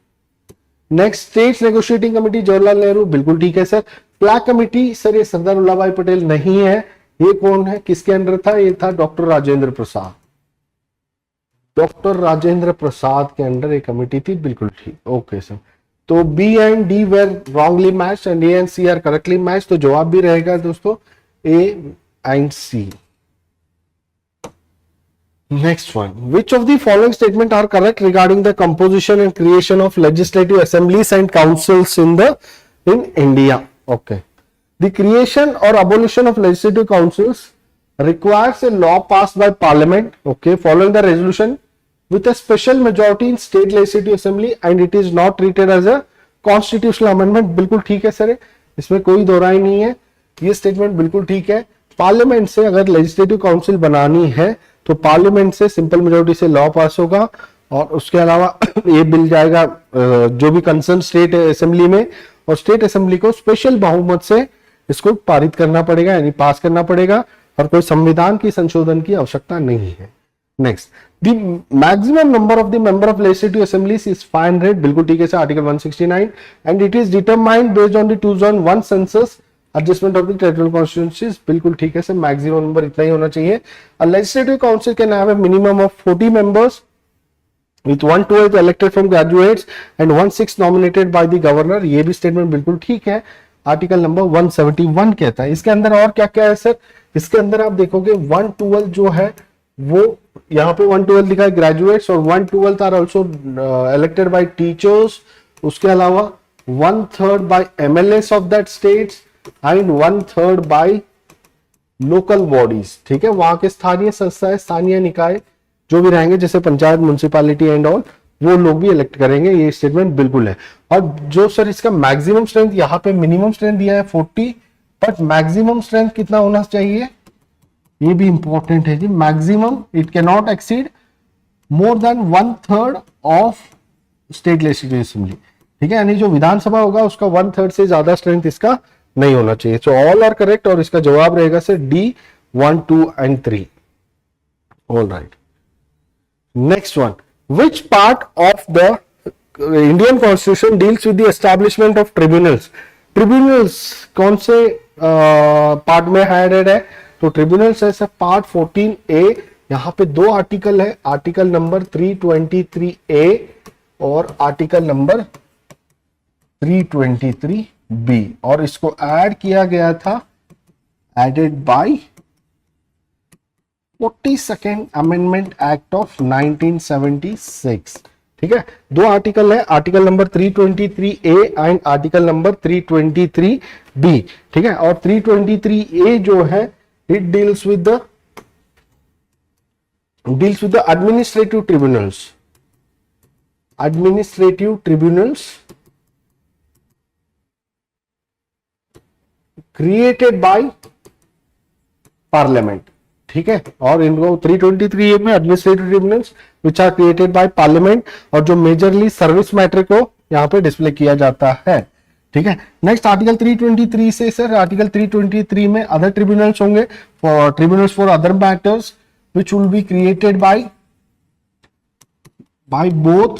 Next states negotiating committee Jawaharlal Nehru बिल्कुल ठीक है sir. Flag committee sir ये सरदार वल्लभ भाई पटेल नहीं है. ये कौन है, किसके अंडर था? ये था डॉक्टर राजेंद्र प्रसाद. डॉक्टर राजेंद्र प्रसाद के अंडर एक कमेटी थी. बिल्कुल ठीक. Okay sir. तो B and D were wrongly matched and A and C are correctly matched. तो जवाब भी रहेगा दोस्तों A and C. Next one. Which of the following statement are correct regarding the composition and creation of legislative assemblies and councils in India? Okay. The creation or abolition of legislative councils requires a law passed by parliament, okay, following the resolution with a special majority in state legislative assembly and it is not treated as a constitutional amendment. बिल्कुल ठीक है sir, इसमें कोई दो राय नहीं है, ये statement बिल्कुल ठीक है। पार्लियामेंट से अगर लेजिस्लेटिव काउंसिल बनानी है तो पार्लियामेंट से सिंपल मेजोरिटी से लॉ पास होगा और उसके अलावा ये बिल जाएगा जो भी कंसर्न स्टेट असेंबली में, और स्टेट असेंबली को स्पेशल बहुमत से इसको पारित करना पड़ेगा, यानी पास करना पड़ेगा, और कोई संविधान की संशोधन की आवश्यकता नहीं है। Next, the maximum number of the member of legislative assemblies is 500, बिल्कुल ठीक है sir, article 169, and it is determined based on the 2001 census adjustment of the territorial constituencies, बिल्कुल ठीक है सर, मैक्सिमम नंबर इतना ही होना चाहिए। A legislative council can have a minimum of 40 members with 1/12 elected from graduates and 1/6 nominated by the governor, ये भी statement बिल्कुल ठीक है। आर्टिकल नंबर 171 कहता है। इसके अंदर और क्या क्या है सर, इसके अंदर आप देखोगे 1/12 जो है वो यहाँ पे 1/12 लिखा है ग्रेजुएट्स, और 1/12 are also elected by teachers, उसके अलावा 1/3 by MLAs of that states and 1/3 by local bodies, ठीक है, वहां के स्थानीय संस्थाएं, स्थानीय निकाय जो भी रहेंगे जैसे पंचायत, म्युनिसिपैलिटी एंड ऑल, वो लोग भी इलेक्ट करेंगे, ये स्टेटमेंट बिल्कुल है। और जो सर इसका मैक्सिमम स्ट्रेंथ, यहाँ पे मिनिमम स्ट्रेंथ दिया है 40, बट मैक्सिमम स्ट्रेंथ कितना होना चाहिए, ये भी इंपॉर्टेंट है जी। Maximum it can not exceed more than 1/3 of state legislative assembly, ठीक है, यानी जो विधानसभा होगा उसका 1/3 से ज्यादा स्ट्रेंथ इसका नहीं होना चाहिए। सो ऑल आर करेक्ट, और इसका जवाब रहेगा sir D 1, 2 and 3। All right, next one, which part of the Indian Constitution deals with the establishment of tribunals? Tribunals कौन से पार्ट में एडेड है, तो ट्रिब्यूनल्स है सर पार्ट 14A, यहाँ पे दो आर्टिकल है, आर्टिकल नंबर 323A और आर्टिकल नंबर 323B, और इसको ऐड किया गया था, added by 42nd amendment act of 1976, ठीक है। दो आर्टिकल है, article number 323A and article number 323B, ठीक है। और 323A जो है it deals with the administrative tribunals created by parliament, ठीक है। और इनको 323A में administrative tribunals which are created by parliament, और जो मेजरली सर्विस मैटर को यहाँ पे डिस्प्ले किया जाता है, ठीक है। नेक्स्ट आर्टिकल 323 से सर, आर्टिकल 323 में अदर ट्रिब्यूनल्स होंगे, for tribunals for other matters which will be created by both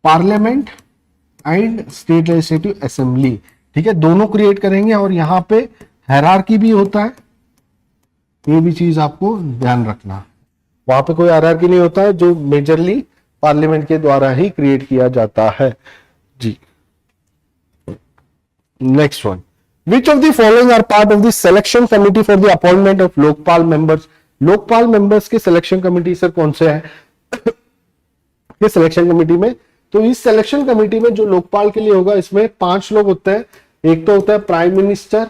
parliament and state legislative assembly, ठीक है, दोनों क्रिएट करेंगे। और यहाँ पे हायरार्की भी होता है, ये भी चीज आपको ध्यान रखना, वहां पे कोई हायरार्की नहीं होता है, जो मेजरली पार्लियामेंट के द्वारा ही क्रिएट किया जाता है जी। Next one, which of the following are part of the selection committee for the appointment of Lokpal members? Lokpal members के सिलेक्शन कमिटी सर कौन से है ये सिलेक्शन कमिटी में? तो इस सिलेक्शन कमिटी में जो लोकपाल के लिए होगा, इसमें 5 लोग होते हैं। एक तो होता है prime minister,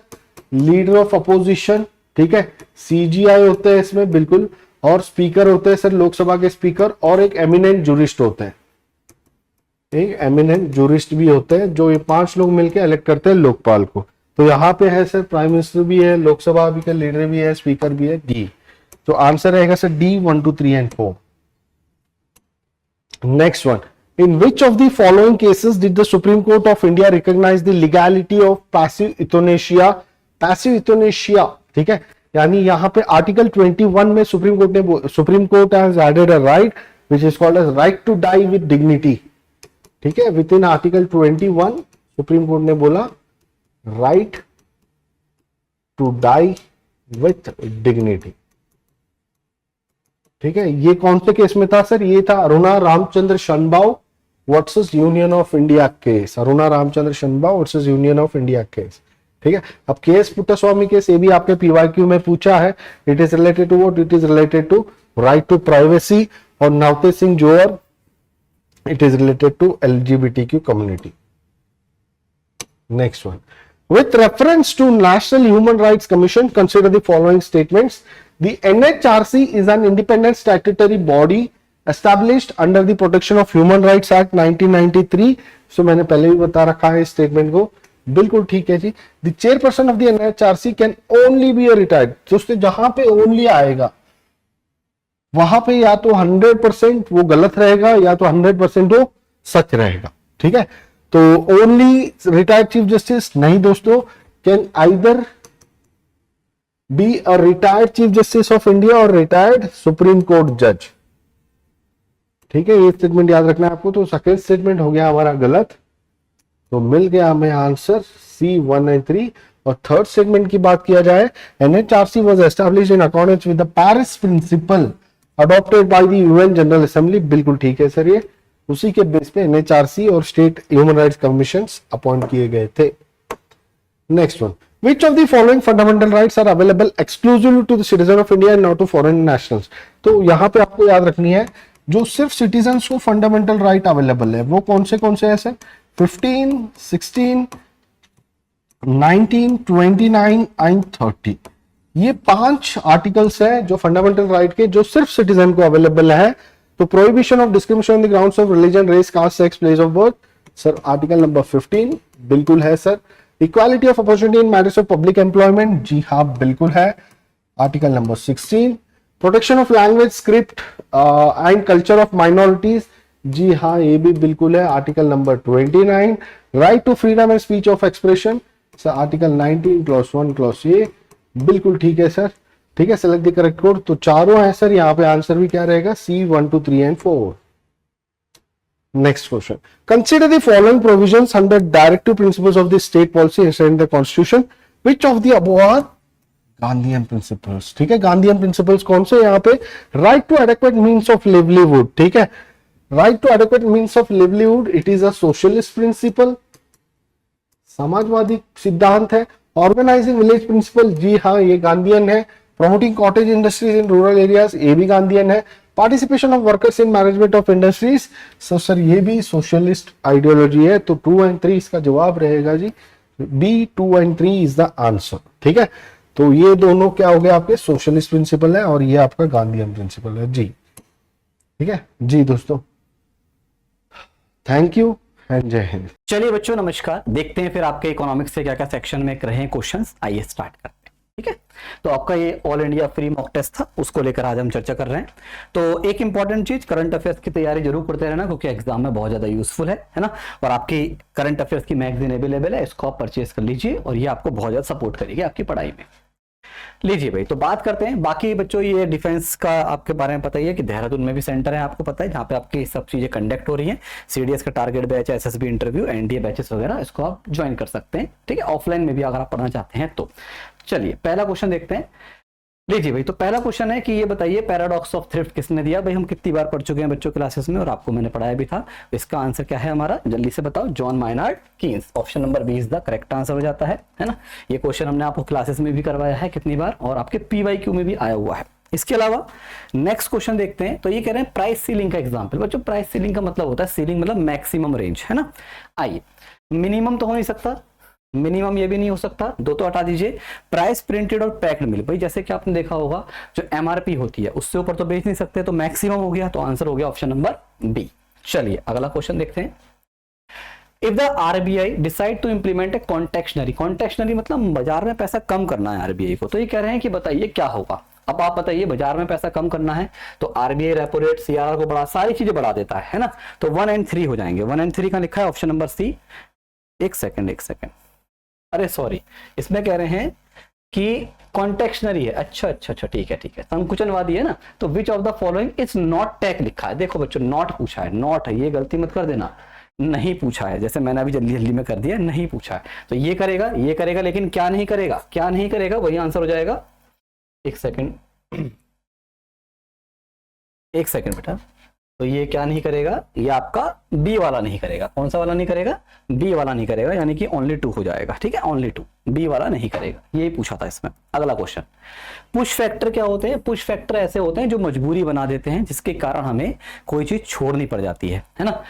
leader of opposition, ठीक है, CGI होते हैं इसमें बिल्कुल, और स्पीकर होते हैं सर लोकसभा के स्पीकर, और एक एमिनेंट जूरिस्ट होते हैं, एक एमिनेंट जूरिस्ट भी होते हैं, जो ये 5 लोग मिलकर इलेक्ट करते हैं लोकपाल को। तो यहाँ पे है सर प्राइम मिनिस्टर भी है, लोकसभा भी का लीडर भी है, स्पीकर भी है, डी। तो आंसर रहेगा sir D 1, 2, 3 and 4। Next one, in which of the following cases did the Supreme Court of India recognize the legality of passive euthanasia? Passive euthanasia, ठीक है, यानी यहाँ पे आर्टिकल 21 में supreme court has added a right which is called as right to die with dignity, ठीक है। Within article 21 supreme court ने बोला right to die with dignity, ठीक है। ये कौन से केस में था सर? ये था Aruna Ramchandra Shanbaug versus Union of India case, Aruna Ramchandra Shanbaug versus Union of India case, ठीक है। अब केस पुट्टास्वामी केस, ये भी आपके PYQ में पूछा है। It is related to what? It is related to right to privacy. और Navtej Singh Johar, it is related to LGBTQ community. Next one, With reference to National Human Rights Commission, consider the following statements. The NHRC is an independent statutory body established under the Protection of Human Rights Act 1993. So मैंने पहले भी बता रखा है statement को, बिल्कुल ठीक है जी. The chairperson of the NHRC can only be a retired. दोस्तों जहां पे only आएगा वहां पे या तो 100% वो गलत रहेगा या तो 100% वो सच रहेगा. ठीक है, तो ओनली रिटायर्ड चीफ जस्टिस नहीं दोस्तों, can either be a retired chief justice of India और रिटायर्ड सुप्रीम कोर्ट जज. ठीक है, ये स्टेटमेंट याद रखना है आपको. तो सेकंड स्टेटमेंट हो गया हमारा गलत, तो मिल गया हमें आंसर सी 1 एंड 3. और थर्ड स्टेटमेंट की बात किया जाए, NHRC was established in accordance with the Paris principle adopted by the UN general assembly. बिल्कुल ठीक है सर, ये उसी के बेस पे एनएचआरसी और state human rights commissions appoint किए गए थे. Next one, which of the following fundamental rights are available exclusively to the citizen of India and not to foreign nationals? तो यहाँ पे आपको याद रखनी है जो सिर्फ सिटीजन्स को फंडामेंटल राइट अवेलेबल है वो कौन से हैं सर? 15, 16, 19, 29 एंड 30. ये 5 आर्टिकल्स हैं जो फंडामेंटल राइट के जो सिर्फ सिटीजन को अवेलेबल है. तो prohibition of discrimination on the grounds of religion, race, caste, sex, place of birth, sir article number 15 बिल्कुल है sir. Equality of opportunity in matters of public employment, जी हाँ बिल्कुल है, article number 16. Protection of language, script and culture of minorities, जी हाँ ये भी बिल्कुल है, article number 29. Right to freedom and speech of expression, sir article 19 clause 1 clause A, बिल्कुल ठीक है सर. ठीक है, सेलेक्ट द करेक्ट कोड. तो चारों है सर, यहाँ पे आंसर भी क्या रहेगा? सी 1, 2, 3 and 4. Next question. Consider the following provisions under directive principles of the state policy in the constitution. Which of the above are Gandhian principles? ठीक है, Gandhian principles कौन से? यहाँ पे right to adequate means of livelihood. ठीक है, right to adequate means of livelihood, it is a socialist principle, Samajwadi सिद्धांत है. Organizing village principle, जी हाँ ये गांधीयन है. Promoting cottage industries in rural areas, ये भी गांधीयन है. Participation of workers in management of industries, sir ये भी सोशलिस्ट आइडियोलॉजी है. तो 2 एंड 3 इसका जवाब रहेगा जी, B 2 and 3 is the answer. ठीक है, तो ये दोनों क्या हो गए आपके? सोशलिस्ट प्रिंसिपल है और ये आपका गांधीयन प्रिंसिपल है जी. ठीक है जी दोस्तों, थैंक यू एंड जय हिंद. चलिए बच्चों नमस्कार, देखते हैं फिर आपके इकोनॉमिक्स से क्या क्या सेक्शन में रहे क्वेश्चंस. आइए स्टार्ट करते हैं. ठीक है, तो आपका ये all India free mock test था, उसको लेकर आज हम चर्चा कर रहे हैं. तो एक इंपॉर्टेंट चीज, करंट अफेयर्स की तैयारी जरूर करते रहना क्योंकि एग्जाम में बहुत ज्यादा यूजफुल है ना. और आपकी करंट अफेयर्स की मैगजीन अवेलेबल है, इसको आप परचेज कर लीजिए और ये आपको बहुत ज्यादा सपोर्ट करेगी आपकी पढ़ाई में. लीजिए भाई, तो बात करते हैं बाकी बच्चों. ये डिफेंस का आपके बारे में पता ही है कि देहरादून में भी सेंटर है, आपको पता है, जहाँ पे आपकी सब चीजें कंडक्ट हो रही हैं. सीडीएस का target batch, SSB interview, NDA batches वगैरह, इसको आप ज्वाइन कर सकते हैं. ठीक है, ऑफलाइन में भी अगर आप पढ़ना चाहते हैं तो. चलिए पहला क्वेश्चन देखते हैं. लीजिए भाई, तो पहला क्वेश्चन है कि ये बताइए पैराडॉक्स ऑफ थ्रिफ्ट किसने दिया? भाई हम कितनी बार पढ़ चुके हैं बच्चों क्लासेस में और आपको मैंने पढ़ाया भी था. इसका आंसर क्या है हमारा? जल्दी से बताओ. John Maynard Keynes. Option number 20 the correct answer हो जाता है ना. ये क्वेश्चन हमने आपको क्लासेस में भी करवाया है कितनी बार, और आपके पीवाईक्यू में भी आया हुआ है. इसके अलावा नेक्स्ट क्वेश्चन देखते हैं. तो ये कह रहे हैं प्राइस सीलिंग का एग्जाम्पल. बच्चों प्राइस सीलिंग का मतलब होता है, सीलिंग मतलब मैक्सिमम रेंज है ना. आइए, मिनिमम तो हो नहीं सकता, मिनिमम ये भी नहीं हो सकता, दो तो हटा दीजिए. प्राइस प्रिंटेड और पैक्ड मिल, भाई जैसे कि आपने देखा होगा जो एमआरपी होती है उससे ऊपर तो बेच नहीं सकते, तो मैक्सिमम हो गया, तो आंसर हो गया ऑप्शन नंबर बी. चलिए अगला क्वेश्चन देखते हैं. If the RBI decide to implement a contractionary, contractionary मतलब बाजार में पैसा कम करना है आरबीआई को, तो ये कह रहे हैं कि बताइए क्या होगा. अब आप बताइए, बाजार में पैसा कम करना है तो आरबीआई रेपो रेट, सीआरआर को बढ़ा, सारी चीजें बढ़ा देता है ना. तो 1 एंड 3 हो जाएंगे. 1 एंड 3 का लिखा है ऑप्शन नंबर सी. एक सेकंड, अरे सॉरी, इसमें कह रहे हैं कि कॉन्टेक्शनरी है. अच्छा ठीक है, संकुचनवादी है ना. तो विच of the following is not tag लिखा है. देखो बच्चों, नॉट पूछा है, नॉट है, ये गलती मत कर देना. नहीं पूछा है, जैसे मैंने अभी जल्दी में कर दिया, नहीं पूछा है. तो ये करेगा, लेकिन क्या नहीं करेगा, वही आंसर हो जाएगा. एक सेकंड बेटा. तो ये क्या नहीं करेगा? ये आपका बी वाला नहीं करेगा. कौन सा वाला नहीं करेगा? बी वाला नहीं करेगा, यानी कि ओनली 2 हो जाएगा. ठीक है, ओनली 2, बी वाला नहीं करेगा. यही पूछा था इसमें. अगला क्वेश्चन, पुश फैक्टर क्या होते हैं? पुश फैक्टर ऐसे होते हैं जो मजबूरी बना देते हैं, जिसके कारण हमें कोई चीज छोड़नी पड़ जाती है ना.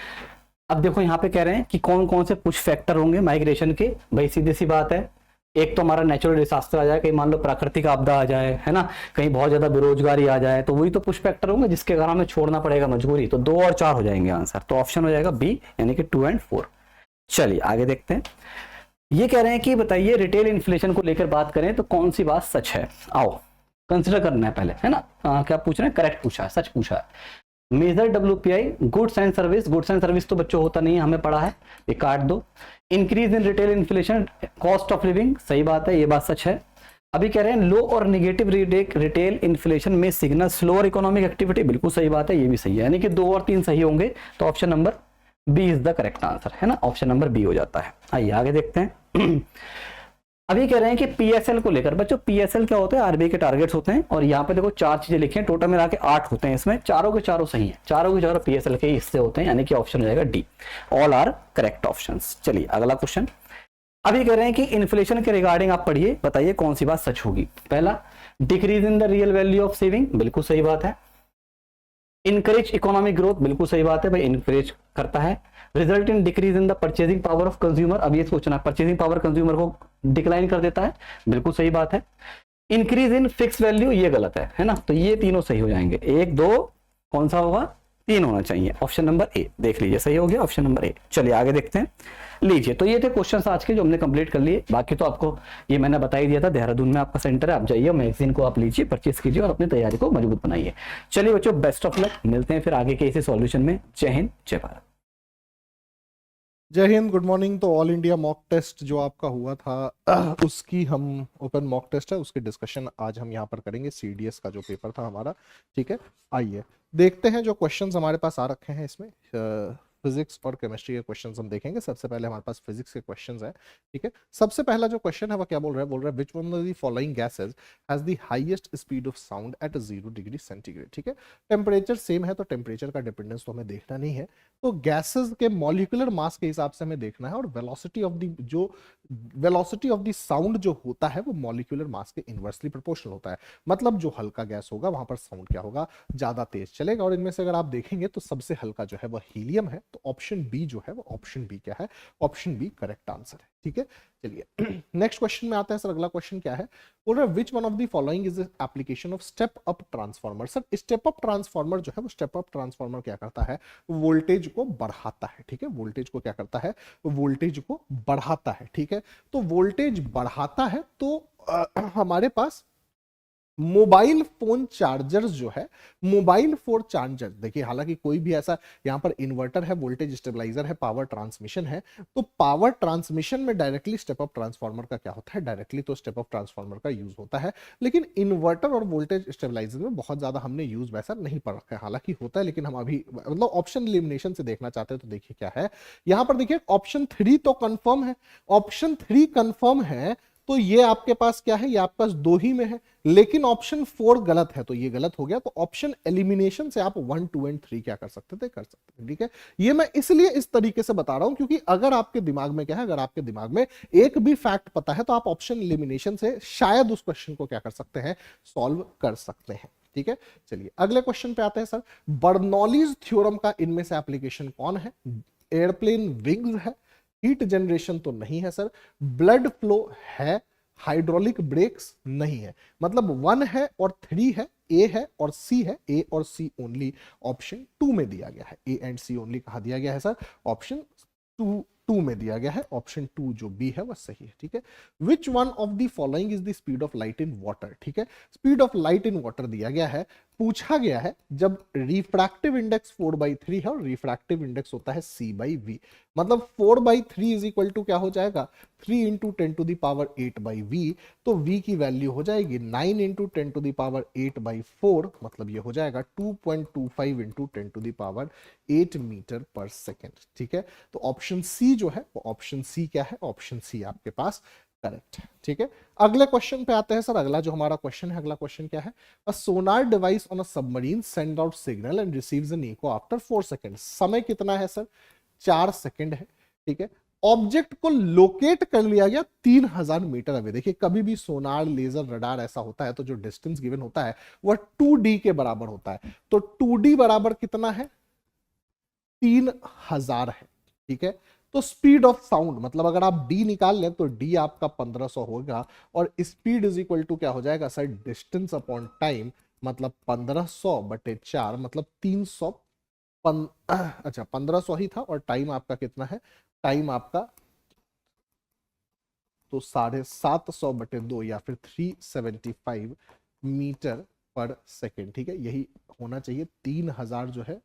अब देखो यहाँ पे कह रहे हैं कि कौन कौन से पुश फैक्टर होंगे माइग्रेशन के। भाई सीधी सी बात है, एक तो हमारा नेचुरल डिजास्टर आ जाए, कहीं मान लो प्राकृतिक आपदा आ जाए, है ना, कहीं बहुत ज्यादा बेरोजगारी आ जाए, तो वही तो पुश फैक्टर होंगे जिसके कारण हमें छोड़ना पड़ेगा मजबूरी। तो 2 और 4 हो जाएंगे आंसर, तो ऑप्शन हो जाएगा बी, यानी कि 2 और 4। चलिए आगे देखते हैं। ये कह रहे हैं कि बताइए रिटेल इन्फ्लेशन को लेकर बात करें तो कौन सी बात सच है। आओ कंसिडर करना है पहले, है ना। क्या पूछ रहे हैं, करेक्ट पूछा है, सच पूछा है। Major WPI goods and service, goods and service तो बच्चों होता नहीं है, हमें पढ़ा है, ये काट दो। Increase in retail inflation, cost of living, सही बात है, ये बात सच है। अभी कह रहे हैं लो और नेगेटिव रिटेल इन्फ्लेशन में सिग्नल स्लोअर इकोनॉमिक एक्टिविटी, बिल्कुल सही बात है, ये भी सही है, यानी कि 2 और 3 सही होंगे, तो option number B is the correct answer, है ना, ऑप्शन नंबर बी हो जाता है। आइए आगे देखते हैं। अभी कह रहे हैं कि PSL को लेकर, बच्चों PSL क्या होता है, RBI के टारगेट्स होते हैं, और यहाँ पे देखो 4 चीजें लिखी हैं, टोटल मिला के 8 होते हैं, इसमें चारों के चारों सही हैं, चारों के चारों PSL के हिस्से होते हैं, यानी कि ऑप्शन हो जाएगा D, all are correct options. चलिए अगला क्वेश्चन। अभी कह रहे हैं कि इन्फ्लेशन के रिगार्डिंग आप पढ़िए, बताइए कौन सी बात सच होगी। पहला, decrease in the real value of saving, बिल्कुल सही बात है। इनकरेज इकोनॉमिक ग्रोथ, बिल्कुल सही बात है भाई, इनकरेज करता है। Result in decrease in the purchasing power of consumer, अब ये सोचना, परचेजिंग पावर कंज्यूमर को डिक्लाइन कर देता है, बिल्कुल सही बात है। इंक्रीज इन फिक्स वैल्यू, ये गलत है ना, तो ये तीनों सही हो जाएंगे। 1 2 कौन सा होगा, 3 होना चाहिए, ऑप्शन नंबर ए देख लीजिए, सही हो गया ऑप्शन नंबर ए। चलिए आगे देखते हैं। लीजिए, तो ये थे क्वेश्चंस आज के जो हमने कंप्लीट कर लिए, बाकी तो आपको ये मैंने बता ही दिया था, देहरादून में आपका सेंटर है, आप जाइए, मैगजीन को आप लीजिए, परचेस कीजिए और अपनी तैयारी को मजबूत बनाइए। चलिए बच्चों, बेस्ट ऑफ लक, मिलते हैं फिर आगे के इसी सॉल्यूशन में। जय हिंद, जय भारत। जय हिंद, गुड मॉर्निंग। तो ऑल इंडिया मॉक टेस्ट जो आपका हुआ था उसकी हम ओपन मॉक टेस्ट है, उसकी डिस्कशन आज हम यहाँ पर करेंगे। CDS का जो पेपर था हमारा, ठीक है। आइए देखते हैं जो क्वेश्चंस हमारे पास आ रखे हैं इसमें। फिजिक्स और केमिस्ट्री के क्वेश्चंस हम देखेंगे। सबसे पहले हमारे पास फिजिक्स के क्वेश्चंस है, ठीक है। सबसे पहला जो क्वेश्चन है वो क्या बोल रहा है, बोल रहा है which one of the following gases has the highest speed of sound eight 0 degree centigrade, ठीक है। टेम्परेचर सेम है तो टेम्परेचर का डिपेंडेंस तो हमें देखना नहीं है, तो गैसेस के मॉलिक्यूलर मास के हिसाब से हमें देखना है, और वेलोसिटी ऑफ द साउंड जो होता है वो मॉलिक्यूलर मास के इनवर्सली प्रोपोर्शनल होता है। मतलब जो हल्का गैस होगा वहां पर साउंड क्या होगा, ज्यादा तेज चलेगा। और इनमें से अगर आप देखेंगे तो सबसे हल्का जो है वो हीलियम है, तो ऑप्शन बी जो है वो ऑप्शन बी क्या है, ऑप्शन बी करेक्ट आंसर है, ठीक है। चलिए नेक्स्ट क्वेश्चन में आते हैं सर। अगला क्वेश्चन क्या है, बोल रहा है which one of the following is application of step up transformer. Sir step up transformer जो है वो, स्टेप अप ट्रांसफार्मर क्या करता है, वोल्टेज को बढ़ाता है, ठीक है। वोल्टेज को क्या करता है, वोल्टेज को बढ़ाता है, ठीक है। तो वोल्टेज बढ़ाता है तो हमारे पास मोबाइल फोन चार्जर्स जो है, मोबाइल फोन चार्जर देखिए, हालांकि कोई भी ऐसा यहाँ पर इन्वर्टर है, वोल्टेज स्टेबलाइजर है, पावर ट्रांसमिशन है, तो पावर ट्रांसमिशन में डायरेक्टली स्टेप अप ट्रांसफार्मर का क्या होता है, डायरेक्टली तो स्टेप अप ट्रांसफार्मर का यूज होता है। लेकिन इन्वर्टर और वोल्टेज स्टेबलाइजर में बहुत ज्यादा हमने यूज वैसा नहीं पढ़ रखा है, हालांकि होता है, लेकिन हम अभी मतलब ऑप्शन एलिमिनेशन से देखना चाहते हैं। तो देखिए क्या है यहाँ पर, देखिए ऑप्शन 3 तो कंफर्म है, ऑप्शन 3 कंफर्म है, तो ये आपके पास क्या है, ये आपके पास 2 ही में है। लेकिन ऑप्शन 4 गलत है, तो ये गलत हो गया। तो ऑप्शन एलिमिनेशन से आप 1 2 और 3 क्या कर सकते थे, कर सकते थे, ठीक है। ये मैं इसलिए इस तरीके से बता रहा हूं क्योंकि अगर आपके दिमाग में क्या है, अगर आपके दिमाग में एक भी फैक्ट पता है तो आप ऑप्शन एलिमिनेशन से शायद उस क्वेश्चन को क्या कर सकते हैं, सॉल्व कर सकते हैं, ठीक है। चलिए अगले क्वेश्चन पे आते हैं सर। बर्नौलीज थ्योरम का इनमें से एप्लीकेशन कौन है, एयरप्लेन विंग्स है, हीट जनरेशन तो नहीं है सर, ब्लड फ्लो है, हाइड्रोलिक ब्रेक्स नहीं है। मतलब 1 है और 3 है, ए है और सी है, ए और सी ओनली ऑप्शन 2 में दिया गया है। ए एंड सी ओनली कहां दिया गया है सर, ऑप्शन 2 में दिया गया है। ऑप्शन 2 जो बी है वह सही है, ठीक है। Which one of the following is the speed of light in water, ठीक है। Speed of light in water दिया गया है, पूछा गया है जब रिफ्रैक्टिव इंडेक्स 4/3 है और रिफ्रैक्टिव इंडेक्स होता है C/V। मतलब 4/3 इज इक्वल टू क्या हो जाएगा, 3 × 10⁸ तो V की वैल्यू हो जाएगी 9 × 10⁸, मतलब ये हो जाएगा 2.25 × 10⁸ मीटर पर सेकेंड, ठीक है। तो ऑप्शन सी जो है वो ऑप्शन सी क्या है, ऑप्शन सी आपके पास करेक्ट है, ठीक है। अगले क्वेश्चन पे आते हैं सर। अगला जो हमारा क्वेश्चन है, अगला क्वेश्चन क्या है, a sonar device on a submarine send out signal and receives an echo after 4 second. समय कितना है सर, 4 सेकंड है, ठीक है। ऑब्जेक्ट को लोकेट कर लिया गया 3000 मीटर अवे। देखिए कभी भी सोनार, लेजर, रडार ऐसा होता है तो जो डिस्टेंस गिवन होता है वह 2D के बराबर होता है। तो 2D बराबर कितना है, 3000 है, ठीक है। तो स्पीड ऑफ साउंड मतलब अगर आप डी निकाल लें तो डी आपका 1500 होगा, और स्पीड इज इक्वल टू क्या हो जाएगा सर, डिस्टेंस अपॉन टाइम, मतलब 1500/4 मतलब 300 अच्छा 1500 ही था, और टाइम आपका कितना है, टाइम आपका तो 750/2 या फिर 375 मीटर पर सेकेंड, ठीक है। यही होना चाहिए, 3000 जो है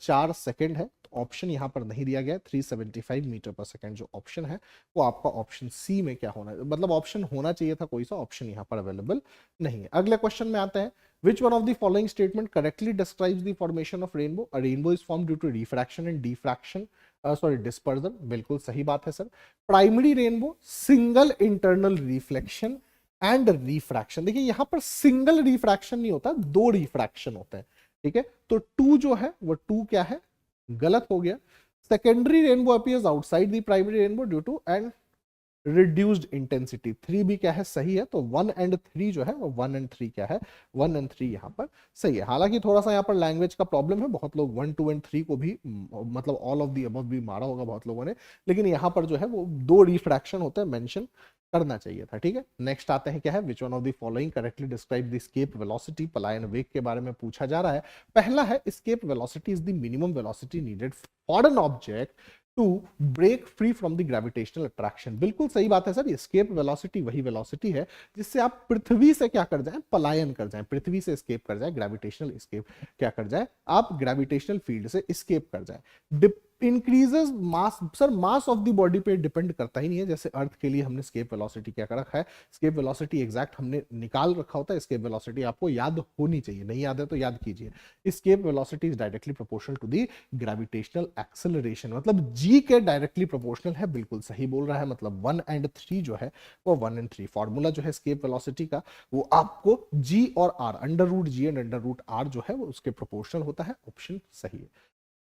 4 सेकेंड है, तो ऑप्शन यहाँ पर नहीं दिया गया है। 375 मीटर पर सेकेंड जो ऑप्शन है वो आपका ऑप्शन सी में क्या होना है, मतलब ऑप्शन होना चाहिए था, कोई सा ऑप्शन यहाँ पर अवेलेबल नहीं है। अगले क्वेश्चन में आते हैं, which one of the following statement correctly describes the formation of rainbow, a rainbow is form due to refraction and diffraction, sorry dispersion, बिल्कुल सही बात है sir. Primary rainbow single internal reflection and refraction, देखिए यहां पर single refraction नहीं होता, 2 refraction होते हैं, ठीक है। तो 2 जो है वो 2 क्या है, गलत हो गया। Secondary rainbow appears outside the primary rainbow due to and reduced intensity, 3 भी क्या है, सही है। तो 1 एंड 3 जो है वो 1 एंड 3 क्या है, 1 एंड 3 यहाँ पर सही है। हालांकि थोड़ा सा यहाँ पर लैंग्वेज का प्रॉब्लम है, बहुत लोग 1, 2 एंड 3 को भी मतलब ऑल ऑफ दी अबव भी मारा होगा बहुत लोगों ने, लेकिन यहाँ पर जो है वो 2 रिफ्रैक्शन होते हैं, मेंशन करना चाहिए था, ठीक है। नेक्स्ट आते हैं, क्या है, which one of the following correctly describe the escape velocity, पलायन वेग के बारे में पूछा जा रहा है। पहला है, escape velocity is the minimum velocity needed for an object to break free from the gravitational attraction, बिल्कुल सही बात है सर। एस्केप वेलोसिटी वही वेलोसिटी है जिससे आप पृथ्वी से क्या कर जाएं, पलायन कर जाएं, पृथ्वी से एस्केप कर जाएं, ग्रेविटेशनल एस्केप क्या कर जाएं, आप ग्रेविटेशनल फील्ड से एस्केप कर जाएं। Increases mass, sir mass of the body पे डिपेंड करता ही नहीं है, जैसे अर्थ के लिए हमने एस्केप वेलोसिटी क्या कर रखा है, एस्केप वेलोसिटी एग्जैक्ट हमने निकाल रखा होता है। एस्केप वेलोसिटी आपको याद होनी चाहिए, नहीं याद है तो याद कीजिए। Escape velocity is directly proportional to the gravitational acceleration, मतलब जी के डायरेक्टली प्रोपोर्शनल है, बिल्कुल सही बोल रहा है। मतलब 1 एंड 3 जो है वो 1 एंड 3, फॉर्मूला जो है एस्केप वेलोसिटी का वो आपको जी और आर, √g एंड √r जो है वो उसके प्रोपोर्शनल होता है, ऑप्शन सही है।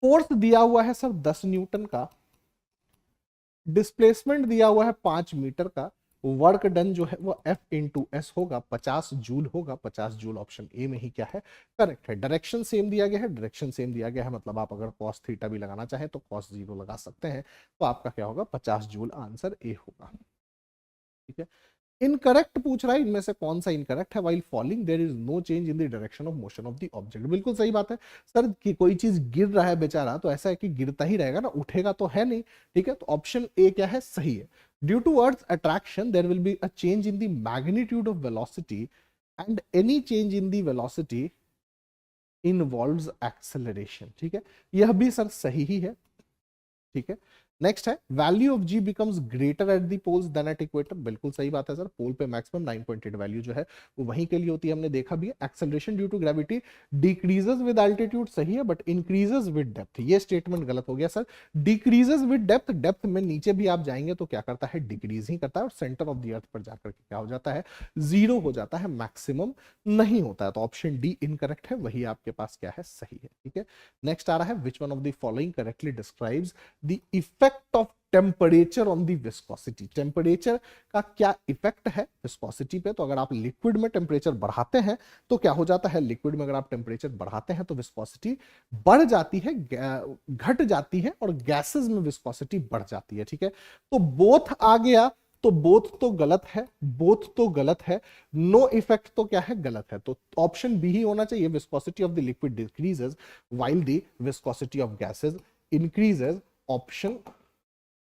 फोर्स दिया हुआ है सर 10 न्यूटन का, डिस्प्लेसमेंट दिया हुआ है 5 मीटर का, वर्क डन जो है वो F इंटू एस होगा, 50 जूल होगा, 50 जूल ऑप्शन ए में ही क्या है, करेक्ट है। डायरेक्शन सेम दिया गया है, डायरेक्शन सेम दिया गया है, मतलब आप अगर cos थीटा भी लगाना चाहे तो cos 0 लगा सकते हैं, तो आपका क्या होगा, 50 जूल, आंसर ए होगा, ठीक है। इनकरेक्ट पूछ रहा है, इनमें से कौन सा इनकरेक्ट है, while falling there is no change in the direction of motion of the object, बिल्कुल सही बात है सर। कि कोई चीज गिर रहा है बेचारा, तो ऐसा है कि गिरता ही रहेगा ना, उठेगा तो है नहीं, ठीक है। तो ऑप्शन ए क्या है, सही है। Due to earth attraction there will be a change in the magnitude of velocity and any change in the velocity involves acceleration, ठीक है, यह भी सर सही ही है, ठीक है। नेक्स्ट है, value of g becomes greater at the poles than at equator, बिल्कुल सही बात है सर। पोल पे मैक्सिमम 9.8 वैल्यू जो है वो वहीं के लिए होती है, हमने देखा भी है। Acceleration due to gravity decreases with altitude, सही है, बट इंक्रीजेस विद डेप्थ, ये स्टेटमेंट गलत हो गया sir. Decreases with depth, depth में नीचे भी आप जाएंगे तो क्या करता है, डिक्रीज ही करता है, और सेंटर ऑफ द अर्थ पर जाकर के क्या हो जाता है, 0 हो जाता है, मैक्सिमम नहीं होता है। तो ऑप्शन डी इनकरेक्ट है, वही आपके पास क्या है, सही है, ठीक है। नेक्स्ट आ रहा है, which one of the following correctly describes the effect of temperature on the viscosity, temperature का क्या इफेक्ट है विस्कोसिटी पे। तो अगर आप लिक्विड में टेम्परेचर बढ़ाते हैं तो क्या हो जाता है, लिक्विड में अगर आप टेम्परेचर बढ़ाते हैं तो विस्कोसिटी बढ़ जाती है, घट जाती है, और गैसेस में विस्कोसिटी बढ़ जाती है, ठीक है। तो बोथ आ गया, तो बोथ तो गलत है, बोथ तो गलत है, नो इफेक्ट तो क्या है, गलत है। तो ऑप्शन बी ही होना चाहिए, viscosity of the liquid decreases while the viscosity of gases increases, option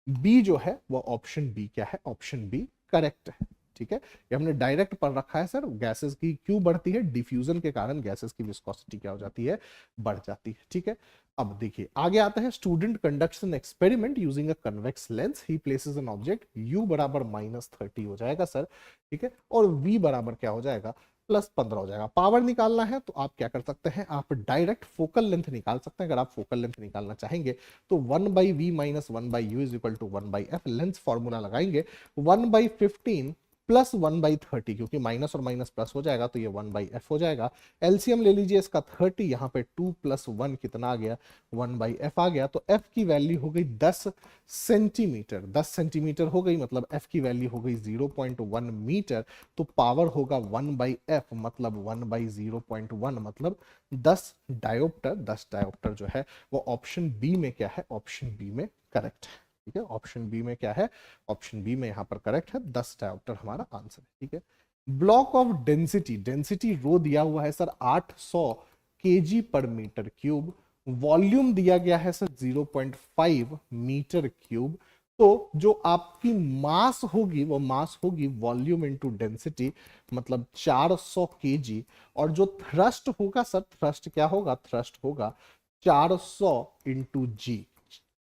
B जो है वो ऑप्शन बी क्या है, ऑप्शन बी करेक्ट है, ठीक है। ये हमने डायरेक्ट पढ़ रखा है सर, गैसेस की क्यों बढ़ती है, डिफ्यूजन के कारण गैसेस की विस्कोसिटी क्या हो जाती है, बढ़ जाती है, ठीक है। अब देखिए आगे आता है, student conducts an experiment using a convex lens, he places an object, u बराबर -30 हो जाएगा सर, ठीक है, और v बराबर क्या हो जाएगा, +15 हो जाएगा। पावर निकालना है तो आप क्या कर सकते हैं, आप डायरेक्ट फोकल लेंथ निकाल सकते हैं। अगर आप फोकल लेंथ निकालना चाहेंगे तो 1/v - 1/u is equal to 1/f, length formula लगाएंगे, 1/15 प्लस 1/30, क्योंकि माइनस और माइनस प्लस हो जाएगा तो ये 1/f हो जाएगा। एलसीएम ले लीजिए इसका 30, यहाँ पे 2 + 1 कितना आ गया, 1/f आ गया। तो f की वैल्यू हो गई 10 सेंटीमीटर, 10 सेंटीमीटर हो गई, मतलब f की वैल्यू हो गई 0.1 मीटर। तो पावर होगा 1/f, मतलब 1/0.1, मतलब 10 डायोप्टर। 10 डायोप्टर जो है वो ऑप्शन बी में क्या है, ऑप्शन बी में करेक्ट है। ठीक है, ऑप्शन बी में क्या है, ऑप्शन बी में यहाँ पर करेक्ट है, 10 डायोप्टर हमारा आंसर है। ठीक है, block of density, density rho दिया हुआ है सर 800 केजी पर मीटर क्यूब, वॉल्यूम दिया गया है सर 0.5 मीटर क्यूब। तो जो आपकी मास होगी वो मास होगी वॉल्यूम इनटू डेंसिटी, मतलब 400 केजी, और जो थ्रस्ट होगा सर, थ्रस्ट क्या होगा, थ्रस्ट होगा 400 इंटू जी।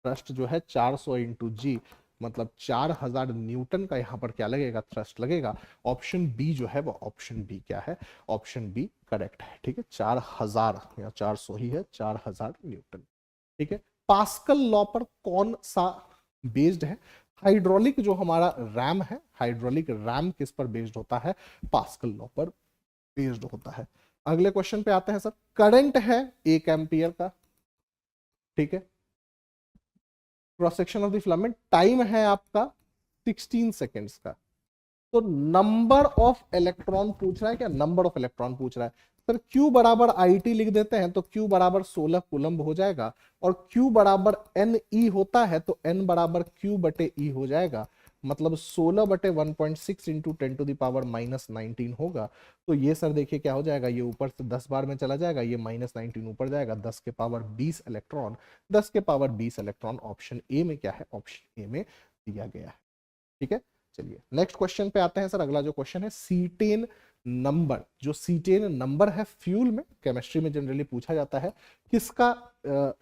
थ्रस्ट जो है 400 इंटू जी, मतलब 4000 न्यूटन का यहाँ पर क्या लगेगा, थ्रस्ट लगेगा। ऑप्शन बी जो है वो ऑप्शन बी क्या है, ऑप्शन बी करेक्ट है। ठीक है, 4000 या 400 ही है, 4000 न्यूटन। ठीक है, पास्कल लॉ पर कौन सा बेस्ड है, हाइड्रोलिक जो हमारा रैम है, हाइड्रोलिक रैम किस पर बेस्ड होता है, पास्कल लॉ पर बेस्ड होता है। अगले क्वेश्चन पे आते हैं सर, करंट है 1 एम्पियर का। ठीक है, cross section of the filament, time है आपका 16 सेकेंड्स का। तो नंबर ऑफ इलेक्ट्रॉन पूछ रहा है क्या, नंबर ऑफ इलेक्ट्रॉन पूछ रहा है सर। Q बराबर IT लिख देते हैं तो Q बराबर 16 कूलम्ब हो जाएगा, और Q बराबर NE होता है तो N बराबर Q बटे E हो जाएगा, मतलब 16 बटे 1.6 इंटू 10 टू द पावर -19 होगा। तो ये सर देखिए क्या हो जाएगा, ये ऊपर से 10 बार में चला जाएगा, ये -19 ऊपर जाएगा, 10 के पावर 20 इलेक्ट्रॉन, 10 के पावर 20 इलेक्ट्रॉन ऑप्शन ए में क्या है, ऑप्शन ए में दिया गया है। ठीक है, चलिए नेक्स्ट क्वेश्चन पे आते हैं सर। अगला जो क्वेश्चन है, सीटेन नंबर, जो सीटेन नंबर है फ्यूल में, केमिस्ट्री में जनरली पूछा जाता है, किसका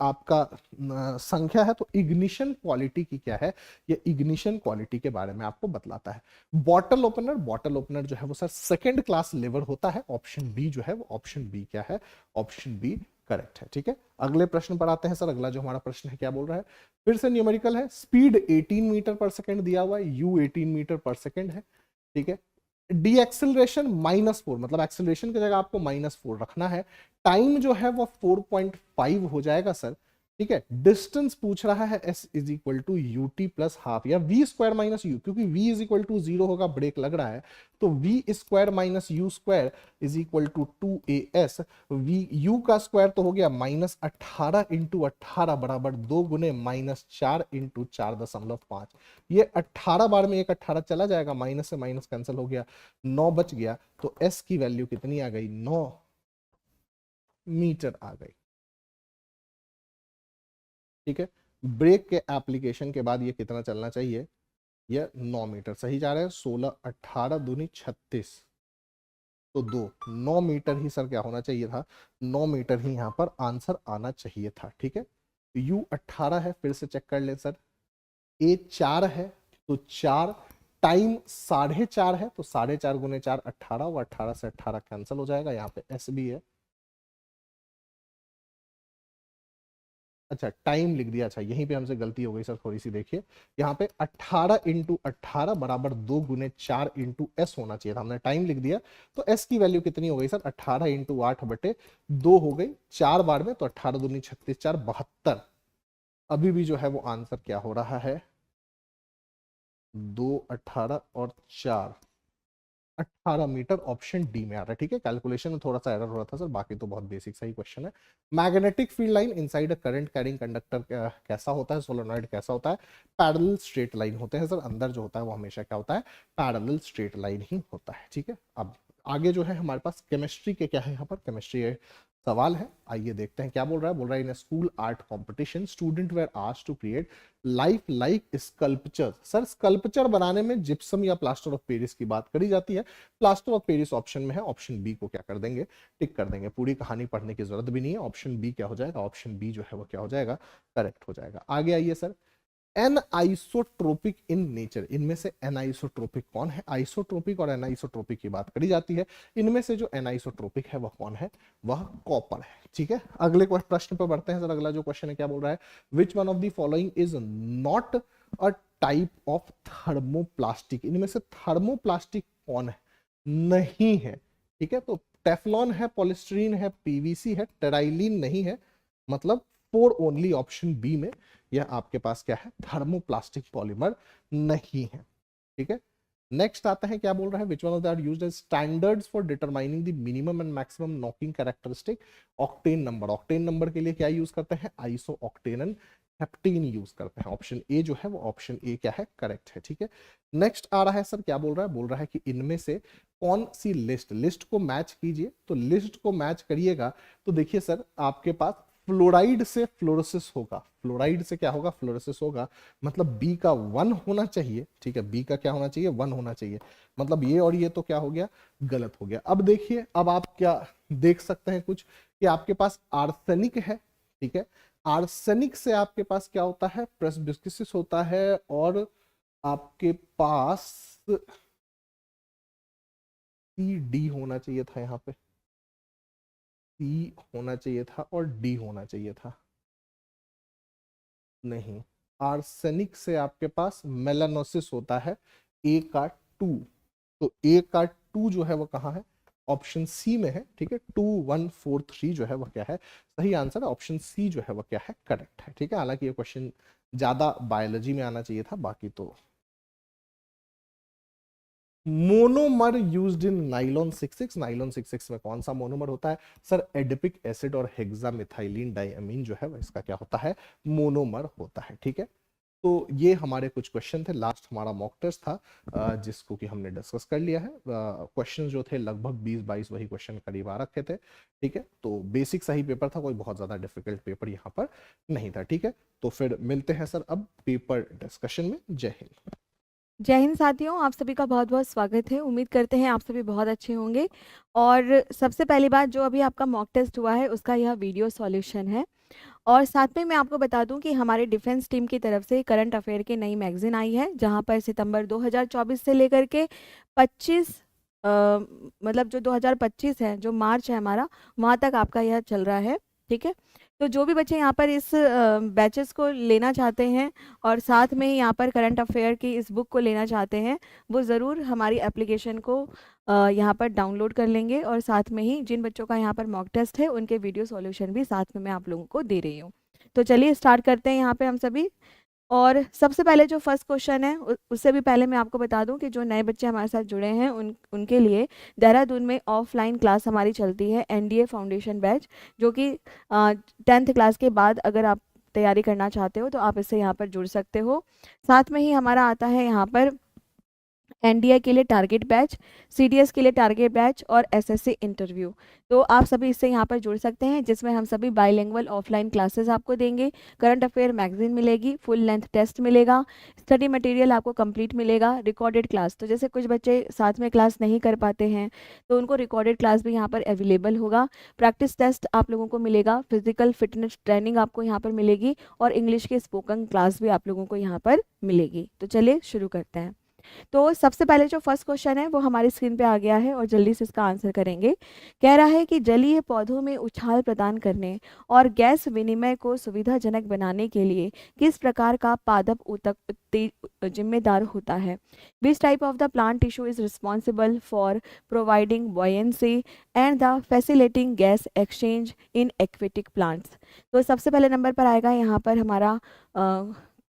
आपका संख्या है, तो इग्निशन क्वालिटी की क्या है, ये इग्निशन क्वालिटी के बारे में आपको बतलाता है। बॉटल ओपनर, बॉटल ओपनर जो है वो सर सेकंड क्लास लेवर होता है, ऑप्शन बी जो है वो ऑप्शन बी क्या है, ऑप्शन बी करेक्ट है। ठीक है, अगले प्रश्न पर आते हैं सर। अगला जो हमारा प्रश्न है क्या बोल रहा है, फिर से न्यूमेरिकल है, स्पीड 18 मीटर पर सेकंड दिया हुआ है, यू 18 मीटर पर सेकंड है। ठीक है, डी एक्सेलरेशन -4, मतलब एक्सेलरेशन की जगह आपको -4 रखना है, टाइम जो है वो 4.5 हो जाएगा सर। ठीक है, डिस्टेंस पूछ रहा है s is equal to u t plus half या v स्क्वायर माइनस यू, क्योंकि v इज इक्वल टू 0 होगा, ब्रेक लग रहा है, तो v square minus u square is equal to 2as, v u का स्क्वायर तो हो गया -18 इंटू 18 बराबर 2 गुने -4 इंटू 4.5। ये 18 बार में एक 18 चला जाएगा, माइनस से माइनस कैंसिल हो गया, 9 बच गया, तो s की वैल्यू कितनी आ गई, 9 मीटर आ गई। ठीक है, ब्रेक के एप्लीकेशन के बाद ये कितना चलना चाहिए, ये 9 मीटर सही जा रहा है, 16 18 दूनी 36, तो 2 9 मीटर ही सर क्या होना चाहिए था, 9 मीटर ही यहाँ पर आंसर आना चाहिए था। ठीक है, U 18 है, फिर से चेक कर ले सर, A 4 है तो 4, टाइम 4.5 है तो 4.5 गुने 4 18, वो 18 से 18 कैंसिल हो जाएगा, यहाँ पे S भी है। अच्छा, टाइम लिख दिया, अच्छा यहीं पे हमसे गलती हो गई सर थोड़ी सी, देखिए यहाँ पे 18 इंटू 18 बराबर 2 गुने 4 इंटू एस होना चाहिए था, हमने टाइम लिख दिया, तो एस की वैल्यू कितनी हो गई सर, 18 इंटू 8 बटे 2 हो गई 4 बार में, तो 18 दूनी 36, 4 72। अभी भी जो है वो आंसर क्या हो रहा है, 2 18 और 4 18 मीटर, ऑप्शन डी में आ रहा है। ठीक है, कैलकुलेशन में थोड़ा सा एरर हो रहा था सर, बाकी तो बहुत बेसिक सही क्वेश्चन है। Magnetic field line inside a current carrying conductor कैसा होता है, सोलेनॉइड कैसा होता है, पैरेलल स्ट्रेट लाइन होते हैं सर, अंदर जो होता है वो हमेशा क्या होता है, पैरेलल स्ट्रेट लाइन ही होता है। ठीक है, अब आगे जो है हमारे पास केमिस्ट्री के क्या है, यहाँ पर केमिस्ट्री सवाल है, आइए देखते हैं क्या बोल रहा है। बोल रहा है in school art competition student were asked to create life like sculpture. Sir sculpture बनाने में जिप्सम या प्लास्टर ऑफ पेरिस की बात करी जाती है, प्लास्टर ऑफ पेरिस ऑप्शन में है, ऑप्शन बी को क्या कर देंगे, टिक कर देंगे, पूरी कहानी पढ़ने की जरूरत भी नहीं है, ऑप्शन बी क्या हो जाएगा, ऑप्शन बी जो है वो क्या हो जाएगा, करेक्ट हो जाएगा। आगे आइए सर, एनआइसोट्रोपिक इन नेचर, इनमें से एनआइसोट्रोपिक कौन है, आइसोट्रोपिक और एनआइसोट्रोपिक की बात करी जाती है, इनमें से जो एनआइसोट्रोपिक है वह कौन है, वह कॉपर है। ठीक है, अगले प्रश्न पर बढ़ते हैं सर। अगला जो क्वेश्चन है क्या बोल रहा है, which one of the following is not a type of thermoplastic, इनमें से थर्मोप्लास्टिक कौन है, नहीं है। ठीक है, तो टेफलॉन है, पॉलिस्टीरीन है, पीवीसी है, टेराइलिन नहीं है, मतलब 4 ओनली, ऑप्शन बी में यह आपके पास क्या है, थर्मोप्लास्टिक पॉलीमर नहीं है। ठीक है, नेक्स्ट आता है क्या बोल रहा है, which one of the are used as standards for determining the minimum and maximum knocking characteristic, octane number, octane number के लिए क्या यूज करते हैं, आइसो ऑक्टेनन हेप्टेन यूज करते हैं। ऑप्शन ए जो है वो ऑप्शन ए क्या है, करेक्ट है। ठीक है, नेक्स्ट आ रहा है सर, क्या बोल रहा है कि इनमें से कौन सी लिस्ट को मैच कीजिए। तो लिस्ट को मैच करिएगा तो देखिए सर, आपके पास फ्लोराइड से फ्लोरोसिस होगा। फ्लोराइड से क्या होगा, फ्लोरोसिस होगा। मतलब बी का 1 होना चाहिए। ठीक है, बी का क्या होना चाहिए, 1 होना चाहिए। मतलब ये और ये तो क्या हो गया, गलत हो गया। अब देखिए, अब आप क्या देख सकते हैं कुछ, कि आपके पास आर्सेनिक है। ठीक है, आर्सेनिक से आपके पास क्या होता है, प्रेसबिस्किसिस होता है, और आपके पास सी डी होना चाहिए था, यहाँ पे सी होना चाहिए था और डी होना चाहिए था, नहीं। आर्सेनिक से आपके पास मेलानोसिस होता है, ए का 2। तो ए का 2 जो है वो कहाँ है, ऑप्शन सी में है। ठीक है, 2143 जो है वह क्या है, सही आंसर है। ऑप्शन सी जो है वह क्या है, करेक्ट है। ठीक है, हालांकि ये क्वेश्चन ज्यादा बायोलॉजी में आना चाहिए था, बाकी तो। Monomer used in nylon 66, nylon 66 में कौन सा मोनोमर होता है सर, एडिपिक एसिड और हेक्सामिथाइलिन डाइअमीन जो है वह इसका क्या होता है, मोनोमर होता है। ठीक है, तो ये हमारे कुछ क्वेश्चन थे। लास्ट हमारा मॉक टेस्ट था जिसको कि हमने डिस्कस कर लिया है। क्वेश्चन जो थे लगभग 20-22 वही क्वेश्चन करीब आ रखे थे। ठीक है, तो बेसिक सही पेपर था, कोई बहुत ज्यादा डिफिकल्ट पेपर यहाँ पर नहीं था। ठीक है, तो फिर मिलते हैं सर अब पेपर डिस्कशन में। जय हिंद। जय हिंद साथियों, आप सभी का बहुत बहुत स्वागत है। उम्मीद करते हैं आप सभी बहुत अच्छे होंगे। और सबसे पहली बात, जो अभी आपका मॉक टेस्ट हुआ है उसका यह वीडियो सॉल्यूशन है। और साथ में मैं आपको बता दूं कि हमारे डिफेंस टीम की तरफ से करंट अफेयर की नई मैगजीन आई है, जहां पर सितंबर 2024 से लेकर के 25 मतलब जो 2025 है, जो मार्च है हमारा, वहां तक आपका यह चल रहा है। ठीक है, तो जो भी बच्चे यहाँ पर इस बैचेस को लेना चाहते हैं और साथ में ही यहाँ पर करंट अफेयर की इस बुक को लेना चाहते हैं, वो ज़रूर हमारी एप्लीकेशन को यहाँ पर डाउनलोड कर लेंगे। और साथ में ही जिन बच्चों का यहाँ पर मॉक टेस्ट है उनके वीडियो सॉल्यूशन भी साथ में मैं आप लोगों को दे रही हूँ। तो चलिए स्टार्ट करते हैं यहाँ पे हम सभी। और सबसे पहले जो फर्स्ट क्वेश्चन है, उससे भी पहले मैं आपको बता दूं कि जो नए बच्चे हमारे साथ जुड़े हैं उनके लिए देहरादून में ऑफलाइन क्लास हमारी चलती है, एनडीए फाउंडेशन बैच, जो कि 10th क्लास के बाद अगर आप तैयारी करना चाहते हो तो आप इससे यहाँ पर जुड़ सकते हो। साथ में ही हमारा आता है यहाँ पर एनडीए के लिए टारगेट बैच, सीडीएस के लिए टारगेट बैच और एसएससी इंटरव्यू। तो आप सभी इससे यहाँ पर जुड़ सकते हैं, जिसमें हम सभी बाइलिंगुअल ऑफलाइन क्लासेस आपको देंगे। करंट अफेयर मैगजीन मिलेगी, फुल लेंथ टेस्ट मिलेगा, स्टडी मटेरियल आपको कंप्लीट मिलेगा, रिकॉर्डेड क्लास। तो जैसे कुछ बच्चे साथ में क्लास नहीं कर पाते हैं तो उनको रिकॉर्डेड क्लास भी यहाँ पर अवेलेबल होगा। प्रैक्टिस टेस्ट आप लोगों को मिलेगा, फिजिकल फिटनेस ट्रेनिंग आपको यहाँ पर मिलेगी और इंग्लिश की स्पोकन क्लास भी आप लोगों को यहाँ पर मिलेगी। तो चलिए शुरू करते हैं। तो सबसे पहले जो फर्स्ट क्वेश्चन है वो हमारी स्क्रीन पे आ गया है और जल्दी से इसका आंसर करेंगे। कह रहा है कि जलीय पौधों में उछाल प्रदान करने और गैस विनिमय को सुविधाजनक बनाने के लिए किस प्रकार का पादप ऊतक जिम्मेदार होता है। Which type of the plant tissue is responsible for providing buoyancy and the facilitating gas exchange in aquatic plants. तो सबसे पहले नंबर पर आएगा यहाँ पर हमारा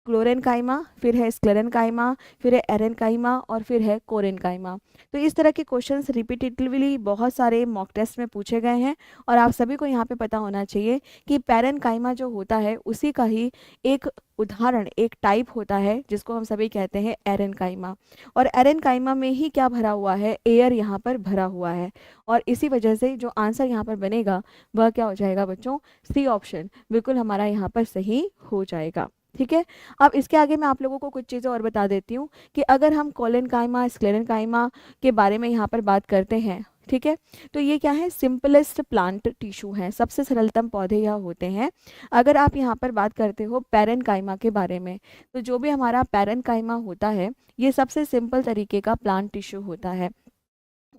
क्लोरेनकाइमा, फिर है स्क्लेरेनकाइमा, फिर है एरेनकाइमा और फिर है कोरेनकाइमा। तो इस तरह के क्वेश्चंस रिपीटेडली बहुत सारे मॉक टेस्ट में पूछे गए हैं और आप सभी को यहाँ पे पता होना चाहिए कि पैरेनकाइमा जो होता है उसी का ही एक उदाहरण, एक टाइप होता है जिसको हम सभी कहते हैं एरेनकाइमा। और एरेनकाइमा में ही क्या भरा हुआ है, एयर यहाँ पर भरा हुआ है। और इसी वजह से जो आंसर यहाँ पर बनेगा वह क्या हो जाएगा बच्चों, सी ऑप्शन बिल्कुल हमारा यहाँ पर सही हो जाएगा। ठीक है, अब इसके आगे मैं आप लोगों को कुछ चीज़ें और बता देती हूँ कि अगर हम कोलेनकाइमा स्क्लेरेनकाइमा के बारे में यहाँ पर बात करते हैं, ठीक है, तो ये क्या है, सिंपलेस्ट प्लांट टिश्यू है, सबसे सरलतम पौधे यह होते हैं। अगर आप यहाँ पर बात करते हो पैरेनकाइमा के बारे में, तो जो भी हमारा पैरेनकाइमा होता है ये सबसे सिंपल तरीके का प्लांट टिश्यू होता है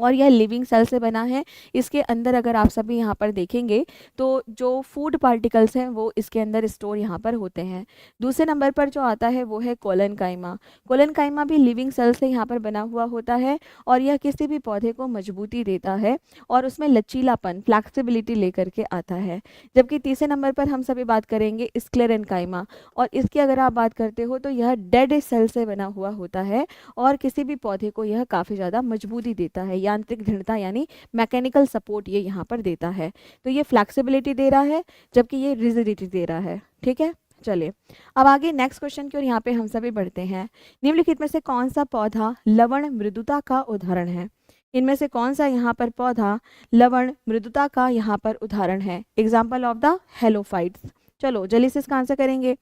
और यह लिविंग सेल से बना है। इसके अंदर अगर आप सभी यहाँ पर देखेंगे तो जो फूड पार्टिकल्स हैं वो इसके अंदर स्टोर यहाँ पर होते हैं। दूसरे नंबर पर जो आता है वो है कोलेनकाइमा। कोलेनकाइमा भी लिविंग सेल से यहाँ पर बना हुआ होता है और यह किसी भी पौधे को मजबूती देता है और उसमें लचीलापन, फ्लैक्सिबिलिटी लेकर के आता है। जबकि तीसरे नंबर पर हम सभी बात करेंगे स्क्लेरेनकाइमा, और इसकी अगर आप बात करते हो तो यह डेड सेल से बना हुआ होता है और किसी भी पौधे को यह काफ़ी ज़्यादा मजबूती देता है, यांत्रिक दृढ़ता यानी मैकेनिकल सपोर्ट ये यहाँ पर देता है। तो ये फ्लेक्सिबिलिटी दे रहा है जबकि ये रिजिडिटी दे रहा है। ठीक है, चलिए अब आगे नेक्स्ट क्वेश्चन की ओर यहाँ पे हम सभी बढ़ते हैं। निम्नलिखित में से कौन सा पौधा लवण मृदुता का उदाहरण है? इनमें से कौन सा यहाँ पर पौधा लवण मृदुता का यहाँ पर उदाहरण है? Example of the halophytes. चलो जल्दी से इसका आंसर करेंगे।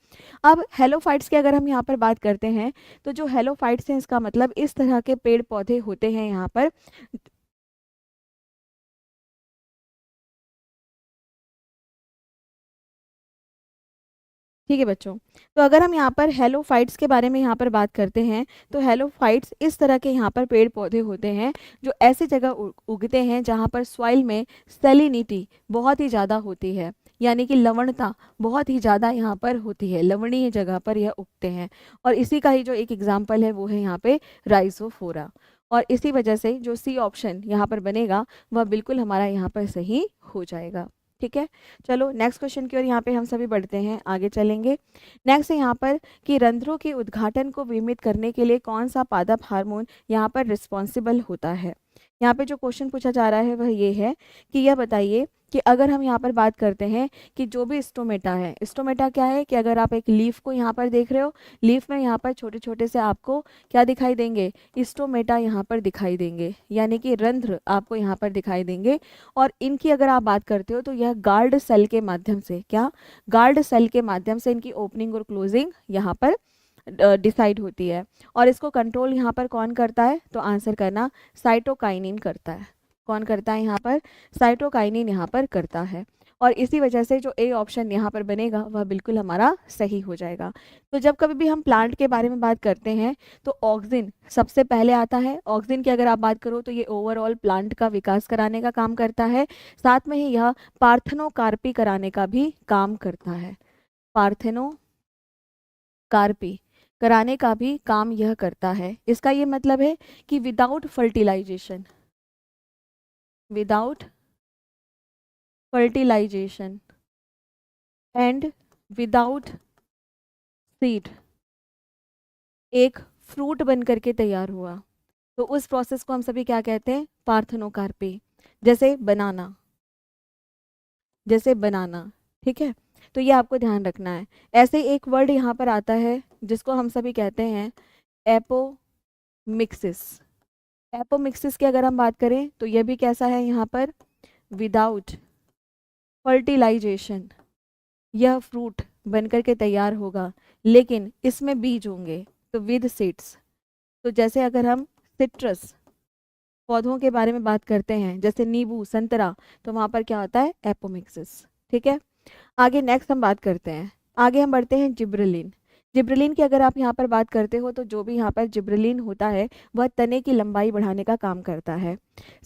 अब हेलोफाइट्स की अगर हम यहाँ पर बात करते हैं तो जो हेलोफाइट्स हैं इसका मतलब इस तरह के पेड़ पौधे होते हैं यहाँ पर ठीक है बच्चों। तो अगर हम यहाँ पर हेलोफाइट्स के बारे में यहाँ पर बात करते हैं तो हेलोफाइट्स इस तरह के यहाँ पर पेड़ पौधे होते हैं जो ऐसी जगह उगते हैं जहाँ पर सॉइल में सैलिनिटी बहुत ही ज़्यादा होती है, यानी कि लवणता बहुत ही ज़्यादा यहाँ पर होती है, लवणीय जगह पर यह उगते हैं। और इसी का ही जो एक एग्जाम्पल है वो है यहाँ पे राइजोफोरा। और इसी वजह से जो सी ऑप्शन यहाँ पर बनेगा वह बिल्कुल हमारा यहाँ पर सही हो जाएगा। ठीक है, चलो नेक्स्ट क्वेश्चन की ओर यहाँ पे हम सभी बढ़ते हैं, आगे चलेंगे। नेक्स्ट है यहाँ पर कि रंध्रों के उद्घाटन को विमित करने के लिए कौन सा पादप हार्मोन यहाँ पर रिस्पॉन्सिबल होता है? यहाँ पे जो क्वेश्चन पूछा जा रहा है वह ये है कि यह बताइए कि अगर हम यहाँ पर बात करते हैं कि जो भी स्टोमेटा है, स्टोमेटा क्या है कि अगर आप एक लीफ को यहाँ पर देख रहे हो, लीफ में यहाँ पर छोटे छोटे से आपको क्या दिखाई देंगे? स्टोमेटा यहाँ पर दिखाई देंगे, यानी कि रंध्र आपको यहाँ पर दिखाई देंगे। और इनकी अगर आप बात करते हो तो यह गार्ड सेल के माध्यम से, क्या गार्ड सेल के माध्यम से इनकी ओपनिंग और क्लोजिंग यहाँ पर डिसाइड होती है। और इसको कंट्रोल यहाँ पर कौन करता है? तो आंसर करना, साइटोकाइनिन करता है। कौन करता है यहाँ पर? साइटोकाइनिन यहाँ पर करता है। और इसी वजह से जो ए ऑप्शन यहाँ पर बनेगा वह बिल्कुल हमारा सही हो जाएगा। तो जब कभी भी हम प्लांट के बारे में बात करते हैं तो ऑक्सिन सबसे पहले आता है। ऑक्सिन की अगर आप बात करो तो ये ओवरऑल प्लांट का विकास कराने का काम करता है, साथ में ही यह पार्थेनोकार्पी कराने का भी काम करता है। पार्थेनोकार्पी कराने का भी काम यह करता है। इसका ये मतलब है कि without fertilization and without seed एक फ्रूट बन करके तैयार हुआ तो उस प्रोसेस को हम सभी क्या कहते हैं? पार्थेनोकार्पी। जैसे बनाना, ठीक है, तो ये आपको ध्यान रखना है। ऐसे एक वर्ड यहाँ पर आता है जिसको हम सभी कहते हैं एपोमिक्सिस। एपोमिक्सिस की अगर हम बात करें तो यह भी कैसा है? यहाँ पर विदाउट फर्टिलाइजेशन यह फ्रूट बनकर के तैयार होगा, लेकिन इसमें बीज होंगे तो विद सीड्स। तो जैसे अगर हम सिट्रस पौधों के बारे में बात करते हैं, जैसे नींबू, संतरा, तो वहाँ पर क्या होता है? एपोमिक्सिस। ठीक है, आगे नेक्स्ट हम बात करते हैं, आगे हम बढ़ते हैं जिब्रेलिन। जिब्रेलिन की अगर आप यहाँ पर बात करते हो तो जो भी यहाँ पर जिब्रेलिन होता है वह तने की लंबाई बढ़ाने का काम करता है।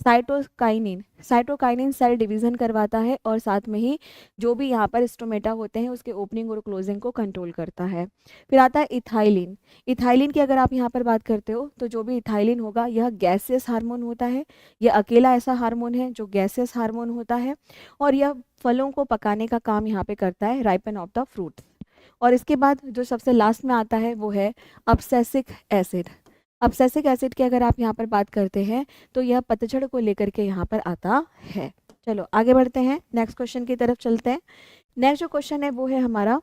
साइटोकाइनिन सेल डिवीजन करवाता है और साथ में ही जो भी यहाँ पर स्टोमेटा होते हैं उसके ओपनिंग और क्लोजिंग को कंट्रोल करता है। फिर आता है इथाइलिन। इथाइलिन की अगर आप यहाँ पर बात करते हो तो जो भी इथाइलिन होगा यह गैसियस हार्मोन होता है। यह अकेला ऐसा हार्मोन है जो गैसियस हार्मोन होता है और यह फलों को पकाने का काम यहाँ पे करता है, राइपन ऑफ द फ्रूट। और इसके बाद जो सबसे लास्ट में आता है वो है अब्सेसिक एसिड। अब्सेसिक एसिड की अगर आप यहाँ पर बात करते हैं तो यह पतझड़ को लेकर के यहाँ पर आता है। चलो आगे बढ़ते हैं, नेक्स्ट क्वेश्चन की तरफ चलते हैं। नेक्स्ट जो क्वेश्चन है वो है हमारा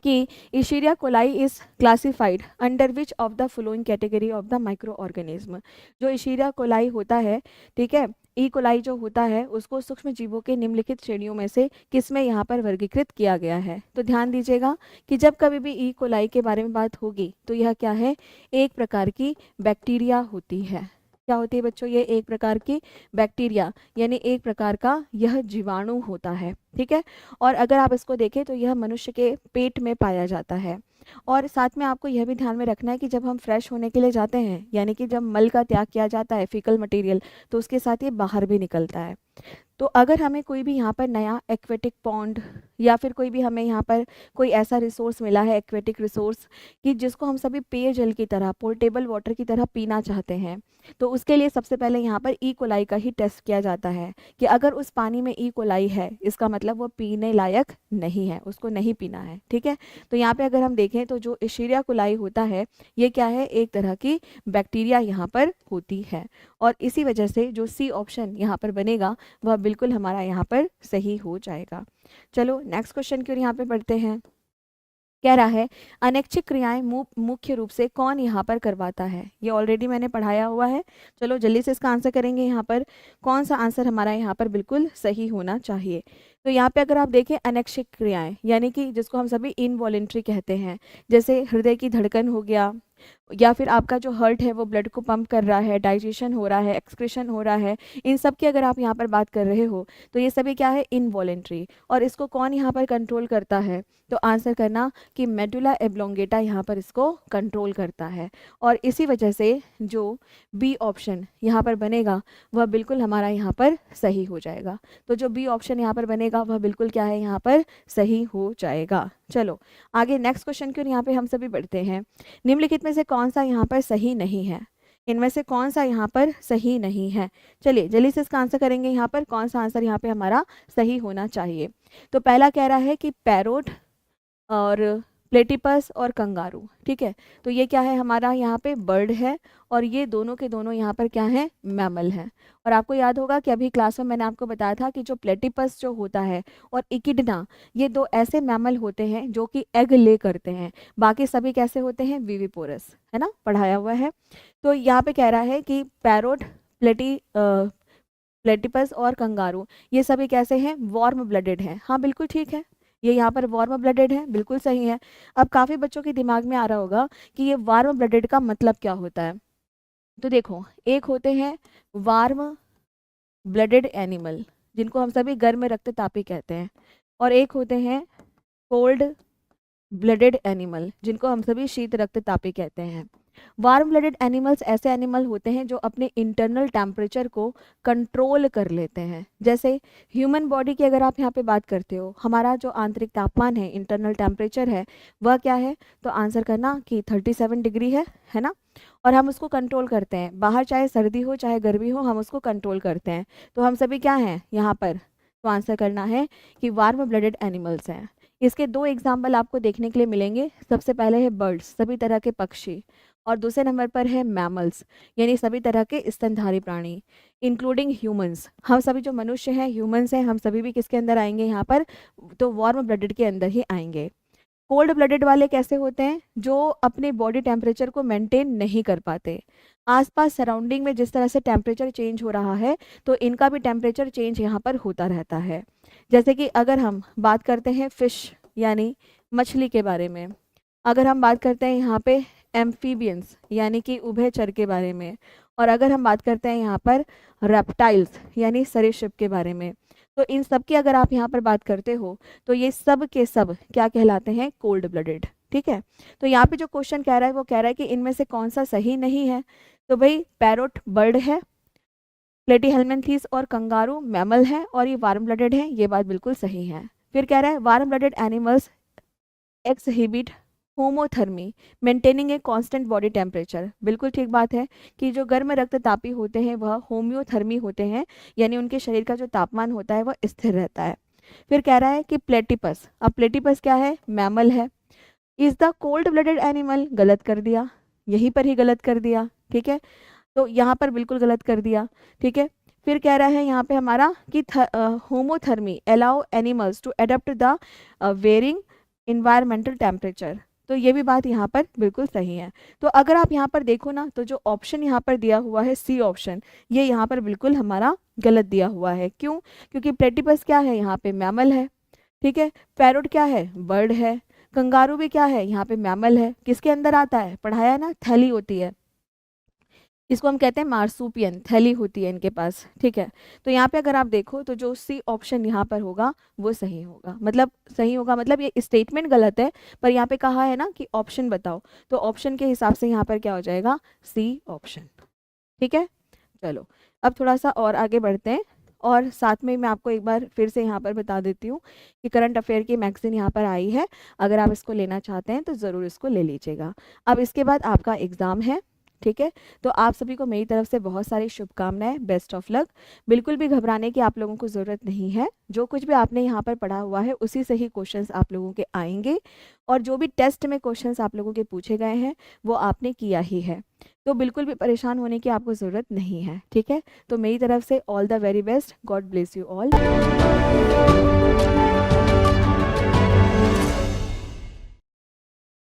कि Escherichia coli is classified under which of the following category of the micro organism. जो इशीरिया कोलाई होता है, ठीक है, ई कोलाई जो होता है उसको सूक्ष्म जीवों के निम्नलिखित श्रेणियों में से किसमें यहाँ पर वर्गीकृत किया गया है? तो ध्यान दीजिएगा कि जब कभी भी ई कोलाई के बारे में बात होगी तो यह क्या है? एक प्रकार की बैक्टीरिया होती है। क्या होती है बच्चों? ये एक प्रकार की बैक्टीरिया, यानी एक प्रकार का यह जीवाणु होता है। ठीक है, और अगर आप इसको देखें तो यह मनुष्य के पेट में पाया जाता है। और साथ में आपको यह भी ध्यान में रखना है कि जब हम फ्रेश होने के लिए जाते हैं, यानी कि जब मल का त्याग किया जाता है, फीकल मटेरियल, तो उसके साथ ये बाहर भी निकलता है। तो अगर हमें कोई भी यहाँ पर नया एक्वेटिक पॉन्ड या फिर कोई भी हमें यहाँ पर कोई ऐसा रिसोर्स मिला है, एक्वेटिक रिसोर्स, कि जिसको हम सभी पेयजल की तरह, पोर्टेबल वाटर की तरह पीना चाहते हैं, तो उसके लिए सबसे पहले यहाँ पर ई कोलाई का ही टेस्ट किया जाता है कि अगर उस पानी में ई कोलाई है इसका मतलब वो पीने लायक नहीं है, उसको नहीं पीना है। ठीक है, तो यहाँ पे अगर हम देखें तो जो इशीरिया कोलाई होता है ये क्या है? एक तरह की बैक्टीरिया यहाँ पर होती है। और इसी वजह से जो सी ऑप्शन यहाँ पर बनेगा वह बिल्कुल हमारा यहाँ पर सही हो जाएगा। चलो नेक्स्ट क्वेश्चन की ओर यहाँ पे बढ़ते हैं। कह रहा है अनैच्छिक क्रियाएं मुख्य रूप से कौन यहाँ पर करवाता है। ये ऑलरेडी मैंने पढ़ाया हुआ है। चलो जल्दी से इसका आंसर करेंगे। यहाँ पर कौन सा आंसर हमारा यहाँ पर बिल्कुल सही होना चाहिए। तो यहाँ पे अगर आप देखें अनैच्छिक क्रियाएं यानी कि जिसको हम सभी इनवॉलेंट्री कहते हैं, जैसे हृदय की धड़कन हो गया, या फिर आपका जो हार्ट है वो ब्लड को पंप कर रहा है, डाइजेशन हो रहा है, एक्सक्रीशन हो रहा है, इन सब की अगर आप यहाँ पर बात कर रहे हो तो ये सभी क्या है, इनवॉलेंट्री। और इसको कौन यहाँ पर कंट्रोल करता है, तो आंसर करना कि मेडुला एब्लोंगेटा यहाँ पर इसको कंट्रोल करता है। और इसी वजह से जो बी ऑप्शन यहाँ पर बनेगा वह बिल्कुल हमारा यहाँ पर सही हो जाएगा। तो जो बी ऑप्शन यहाँ पर बनेगा वह बिल्कुल क्या है, यहाँ पर सही हो जाएगा। चलो आगे नेक्स्ट क्वेश्चन की ओर यहाँ पे हम सभी बढ़ते हैं। निम्नलिखित में से कौन सा यहाँ पर सही नहीं है, इनमें से कौन सा यहाँ पर सही नहीं है। चलिए जल्दी से इसका आंसर करेंगे। यहाँ पर कौन सा आंसर यहाँ पे हमारा सही होना चाहिए। तो पहला कह रहा है कि पैरोट और प्लेटिपस और कंगारू, ठीक है। तो ये क्या है, हमारा यहाँ पे बर्ड है और ये दोनों के दोनों यहाँ पर क्या है, मैमल है। और आपको याद होगा कि अभी क्लास में मैंने आपको बताया था कि जो प्लेटिपस जो होता है और इकिडना, ये दो ऐसे मैमल होते हैं जो कि एग ले करते हैं। बाकी सभी कैसे होते हैं, विविपोरस, है ना, पढ़ाया हुआ है। तो यहाँ पे कह रहा है कि पैरोट, प्लेटिपस और कंगारू ये सभी कैसे हैं, वार्म ब्लडेड हैं। हाँ बिल्कुल ठीक है, ये यहाँ पर वार्म ब्लडेड है, बिल्कुल सही है। अब काफ़ी बच्चों के दिमाग में आ रहा होगा कि ये वार्म ब्लडेड का मतलब क्या होता है। तो देखो, एक होते हैं वार्म ब्लडेड एनिमल जिनको हम सभी गर्म रक्ततापी कहते हैं, और एक होते हैं कोल्ड ब्लडेड एनिमल जिनको हम सभी शीत रक्ततापी कहते हैं। वार्म ब्लडेड एनिमल्स ऐसे एनिमल होते हैं जो अपने इंटरनल टेम्परेचर को कंट्रोल कर लेते हैं। जैसे ह्यूमन बॉडी की अगर आप यहाँ पे बात करते हो, हमारा जो आंतरिक तापमान है, इंटरनल टेम्परेचर है, वह क्या है, तो आंसर करना कि 37 डिग्री है ना। और हम उसको कंट्रोल करते हैं, बाहर चाहे सर्दी हो चाहे गर्मी हो, हम उसको कंट्रोल करते हैं। तो हम सभी क्या हैं यहाँ पर, तो आंसर करना है कि वार्म ब्लडेड एनिमल्स हैं। इसके दो एग्जाम्पल आपको देखने के लिए मिलेंगे। सबसे पहले है बर्ड्स, सभी तरह के पक्षी, और दूसरे नंबर पर है मैमल्स यानी सभी तरह के स्तनधारी प्राणी, इंक्लूडिंग ह्यूमंस। हम सभी जो मनुष्य हैं, ह्यूमंस हैं, हम सभी भी किसके अंदर आएंगे यहाँ पर, तो वार्म ब्लडेड के अंदर ही आएंगे। कोल्ड ब्लडेड वाले कैसे होते हैं, जो अपने बॉडी टेम्परेचर को मेंटेन नहीं कर पाते। आसपास सराउंडिंग में जिस तरह से टेम्परेचर चेंज हो रहा है, तो इनका भी टेम्परेचर चेंज यहाँ पर होता रहता है। जैसे कि अगर हम बात करते हैं फिश यानी मछली के बारे में, अगर हम बात करते हैं यहाँ पे एम्फीबियंस यानी कि उभयचर के बारे में, और अगर हम बात करते हैं यहाँ पर रेप्टाइल्स यानी सरीसृप के बारे में, तो इन सब की अगर आप यहाँ पर बात करते हो तो ये सब के सब क्या कहलाते हैं, कोल्ड ब्लडेड। ठीक है, तो यहाँ पे जो क्वेश्चन कह रहा है वो कह रहा है कि इनमें से कौन सा सही नहीं है। तो भाई पैरोट बर्ड है, प्लेटीहेल्मिन्थेस और कंगारू मैमल है, और ये वार्म ब्लडेड है, ये बात बिल्कुल सही है। फिर कह रहा है warm blooded animals exhibit homothermy maintaining a constant body temperature. बिल्कुल ठीक बात है कि जो गर्म रक्ततापी होते हैं वह होम्योथर्मी होते हैं, यानी उनके शरीर का जो तापमान होता है वह स्थिर रहता है। फिर कह रहा है कि प्लेटिपस, अब प्लेटिपस क्या है, मैमल है। Is the cold blooded animal, गलत कर दिया, यहीं पर ही गलत कर दिया। ठीक है, तो यहाँ पर बिल्कुल गलत कर दिया। ठीक है, फिर कह रहा है यहाँ पे हमारा कि homothermy allow animals to adapt the varying environmental temperature, तो ये भी बात यहाँ पर बिल्कुल सही है। तो अगर आप यहाँ पर देखो ना, तो जो ऑप्शन यहाँ पर दिया हुआ है सी ऑप्शन, ये यहाँ पर बिल्कुल हमारा गलत दिया हुआ है। क्यों, क्योंकि प्लेटिपस क्या है, यहाँ पे मैमल है। ठीक है, पैरोट क्या है, बर्ड है। कंगारू भी क्या है, यहाँ पे मैमल है। किसके अंदर आता है, पढ़ाया ना, थैली होती है, इसको हम कहते हैं मार्सूपियन, थैली होती है इनके पास। ठीक है, तो यहाँ पे अगर आप देखो तो जो सी ऑप्शन यहाँ पर होगा वो सही होगा, मतलब सही होगा, मतलब ये स्टेटमेंट गलत है, पर यहाँ पे कहा है ना कि ऑप्शन बताओ, तो ऑप्शन के हिसाब से यहाँ पर क्या हो जाएगा, सी ऑप्शन। ठीक है, चलो अब थोड़ा सा और आगे बढ़ते हैं, और साथ में मैं आपको एक बार फिर से यहाँ पर बता देती हूँ कि करंट अफेयर की मैगजीन यहाँ पर आई है, अगर आप इसको लेना चाहते हैं तो ज़रूर इसको ले लीजिएगा। अब इसके बाद आपका एग्ज़ाम है। ठीक है, तो आप सभी को मेरी तरफ से बहुत सारी शुभकामनाएं, बेस्ट ऑफ लक। बिल्कुल भी घबराने की आप लोगों को ज़रूरत नहीं है, जो कुछ भी आपने यहाँ पर पढ़ा हुआ है उसी से ही क्वेश्चंस आप लोगों के आएंगे, और जो भी टेस्ट में क्वेश्चंस आप लोगों के पूछे गए हैं वो आपने किया ही है, तो बिल्कुल भी परेशान होने की आपको ज़रूरत नहीं है। ठीक है, तो मेरी तरफ से all the very best, God bless you all.